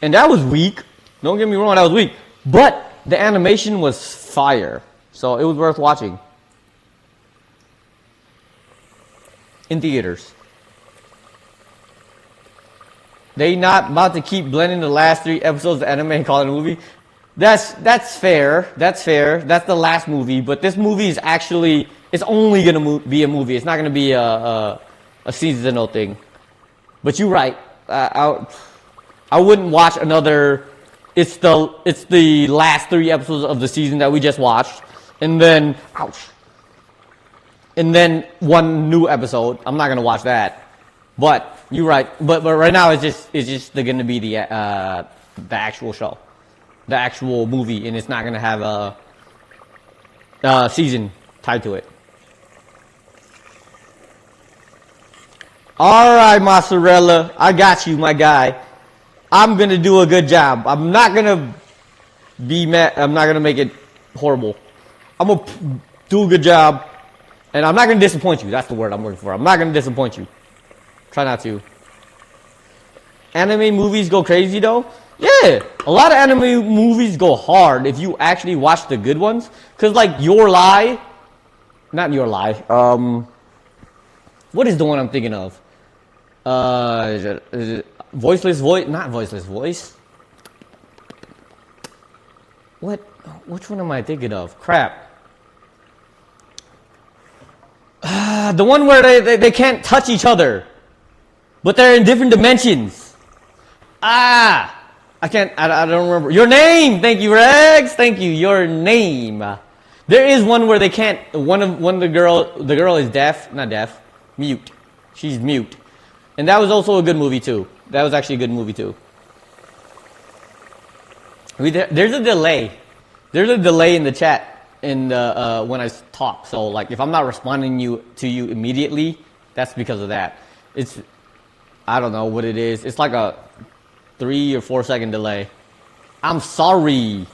And that was weak. Don't get me wrong, that was weak. But the animation was fire. So it was worth watching. In theaters. They not about to keep blending the last 3 episodes of anime and call it a movie. That's fair. That's fair. That's the last movie. But this movie is actually, it's only gonna be a movie. It's not gonna be a seasonal thing. But you're right. I wouldn't watch another. It's the last 3 episodes of the season that we just watched, and then and then 1 new episode. I'm not gonna watch that. But you're right. But right now it's just gonna be the actual show, the actual movie, and it's not gonna have a season tied to it. All right, mozzarella, I got you, my guy. I'm gonna do a good job. I'm not gonna be mad. I'm not gonna make it horrible. I'm gonna do a good job, and I'm not gonna disappoint you. That's the word I'm looking for. I'm not gonna disappoint you. Try not to. Anime movies go crazy though. Yeah, a lot of anime movies go hard if you actually watch the good ones. Cause like not Your Lie. What is the one I'm thinking of? Is it Voiceless Voice? Not Voiceless Voice. What? Which one am I thinking of? Crap. The one where they can't touch each other, but they're in different dimensions. I don't remember. Your Name! Thank you, Rex! Thank you, Your Name. There is one where they can't, the girl is deaf, not deaf, mute. She's mute. And that was also a good movie too. That was actually a good movie too. There's a delay. There's a delay in the chat when I talk. So like if I'm not responding to you immediately, that's because of that. I don't know what it is. It's like a 3 or 4 second delay. I'm sorry.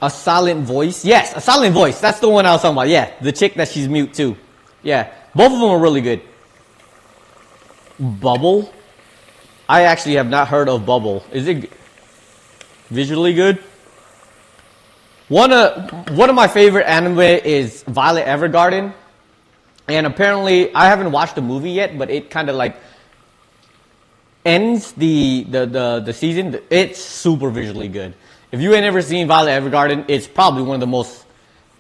A Silent Voice? Yes, A Silent Voice. That's the one I was talking about. Yeah, the chick that she's mute too. Yeah, both of them are really good. Bubble? I actually have not heard of Bubble. Is it visually good? One of my favorite anime is Violet Evergarden. And apparently, I haven't watched the movie yet, but it kind of like ends the season. It's super visually good. If you ain't ever seen Violet Evergarden, it's probably one of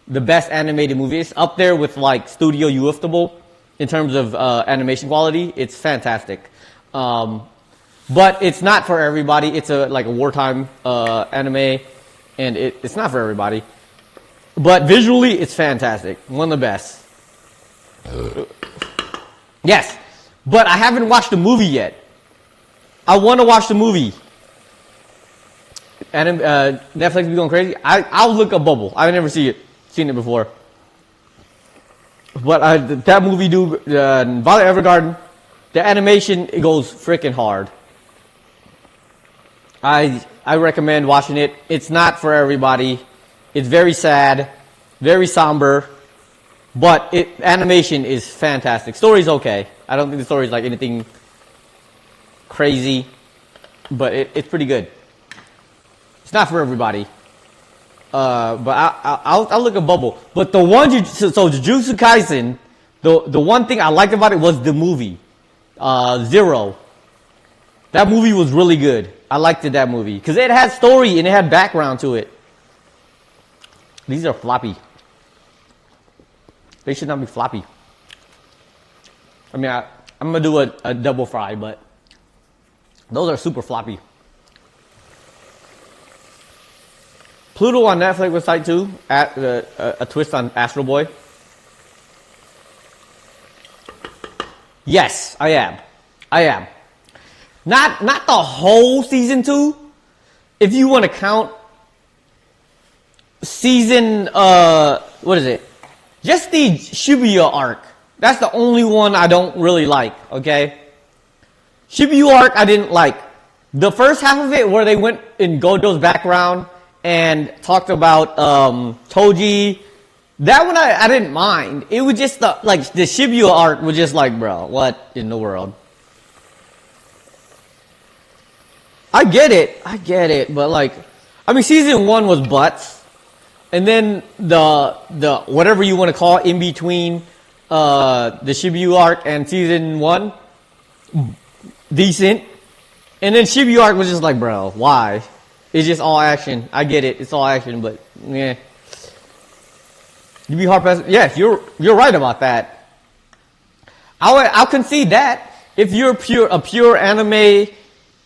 the best animated movies. Up there with like Studio Ufotable in terms of animation quality. It's fantastic. But it's not for everybody. It's like a wartime anime, and it's not for everybody. But visually, it's fantastic. One of the best. Yes, but I haven't watched the movie yet. I want to watch the movie. And Netflix be going crazy. I'll look up Bubble. I've never seen it before. But that movie, Violet Evergarden, the animation, it goes freaking hard. I recommend watching it. It's not for everybody. It's very sad, very somber, but animation is fantastic. Story's okay. I don't think the story's like anything crazy, but it's pretty good. It's not for everybody. But I'll look at Bubble. But the one, Jujutsu Kaisen, the one thing I liked about it was the movie, Zero. That movie was really good. I liked it, that movie. Because it had story and it had background to it. These are floppy. They should not be floppy. I mean, I'm going to do a double fry, but those are super floppy. Pluto on Netflix was tight too. A twist on Astro Boy. Yes, I am. I am. Not the whole season 2. If you want to count season, what is it? Just the Shibuya arc. That's the only one I don't really like, okay? Shibuya arc I didn't like. The first half of it where they went in Gojo's background and talked about Toji, that one I didn't mind. It was just the Shibuya arc was just like, bro, what in the world? I get it, but like, I mean, season 1 was butts, and then the whatever you want to call it in between the Shibuya arc and season 1, decent, and then Shibuya arc was just like, bro, why? It's just all action. I get it, it's all action, but yeah, you be hard pressed. Yes, you're right about that. I'll concede that if you're a pure anime.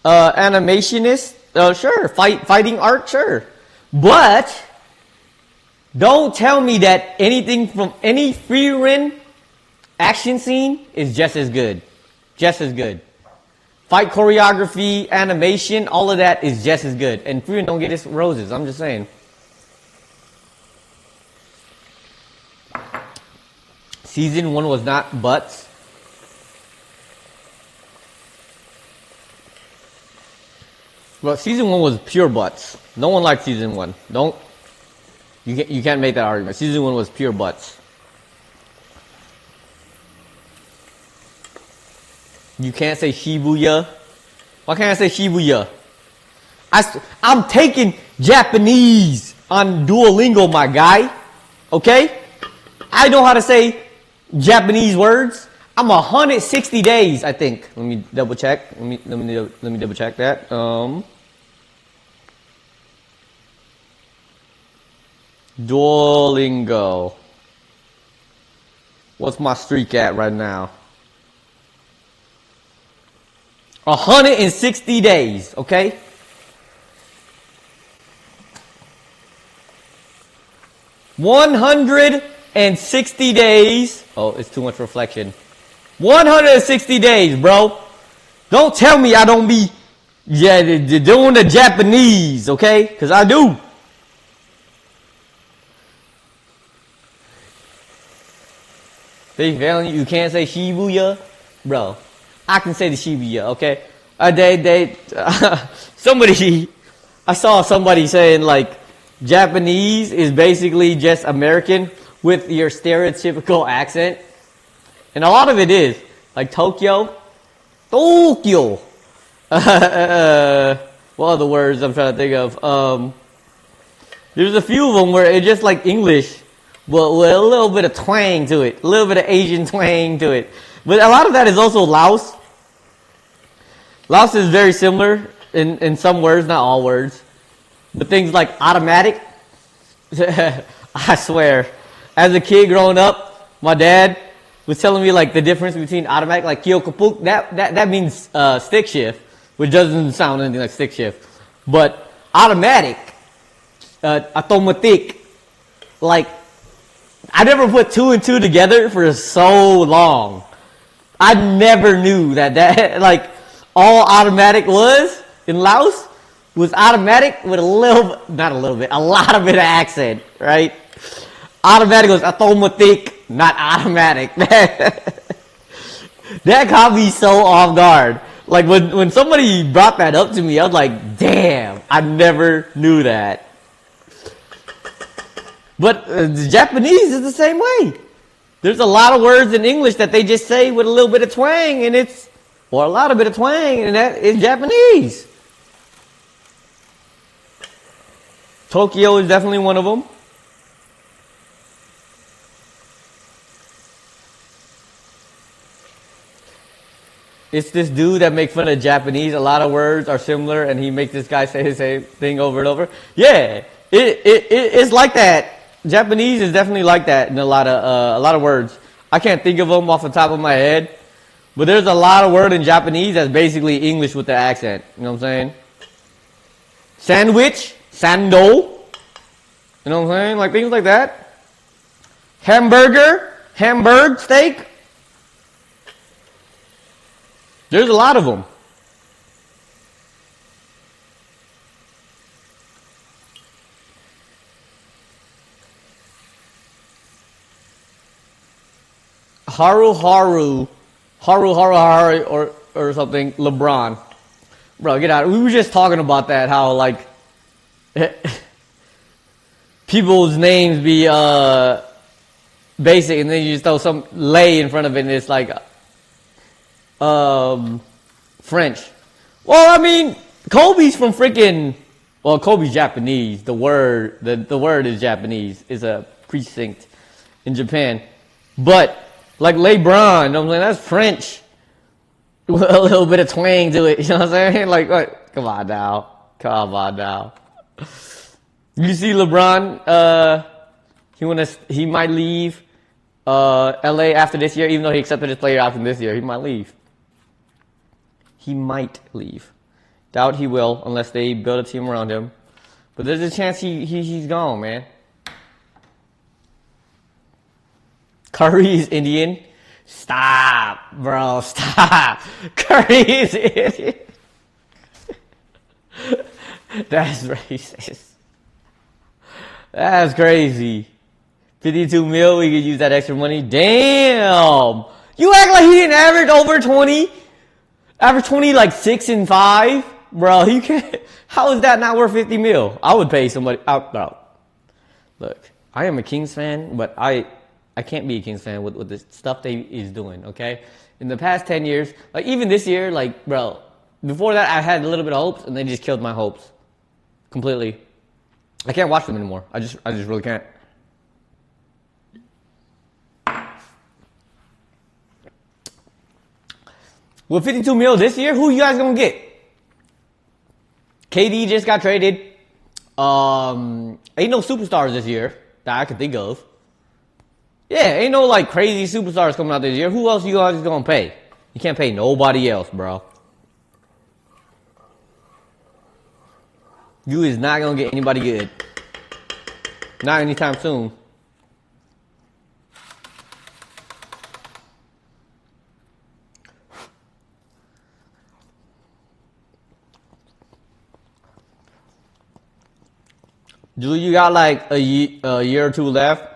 Animationist, sure. Fighting art, sure. But don't tell me that anything from any Frieren action scene is just as good. Just as good. Fight choreography, animation, all of that is just as good. And Frieren don't get his roses, I'm just saying. Season 1 was not butts. Well, season 1 was pure butts. No one liked season 1. You can't make that argument. Season 1 was pure butts. You can't say Shibuya. Why can't I say Shibuya? I'm taking Japanese on Duolingo, my guy. Okay? I know how to say Japanese words. I'm 160 days, I think. Let me double check. Let me double check that. Duolingo. What's my streak at right now? 160 days, okay? $160 days. Oh, it's too much reflection. 160 days, bro. Don't tell me I don't be doing the Japanese, okay? Because I do. They failing you can't say Shibuya? Bro, I can say the Shibuya, okay? I saw somebody saying like Japanese is basically just American with your stereotypical accent. And a lot of it is. Like Tokyo. What other words I'm trying to think of? There's a few of them where it's just like English, but with a little bit of twang to it. A little bit of Asian twang to it. But a lot of that is also Laos. Laos is very similar in some words, not all words. But things like automatic. I swear. As a kid growing up, my dad was telling me like the difference between automatic, like Kyokapuk, that means stick shift, which doesn't sound anything like stick shift. But automatic, automatic, like I never put 2 and 2 together for so long. I never knew that like all automatic was in Laos was automatic with a lot of bit of accent, right? Automatic was automatic, not automatic. That caught me so off guard. Like when somebody brought that up to me, I was like, damn, I never knew that. But the Japanese is the same way. There's a lot of words in English that they just say with a little bit of twang, or a lot of bit of twang, and that is Japanese. Tokyo is definitely one of them. It's this dude that makes fun of Japanese. A lot of words are similar, and he makes this guy say the same thing over and over. Yeah, it's like that. Japanese is definitely like that in a lot of words. I can't think of them off the top of my head, but there's a lot of word in Japanese that's basically English with the accent. You know what I'm saying? Sandwich, sando. You know what I'm saying? Like things like that. Hamburger, hamburg steak. There's a lot of them. Haru, or something. LeBron, bro, get out. We were just talking about that. How like people's names be basic, and then you just throw some lay in front of it, and it's like French. Well, I mean, Kobe's from freaking. Well, Kobe's Japanese. The word is Japanese. It's a precinct in Japan, but like LeBron, you know what I'm saying? That's French. With a little bit of twang to it, you know what I'm saying? Like, what? Come on now. You see LeBron, he might leave LA after this year, even though he accepted his player option this year. He might leave. Doubt he will, unless they build a team around him. But there's a chance he's gone, man. Curry is Indian. Stop, bro. Stop. Curry is Indian. That's racist. That's crazy. 52 mil, we could use that extra money. Damn. You act like he didn't average over 20? Average 20 like 6 and 5? Bro, you can't. How is that not worth 50 mil? I would pay somebody out. Bro. Look, I am a Kings fan, but I can't be a Kings fan with the stuff they is doing, okay? In the past 10 years, like even this year, like, bro, before that I had a little bit of hopes, and they just killed my hopes. Completely. I can't watch them anymore. I just really can't. With 52 mil this year, who you guys gonna get? KD just got traded. Ain't no superstars this year that I can think of. Yeah, ain't no like crazy superstars coming out this year. Who else you guys gonna pay? You can't pay nobody else, bro. You is not gonna get anybody good. Not anytime soon. Julie, you got like a year or two left.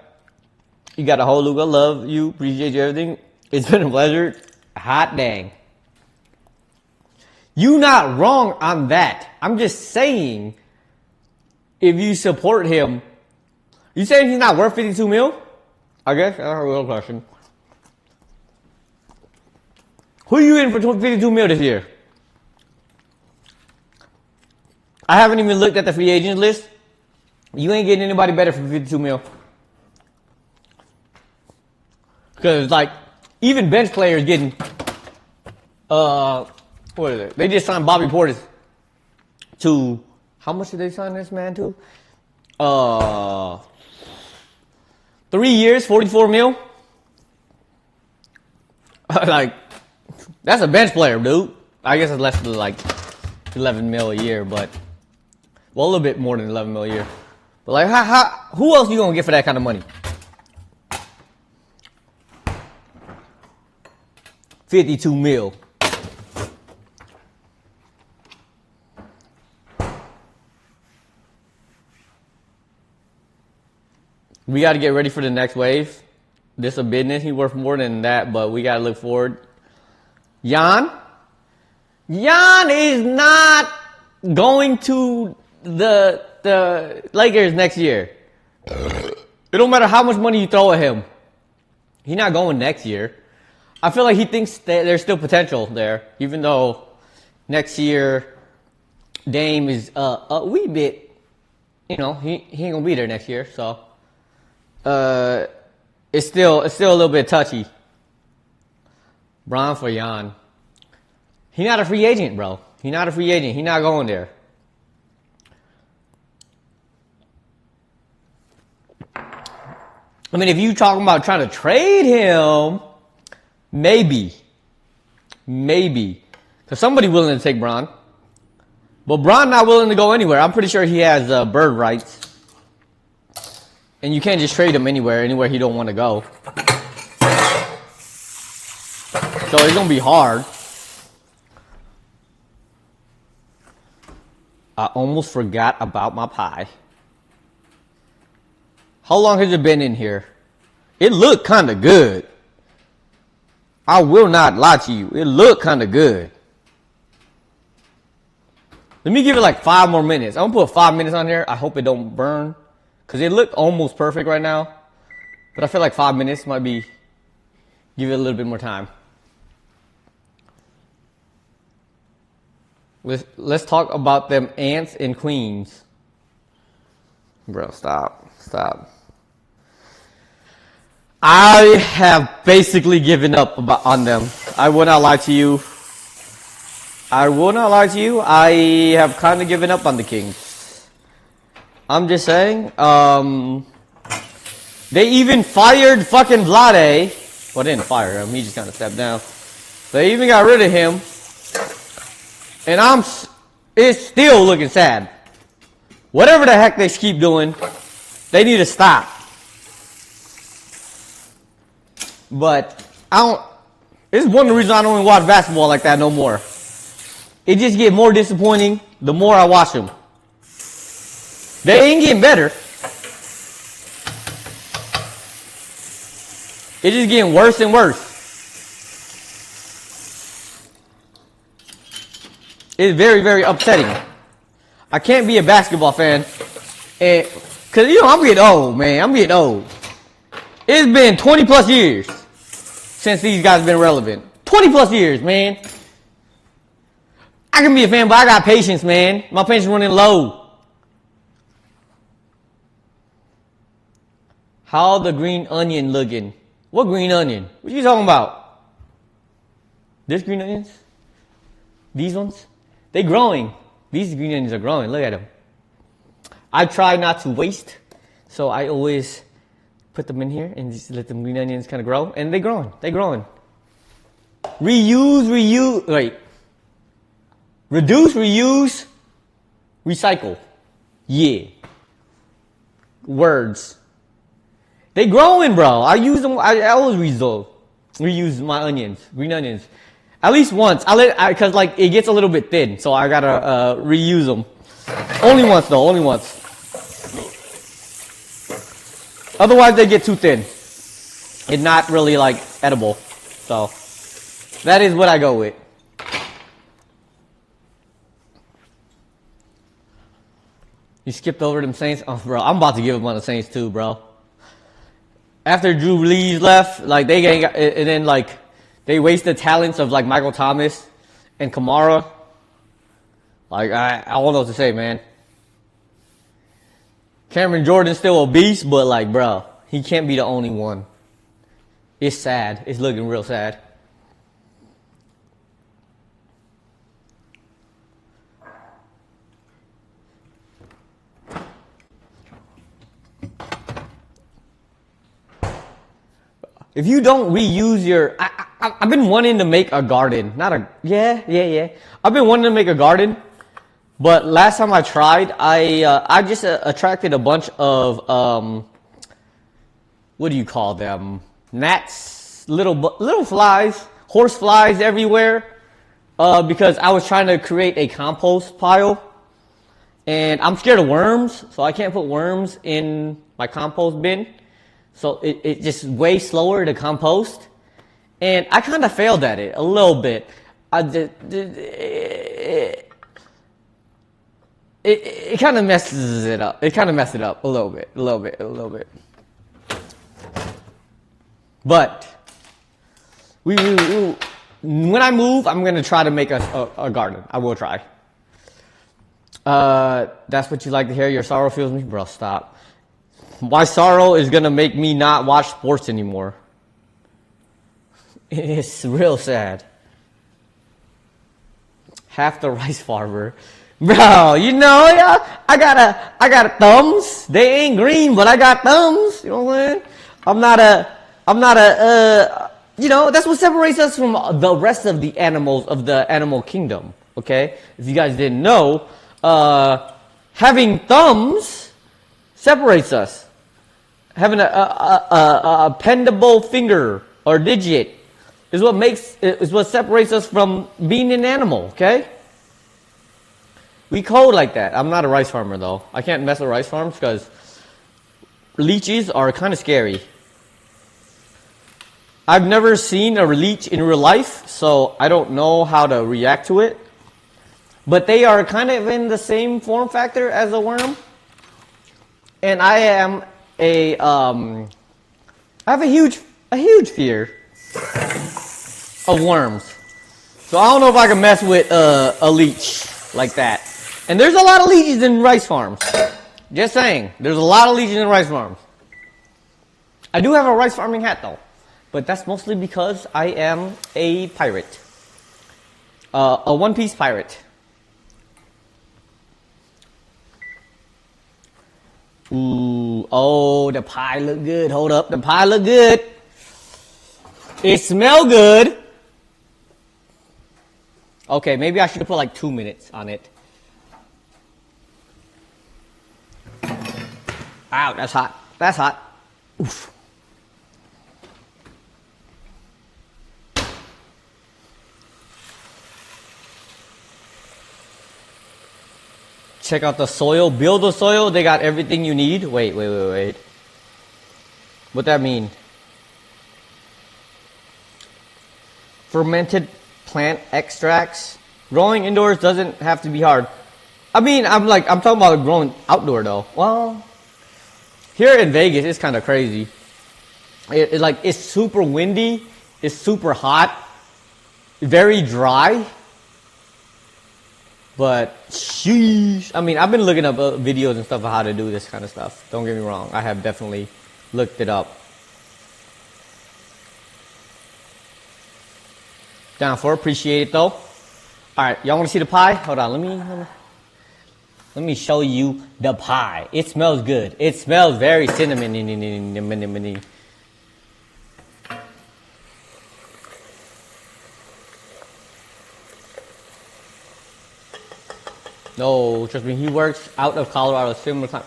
You got a whole Luca. Love you. Appreciate you everything. It's been a pleasure. Hot dang. You not wrong on that. I'm just saying, if you support him, you saying he's not worth 52 mil? I guess that's a real question. Who are you in for 52 mil this year? I haven't even looked at the free agent list. You ain't getting anybody better for 52 mil. Because, like, even bench players getting, what is it? They just signed Bobby Portis to, how much did they sign this man to? 3 years, 44 mil. Like, that's a bench player, dude. I guess it's less than, like, 11 mil a year, but, well, a little bit more than 11 mil a year. But, like, who else you gonna get for that kind of money? 52 mil. We got to get ready for the next wave. This a business. He worth more than that, but we got to look forward. Jan is not going to the Lakers next year. It don't matter how much money you throw at him. He's not going next year. I feel like he thinks that there's still potential there, even though next year Dame is a wee bit, he ain't gonna be there next year, so it's still a little bit touchy. Bron for Jan. He not a free agent, bro. He not a free agent. He not going there. I mean, if you talking about trying to trade him, maybe. Because somebody willing to take Bron. But Bron not willing to go anywhere. I'm pretty sure he has bird rights. And you can't just trade him anywhere he don't want to go. So it's going to be hard. I almost forgot about my pie. How long has it been in here? It looked kind of good. I will not lie to you. It looked kind of good. Let me give it like 5 more minutes. I'm going to put 5 minutes on here. I hope it don't burn. Because it looked almost perfect right now. But I feel like 5 minutes might be... Give it a little bit more time. Let's talk about them ants and queens. Bro, stop. I have basically given up on them. I will not lie to you. I have kind of given up on the kings. I'm just saying. They even fired fucking Vlade. Well, they didn't fire him. He just kind of stepped down. They even got rid of him. And it's still looking sad. Whatever the heck they keep doing, they need to stop. But it's one of the reasons I don't even watch basketball like that no more. It just get more disappointing the more I watch them. They ain't getting better. It's just getting worse and worse. It's very, very upsetting. I can't be a basketball fan. Because, I'm getting old, man. I'm getting old. It's been 20 plus years since these guys have been relevant. 20 plus years, man. I can be a fan, but I got patience, man. My patience running low. How the green onion looking? What green onion? What you talking about? This green onions? These ones? They growing. These green onions are growing. Look at them. I try not to waste, so I always put them in here and just let them green onions kind of grow. And they're growing. Reuse. Wait. Reduce, reuse, recycle. Yeah. Words. They growing, bro. I use them. I always reuse my onions, green onions. At least once. Cause like it gets a little bit thin, so I gotta reuse them. Only once though. Only once. Otherwise, they get too thin. It's not really like edible. So that is what I go with. You skipped over them Saints? Oh, bro, I'm about to give up on the Saints too, bro. After Drew Brees left, like they ain't, and then like they wasted talents of like Michael Thomas and Kamara. Like I don't know what to say, man. Cameron Jordan's still a beast, but like, bro, he can't be the only one. It's sad. It's looking real sad. If you don't reuse your, I've been wanting to make a garden. Yeah. I've been wanting to make a garden, but last time I tried, I just attracted a bunch of, what do you call them? Gnats, little flies, horse flies everywhere, because I was trying to create a compost pile, and I'm scared of worms, so I can't put worms in my compost bin. So it just way slower to compost. And I kind of failed at it a little bit. It kind of messes it up. It kind of messed it up a little bit. But when I move, I'm going to try to make a garden. I will try. That's what you like to hear? Your sorrow fills me? Bro, stop. My sorrow is going to make me not watch sports anymore. It's real sad. half the rice farmer. Bro, you know, I got thumbs. They ain't green, but I got thumbs. You know what I'm saying? I'm not a, you know, that's what separates us from the rest of the animals of the animal kingdom. Okay? If you guys didn't know, having thumbs separates us. Having a pendable finger or digit is what separates us from being an animal, okay? We code like that. I'm not a rice farmer though. I can't mess with rice farms because leeches are kind of scary. I've never seen a leech in real life, so I don't know how to react to it. But they are kind of in the same form factor as a worm. And I have a huge fear of worms. So I don't know if I can mess with a leech like that. And there's a lot of leeches in rice farms. Just saying, there's a lot of leeches in rice farms. I do have a rice farming hat though, but that's mostly because I am a pirate, a one-piece pirate. Ooh, oh, the pie look good. Hold up, the pie look good. It smell good. Okay, maybe I should have put like 2 minutes on it. Ow, that's hot. That's hot. Oof. Check out the soil. Build the soil. They got everything you need. Wait. What that mean? Fermented plant extracts. Growing indoors doesn't have to be hard. I mean, I'm talking about growing outdoor though. Well, here in Vegas, it's kind of crazy. It's super windy. It's super hot. Very dry. But sheesh. I mean, I've been looking up videos and stuff of how to do this kind of stuff. Don't get me wrong. I have definitely looked it up. Down for appreciate it though. Alright, y'all want to see the pie? Hold on, let me show you the pie. It smells good. It smells very cinnamon-y. No, trust me, he works out of Colorado. Similar time.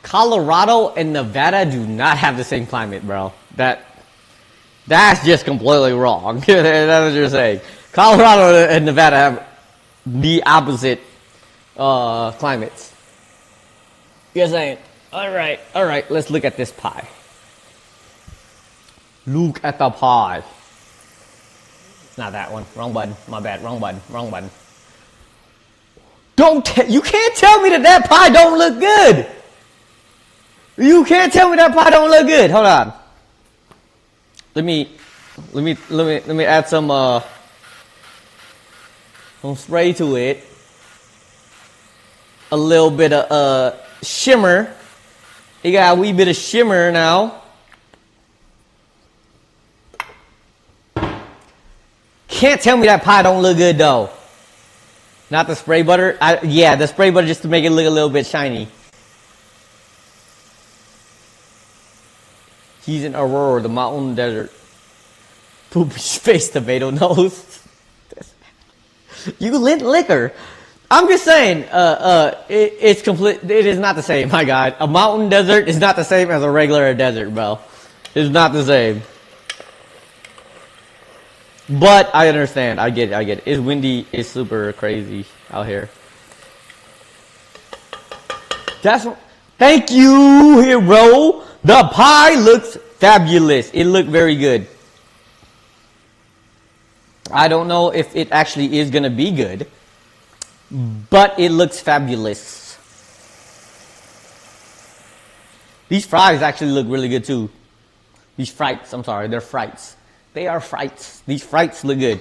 Colorado and Nevada do not have the same climate, bro. That's just completely wrong. That's what you're saying. Colorado and Nevada have the opposite climates. You're saying, all right, let's look at this pie. Look at the pie. Not that one. Wrong button. My bad. Wrong button. You can't tell me that pie don't look good. You can't tell me that pie don't look good. Hold on. Let me add some spray to it. A little bit of shimmer. You got a wee bit of shimmer now. Can't tell me that pie don't look good though. Not the spray butter. Yeah, the spray butter just to make it look a little bit shiny. He's in Aurora, the mountain desert. Poopy face, tomato nose. You lit liquor. I'm just saying, it's complete. It is not the same. My God, a mountain desert is not the same as a regular desert, bro. It's not the same. But I understand. I get it. It's windy. It's super crazy out here. Thank you, hero. The pie looks fabulous. It looked very good. I don't know if it actually is going to be good, but it looks fabulous. These fries actually look really good too. These frites, I'm sorry, they're frites. They are frites. These frites look good.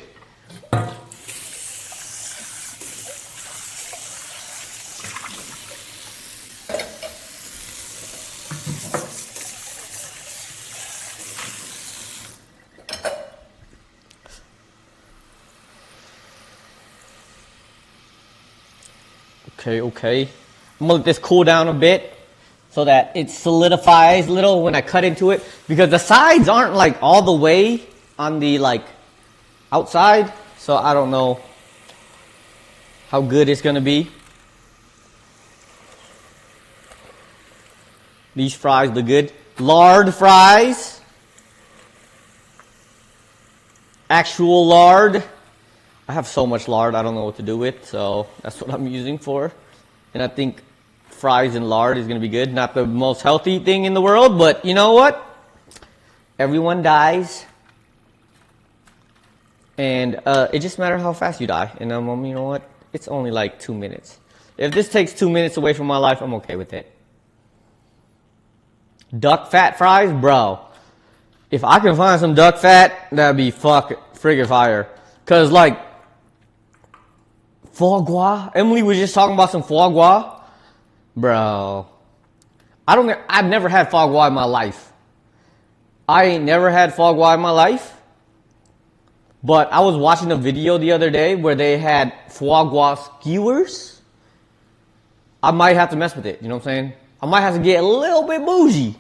Okay. I'm gonna let this cool down a bit so that it solidifies a little when I cut into it, because the sides aren't like all the way on the like outside, so I don't know how good it's gonna be. These fries look good. Lard fries. Actual lard. I have so much lard I don't know what to do with, so that's what I'm using for. And I think fries and lard is going to be good. Not the most healthy thing in the world, but you know what? Everyone dies. And it just matters how fast you die. And you know what? It's only like 2 minutes. If this takes 2 minutes away from my life, I'm okay with it. Duck fat fries? Bro. If I can find some duck fat, that'd be friggin' fire. Cause like, foie gras? Emily was just talking about some foie gras. Bro. I've never had foie gras in my life. I ain't never had foie gras in my life. But I was watching a video the other day where they had foie gras skewers. I might have to mess with it, you know what I'm saying? I might have to get a little bit bougie.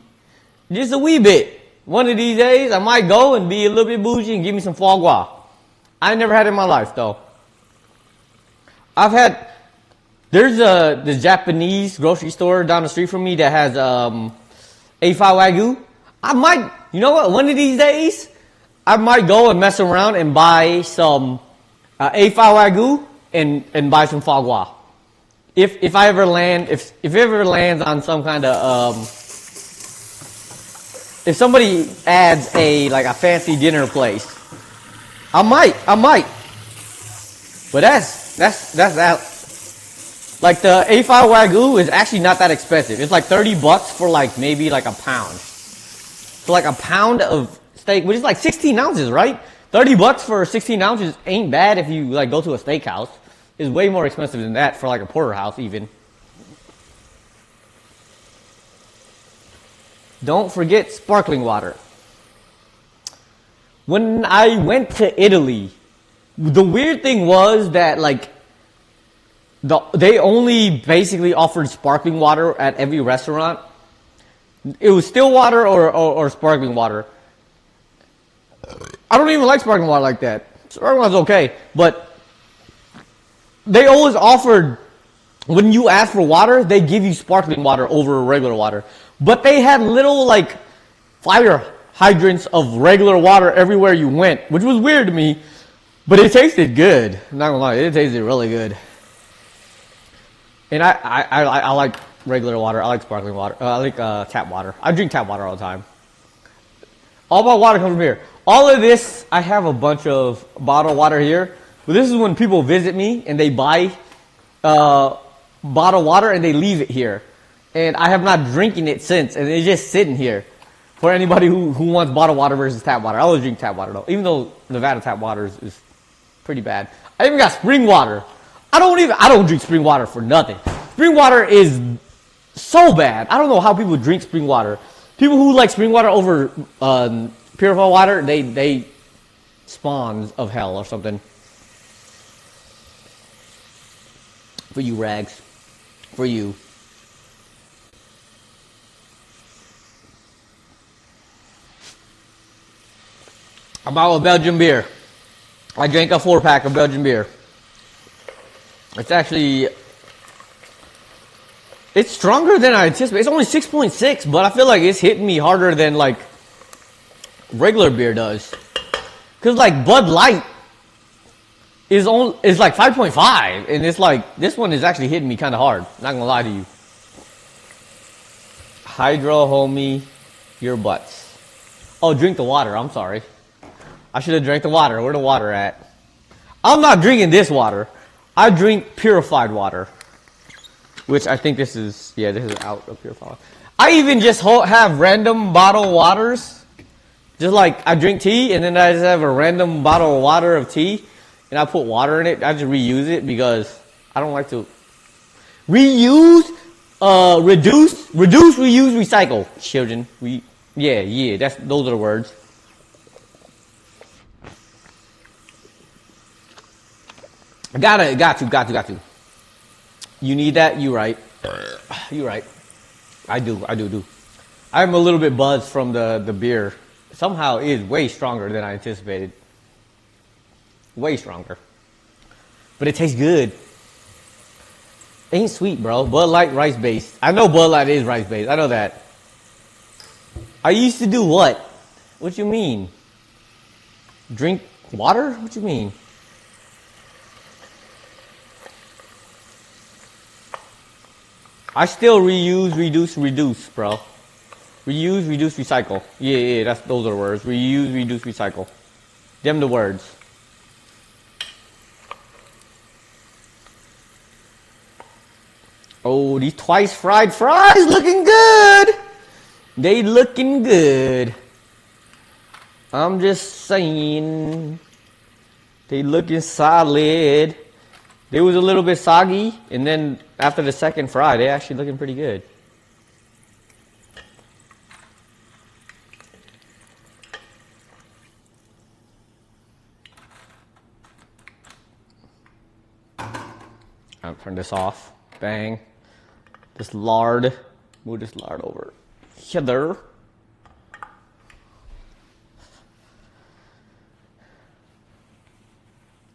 Just a wee bit. One of these days, I might go and be a little bit bougie and give me some foie gras. I never had it in my life, though. There's this Japanese grocery store down the street from me that has A5 Wagyu. I might, you know what, one of these days, I might go and mess around and buy some A5 Wagyu and buy some foie gras. If it ever lands on some kind of, if somebody adds a fancy dinner place, I might. But that's that. Like the A5 Wagyu is actually not that expensive. It's like $30 for like maybe like a pound. So like a pound of steak, which is like 16 ounces, right? $30 for 16 ounces ain't bad if you like go to a steakhouse. It's way more expensive than that for like a porterhouse even. Don't forget sparkling water. When I went to Italy, the weird thing was that like they only basically offered sparkling water at every restaurant. It was still water or sparkling water. I don't even like sparkling water like that. Sparkling water's okay, but they always offered, when you ask for water, they give you sparkling water over regular water. But they had little like fire hydrants of regular water everywhere you went, which was weird to me, but it tasted good. I'm not gonna lie, it tasted really good. And I like regular water. I like sparkling water. I like tap water. I drink tap water all the time. All my water comes from here. All of this, I have a bunch of bottled water here. But this is when people visit me and they buy bottled water and they leave it here. And I have not drinking it since, and it's just sitting here. For anybody who wants bottled water versus tap water. I always drink tap water though. Even though Nevada tap water is pretty bad. I even got spring water. I don't drink spring water for nothing. Spring water is so bad. I don't know how people drink spring water. People who like spring water over purified water, they spawns of hell or something. For you, Rags. For you. I'm out with Belgian beer. I drank a 4-pack of Belgian beer. It's stronger than I anticipated. It's only 6.6, but I feel like it's hitting me harder than like regular beer does. Cause like Bud Light is like 5.5, and it's like this one is actually hitting me kind of hard. Not gonna lie to you. Hydro, homie, your butts. Oh, drink the water. I'm sorry. I should have drank the water. Where the water at? I'm not drinking this water. I drink purified water. Which I think this is out of purified water. I even just have random bottled waters. Just like I drink tea and then I just have a random bottle of water of tea. And I put water in it. I just reuse it because I don't like to. Reuse, reduce, reuse, recycle. Children. Those are the words. Got to. You need that? You right. You right. I do. I'm a little bit buzzed from the beer. Somehow it is way stronger than I anticipated. Way stronger. But it tastes good. Ain't sweet, bro. Bud Light rice based. I know Bud Light is rice based. I know that. I used to do what? What you mean? Drink water? What you mean? I still reuse, reduce, bro. Reuse, reduce, recycle. Yeah, those are the words. Reuse, reduce, recycle. Them the words. Oh, these twice fried fries looking good. They looking good. I'm just saying. They looking solid. They was a little bit soggy, and then after the second fry, they actually looking pretty good. I'll turn this off. Bang. This lard. Move this lard over here.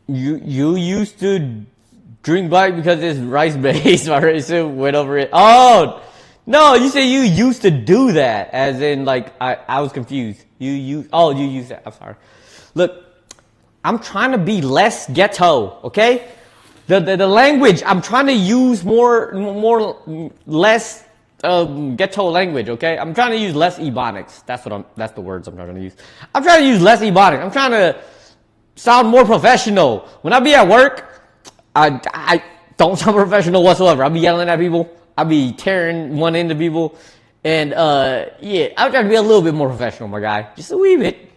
You used to drink Bite because it's rice based. Alright, so went over it. Oh no, you said you used to do that, as in like I was confused. You use that. I'm sorry. Look, I'm trying to be less ghetto, okay? The language, I'm trying to use less ghetto language, okay? I'm trying to use less ebonics. That's the words I'm trying to use. I'm trying to use less ebonics. I'm trying to sound more professional. When I be at work, I don't sound professional whatsoever. I'll be yelling at people. I'll be tearing one into people. And yeah, I'm trying to be a little bit more professional, my guy. Just a wee bit.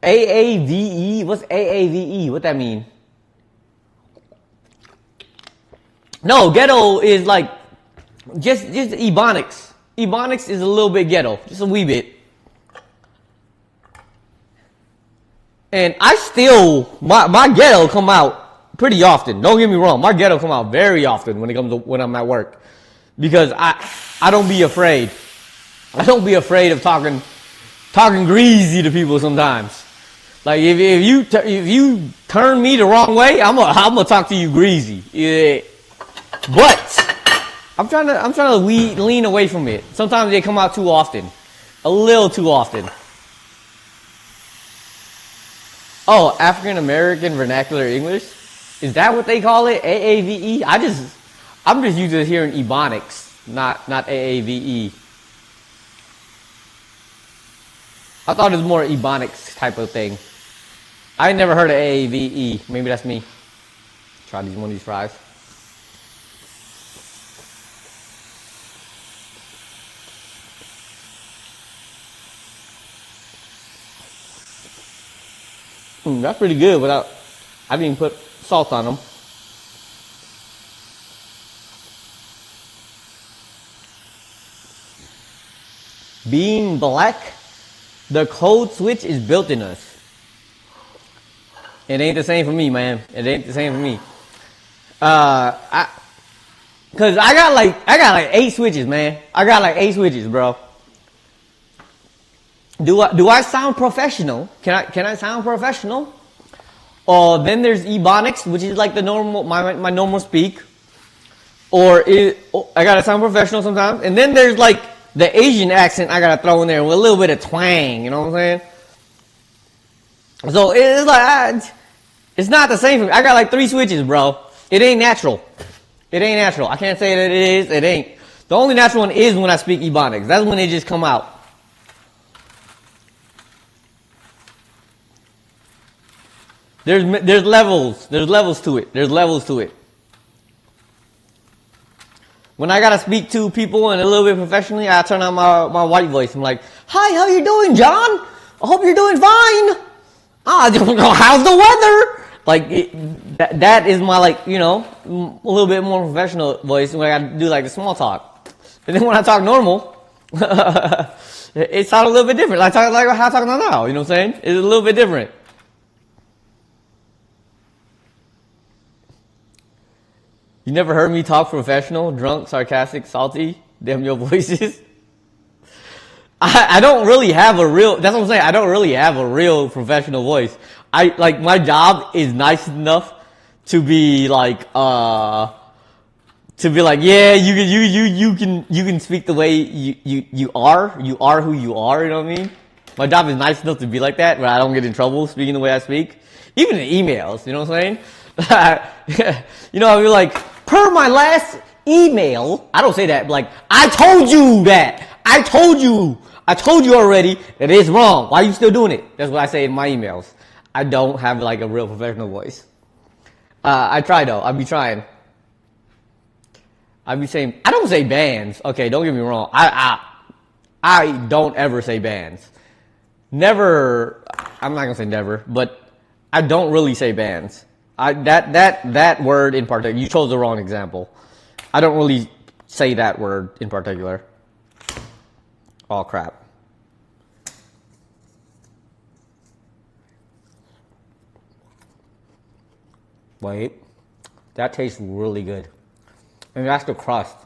AAVE? What's AAVE? What that mean? No, ghetto is like just ebonics. Ebonics is a little bit ghetto, just a wee bit. And I still my ghetto come out pretty often. Don't get me wrong, my ghetto come out very often when I'm at work, because I don't be afraid. I don't be afraid of talking greasy to people sometimes. Like if you turn me the wrong way, I'm gonna talk to you greasy. Yeah. But I'm trying to lean away from it. Sometimes they come out too often, a little too often. Oh, African American Vernacular English, is that what they call it? AAVE? I'm just used to hearing ebonics, not AAVE. I thought it was more ebonics type of thing. I never heard of AAVE. Maybe that's me. Try one of these fries. That's pretty good I didn't put salt on them. Being black, the code switch is built in us. It ain't the same for me, man. It ain't the same for me. Cause I got like 8 switches, man. I got like 8 switches, bro. Do I sound professional? Can I sound professional? Then there's ebonics, which is like the normal my normal speak. I gotta sound professional sometimes. And then there's like the Asian accent I gotta throw in there with a little bit of twang. You know what I'm saying? So it's like it's not the same for me. I got like 3 switches, bro. It ain't natural. It ain't natural. I can't say that it is. It ain't. The only natural one is when I speak ebonics. That's when they just come out. There's levels. There's levels to it. There's levels to it. When I gotta speak to people and a little bit professionally, I turn on my white voice. I'm like, "Hi, how you doing, John? I hope you're doing fine. How's the weather?" Like that is my, like, you know, a little bit more professional voice when I gotta do like the small talk. And then when I talk normal, it sounds a little bit different. Like how I talk now. You know what I'm saying? It's a little bit different. You never heard me talk professional, drunk, sarcastic, salty? Damn your voices. I don't really have a real, that's what I'm saying, I don't really have a real professional voice. Like, my job is nice enough to be like, yeah, you can speak the way you are who you are, you know what I mean? My job is nice enough to be like that, where I don't get in trouble speaking the way I speak. Even in emails, you know what I'm saying? You know, I'll be like, per my last email, I don't say that, but like, I told you that. I told you already that it's wrong. Why are you still doing it? That's what I say in my emails. I don't have like a real professional voice. I try though. I be trying. I be saying, I don't say bands. Okay, don't get me wrong. I don't ever say bands. Never. I'm not gonna say never, but I don't really say bands. That word in particular. You chose the wrong example. I don't really say that word in particular. Oh crap. Wait. That tastes really good. And that's the crust.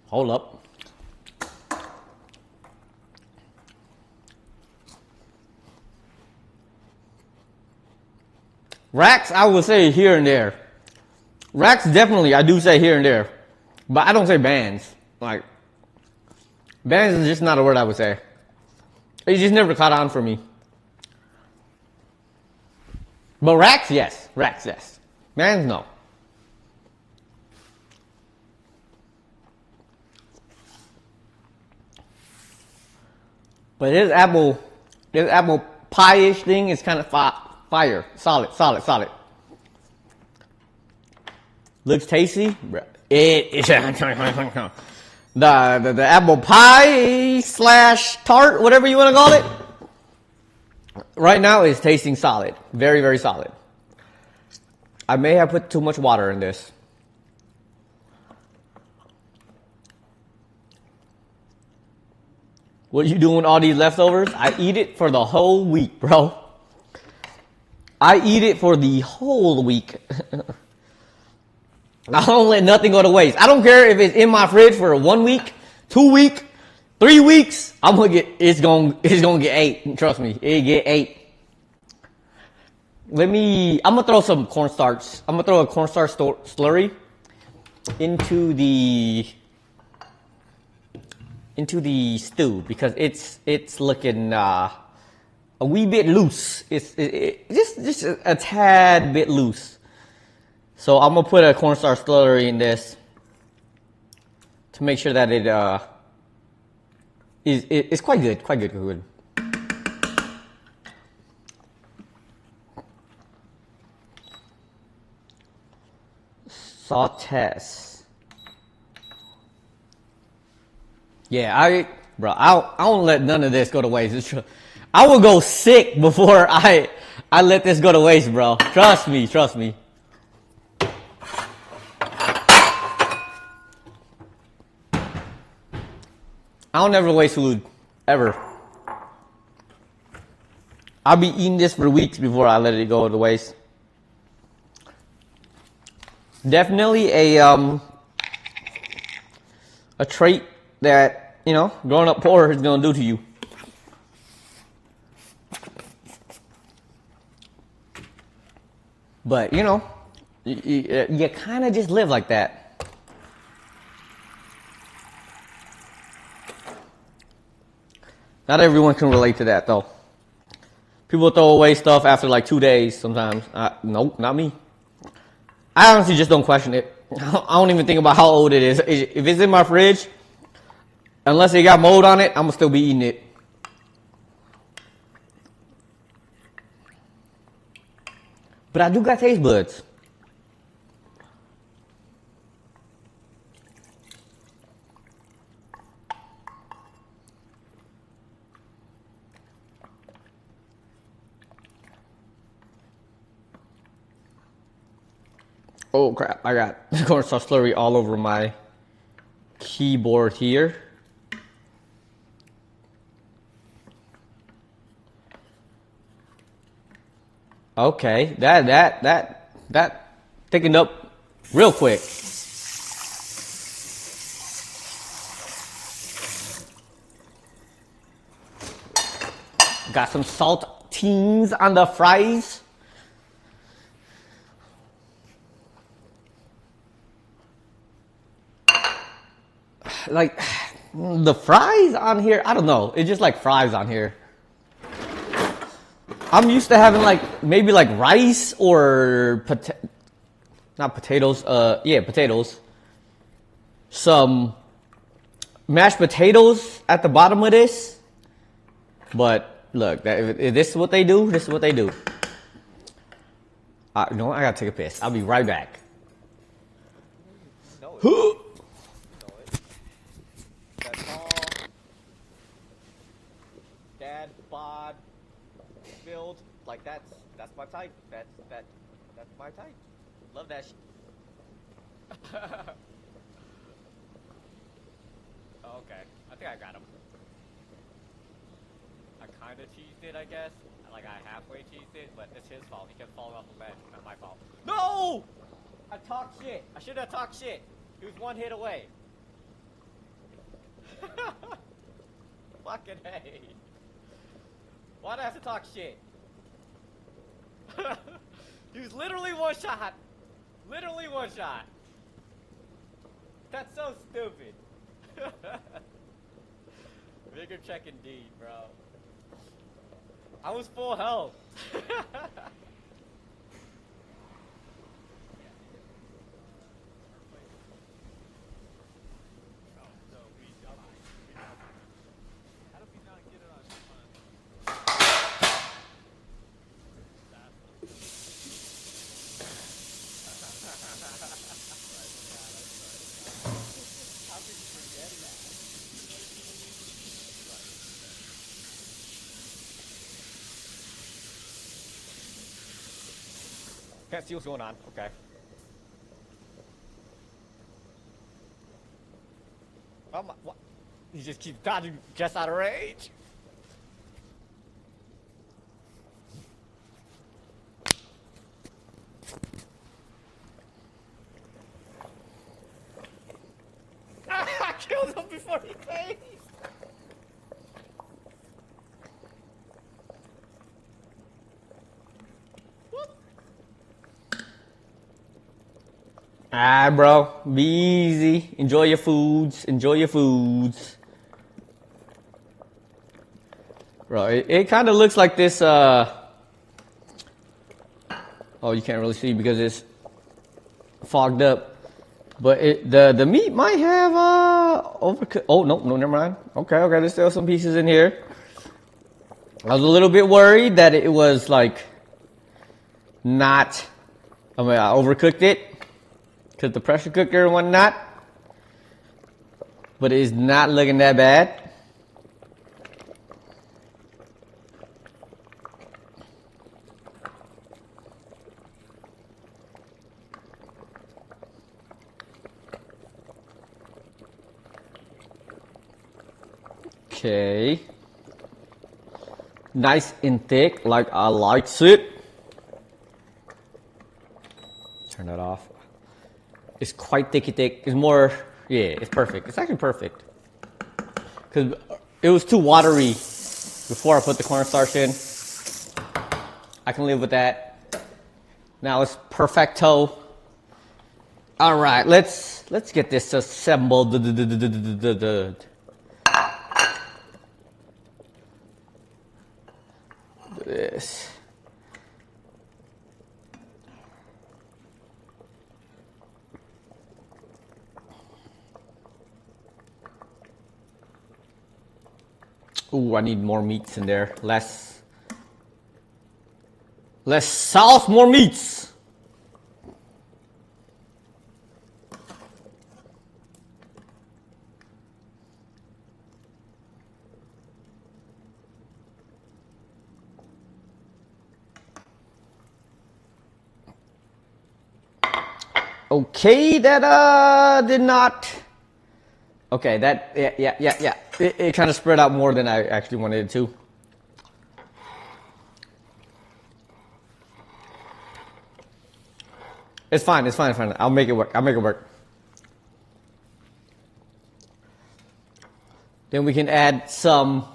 Hold up. Racks, I would say here and there. Racks, definitely, I do say here and there. But I don't say bands. Like, bands is just not a word I would say. It just never caught on for me. But racks, yes. Racks, yes. Bands, no. But this apple pie-ish thing is kind of fire. Solid. Looks tasty. The apple pie / tart, whatever you want to call it, right now is tasting solid. Very, very solid. I may have put too much water in this. What you doing with all these leftovers? I eat it for the whole week, bro. I eat it for the whole week. I don't let nothing go to waste. I don't care if it's in my fridge for 1 week, 2 weeks, 3 weeks. It's gonna get 8. Trust me, it get 8. I'm gonna throw some cornstarch. I'm gonna throw a cornstarch slurry into the stew because it's looking a wee bit loose. It's just a tad bit loose. So I'm gonna put a cornstarch slurry in this to make sure that it's quite good. Sautés. Yeah, I don't let none of this go to waste. It's true. I will go sick before I let this go to waste, bro. Trust me. I don't ever waste food, ever. I'll be eating this for weeks before I let it go to waste. Definitely a trait that, you know, growing up poor is gonna do to you. But, you know, you kind of just live like that. Not everyone can relate to that, though. People throw away stuff after like 2 days sometimes. Nope, not me. I honestly just don't question it. I don't even think about how old it is. If it's in my fridge, unless it got mold on it, I'm going to still be eating it. But I do got taste buds. Oh crap, I got cornstarch slurry all over my keyboard here. Okay, that thickened up real quick. Got some saltines on the fries. Like, the fries on here, I don't know. It's just like fries on here. I'm used to having like, maybe like rice or not potatoes, yeah, potatoes. Some mashed potatoes at the bottom of this. But look, if this is what they do, this is what they do. You know what? I gotta take a piss. I'll be right back. No, no, it. That's all. Dad, bod, build. Like that's my type. That's my type. Love that shit. Okay, I think I got him. I kinda cheesed it, I guess. Like I halfway cheesed it, but it's his fault. He kept falling off the ledge, not my fault. No! I talked shit. I should have talked shit. He was one hit away. Fucking hey. Why'd I have to talk shit? He was literally one shot. Literally one shot. That's so stupid. Bigger check indeed, bro. I was full health. How did we not get it on? Can't see what's going on. Okay. Oh my, what? He just keeps dodging just out of range. I killed him before he came. Ah, bro, be easy. Enjoy your foods. Enjoy your foods. Bro, it kind of looks like this, oh, you can't really see because it's fogged up. But the meat might have, overcooked. Oh, no, never mind. Okay, there's still some pieces in here. I was a little bit worried that it was, like, I overcooked it. Because the pressure cooker and whatnot. But it's not looking that bad. Okay. Nice and thick, like I likes it. Turn that off. It's quite thick. It's more, yeah, it's perfect. It's actually perfect. Because it was too watery before I put the cornstarch in. I can live with that. Now it's perfecto. All right, let's get this assembled. This. Ooh, I need more meats in there. Less sauce, more meats. Okay, that did not. Okay, that yeah. It kind of spread out more than I actually wanted it to. It's fine. It's fine. It's fine. I'll make it work. I'll make it work. Then we can add some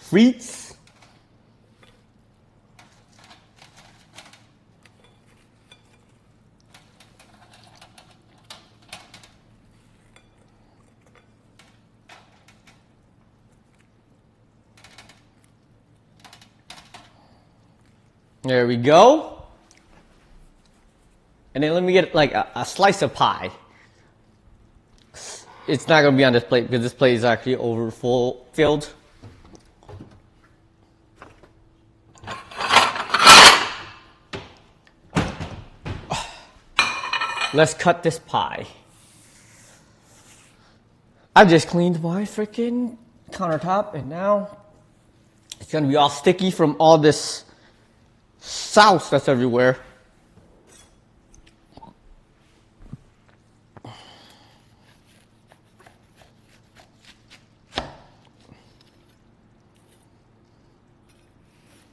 frites. There we go. And then let me get like a slice of pie. It's not going to be on this plate because this plate is actually filled. Let's cut this pie. I just cleaned my freaking countertop and now it's going to be all sticky from all this sauce that's everywhere.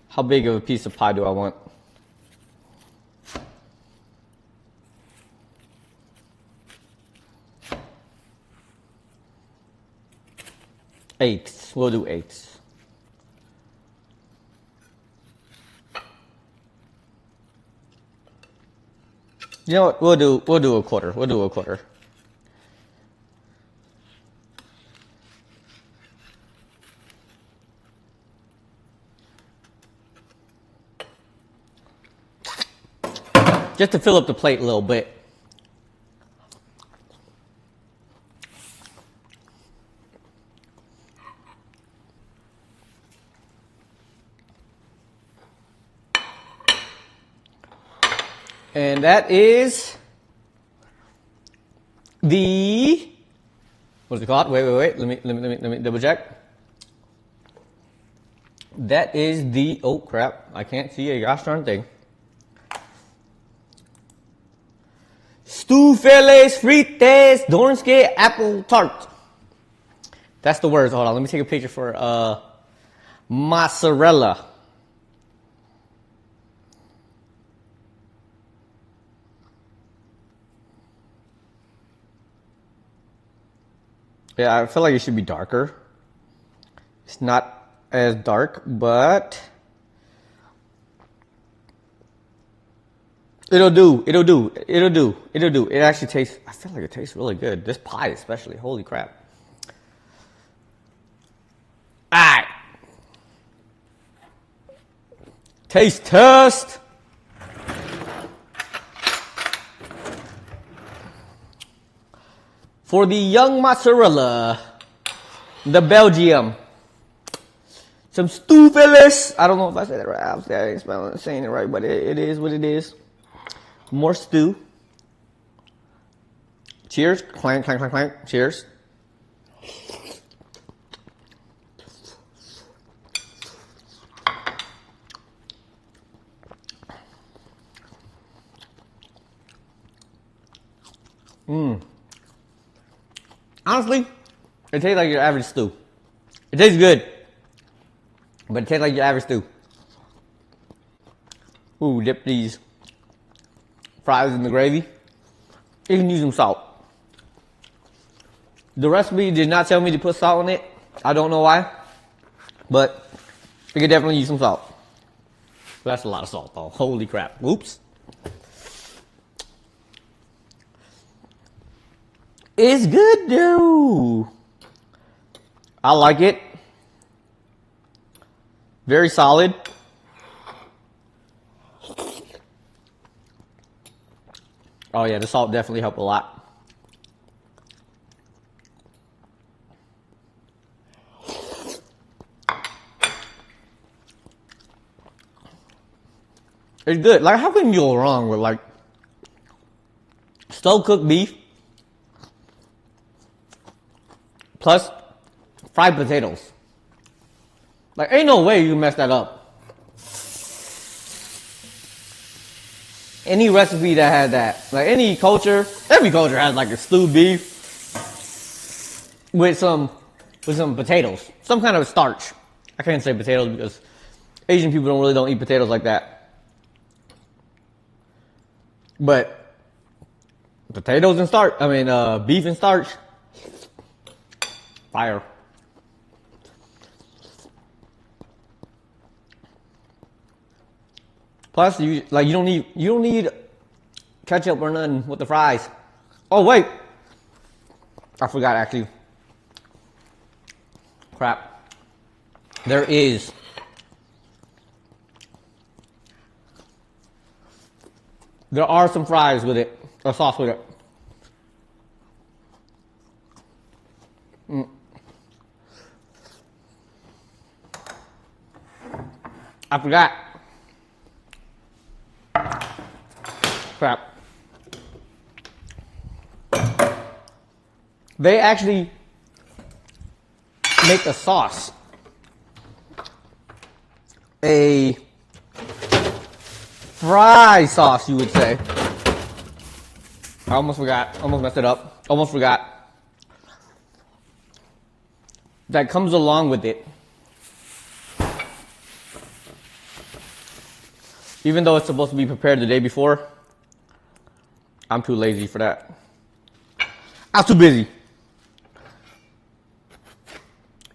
How big of a piece of pie do I want? Eighths. We'll do eighths. You know what? We'll do a quarter. We'll do a quarter. Just to fill up the plate a little bit. And that is the, what's it called? Wait. Let me double check. That is the, oh crap, I can't see a gosh darn thing. Stoofvlees, Frites, Doornikse, Appeltaart. That's the words. Hold on, let me take a picture for mozzarella. Yeah, I feel like it should be darker. It's not as dark, but it'll do. It actually tastes, I feel like it tastes really good. This pie especially, holy crap. Alright. Taste test. For the young mozzarella, the Belgium. Some Stoofvlees. I don't know if I said it right. I ain't saying it right, but it is what it is. More stew. Cheers. Clank, clank, clank, clank. Cheers. Honestly, it tastes like your average stew. It tastes good, but it tastes like your average stew. Ooh, dip these fries in the gravy. You can use some salt. The recipe did not tell me to put salt in it. I don't know why, but you could definitely use some salt. That's a lot of salt, though. Holy crap. Oops. It's good, though. I like it. Very solid. Oh yeah, the salt definitely helped a lot. It's good. Like, how can you go wrong with like slow cooked beef plus fried potatoes? Like, ain't no way you can mess that up. Any recipe that had that, like any culture, every culture has like a stewed beef with some potatoes, some kind of starch. I can't say potatoes because Asian people don't eat potatoes like that. But potatoes and starch, beef and starch, fire. Plus, you don't need ketchup or nothing with the fries. Oh wait, I forgot actually. Crap. There is There are some fries with it, or sauce with it. I forgot. Crap. They actually make a sauce. A fry sauce, you would say. I almost forgot. Almost messed it up. Almost forgot. That comes along with it. Even though it's supposed to be prepared the day before, I'm too lazy for that. I'm too busy.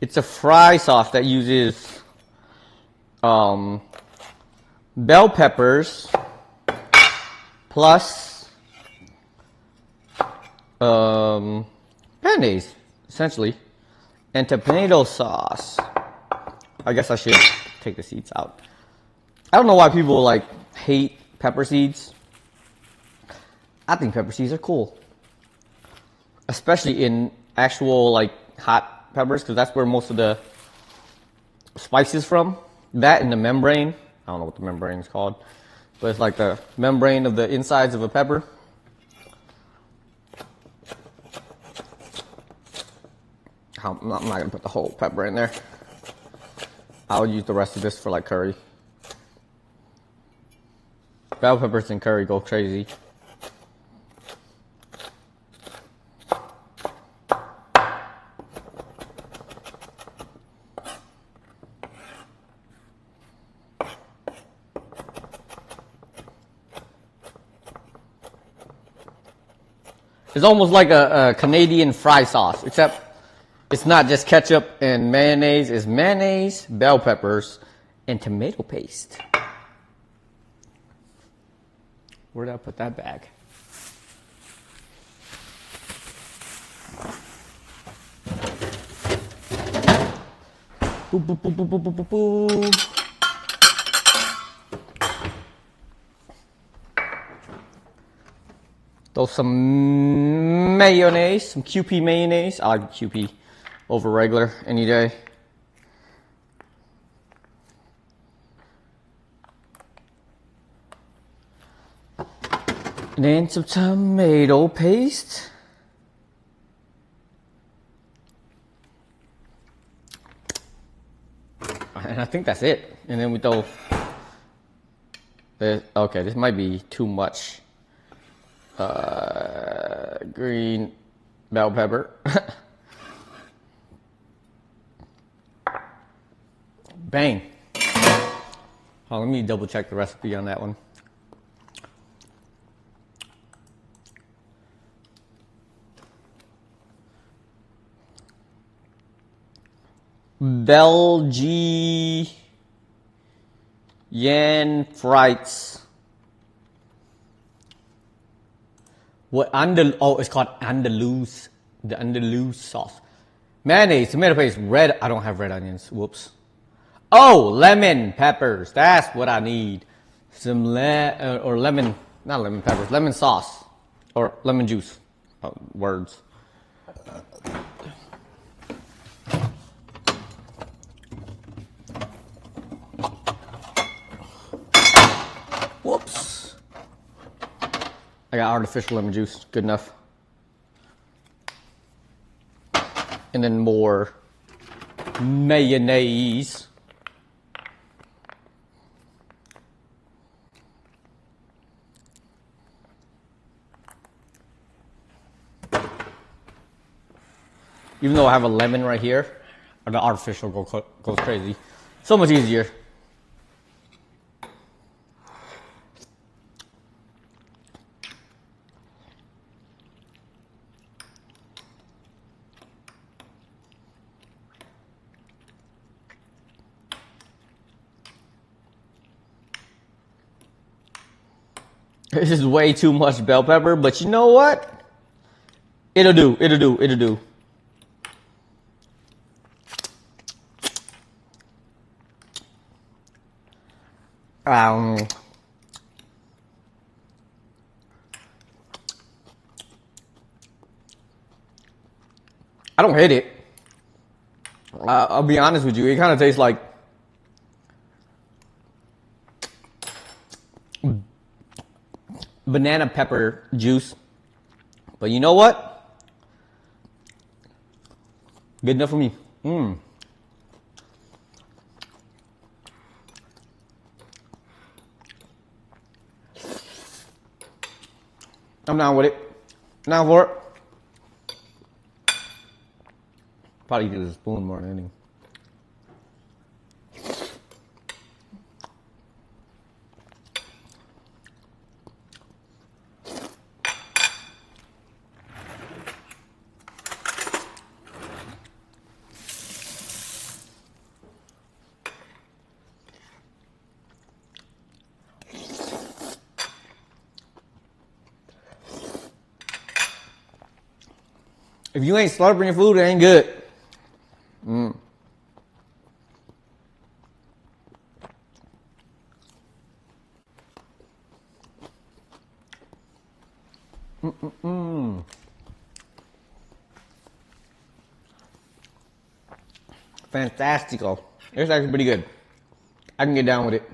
It's a fry sauce that uses bell peppers plus mayonnaise, essentially, and tomato sauce. I guess I should take the seeds out. I don't know why people like hate pepper seeds. I think pepper seeds are cool, especially in actual like hot peppers, because that's where most of the spice is from. That and the membrane. I don't know what the membrane is called, but it's like the membrane of the insides of a pepper. I'm not gonna put the whole pepper in there. I'll use the rest of this for like curry. Bell peppers and curry go crazy. It's almost like a Canadian fry sauce, except it's not just ketchup and mayonnaise. It's mayonnaise, bell peppers, and tomato paste. Where did I put that bag? Boo, boo, boo, boo, boo, boo, boo, boo. Throw some mayonnaise, some QP mayonnaise. I like QP over regular any day. And then some tomato paste. And I think that's it. And then we throw this. Okay, this might be too much. Green bell pepper. Bang. Oh, let me double check the recipe on that one. Belgian Frites. What it's called Andalus. The Andalus sauce. Mayonnaise, tomato paste, red. I don't have red onions. Whoops. Oh, lemon peppers. That's what I need. Some lemon, not lemon peppers, lemon sauce or lemon juice. Words. Whoops. I got artificial lemon juice. Good enough. And then more mayonnaise. Even though I have a lemon right here, the artificial goes crazy. So much easier. This is way too much bell pepper, but you know what? It'll do. It'll do. It'll do. I don't hate it. I'll be honest with you. It kind of tastes like banana pepper juice. But you know what? Good enough for me. I'm down with it. Down for it. Probably use a spoon more than anything. If you ain't slurping your food, it ain't good. Fantastical. It's actually pretty good. I can get down with it.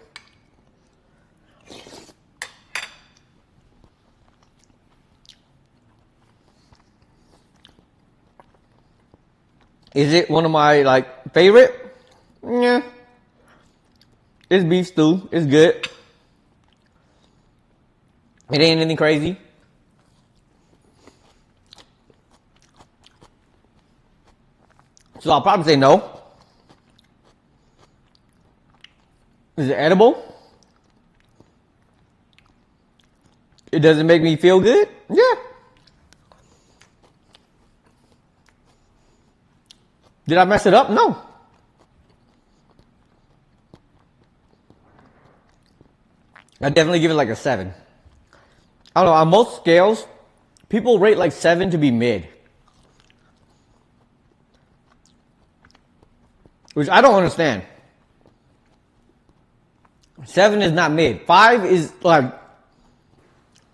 Is it one of my favorite? Yeah. It's beef stew. It's good. It ain't anything crazy. So I'll probably say no. Is it edible? It doesn't make me feel good? Yeah. Did I mess it up? No. I definitely give it like a 7. I don't know, on most scales, people rate like 7 to be mid. Which I don't understand. 7 is not mid. 5 is like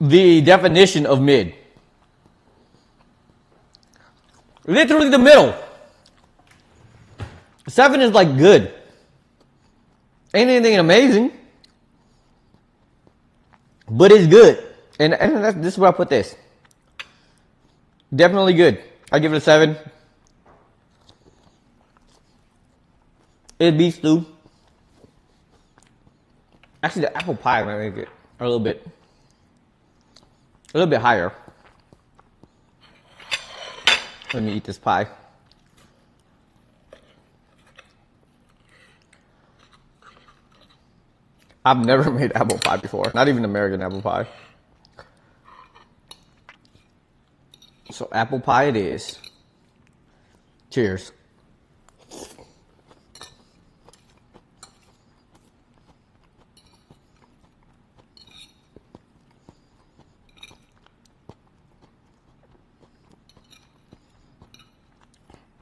the definition of mid. Literally the middle. 7 is like good. Ain't anything amazing. But it's good. And this is where I put this. Definitely good. I give it a 7. It's beef stew. Actually, the apple pie might make it a little bit higher. Let me eat this pie. I've never made apple pie before. Not even American apple pie. So apple pie it is. Cheers.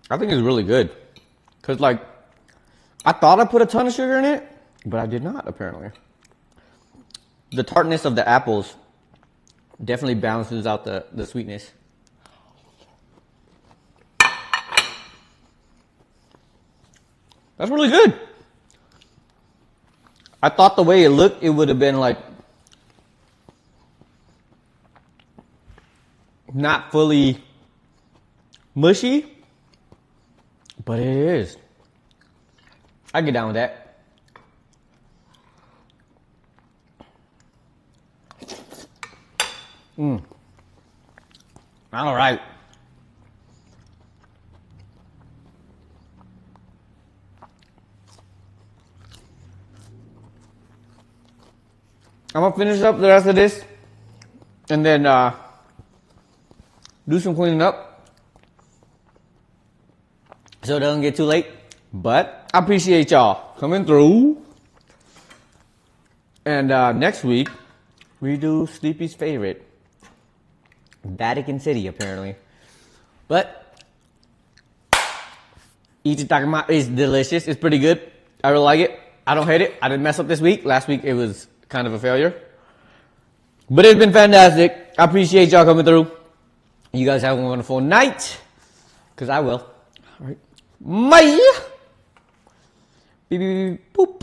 I think it's really good. Because, I thought I put a ton of sugar in it, but I did not, apparently. The tartness of the apples definitely balances out the sweetness. That's really good. I thought the way it looked, it would have been, not fully mushy. But it is. I get down with that. All right. I'm gonna finish up the rest of this, and then do some cleaning up. So it doesn't get too late. But I appreciate y'all coming through. And next week, We do Sleepy's favorite. Vatican City, apparently. But Ichitagama is delicious. It's pretty good. I really like it. I don't hate it. I didn't mess up this week. Last week it was kind of a failure. But it's been fantastic. I appreciate y'all coming through. You guys have a wonderful night. Because I will. All right. Bye. Beep, beep, beep, boop.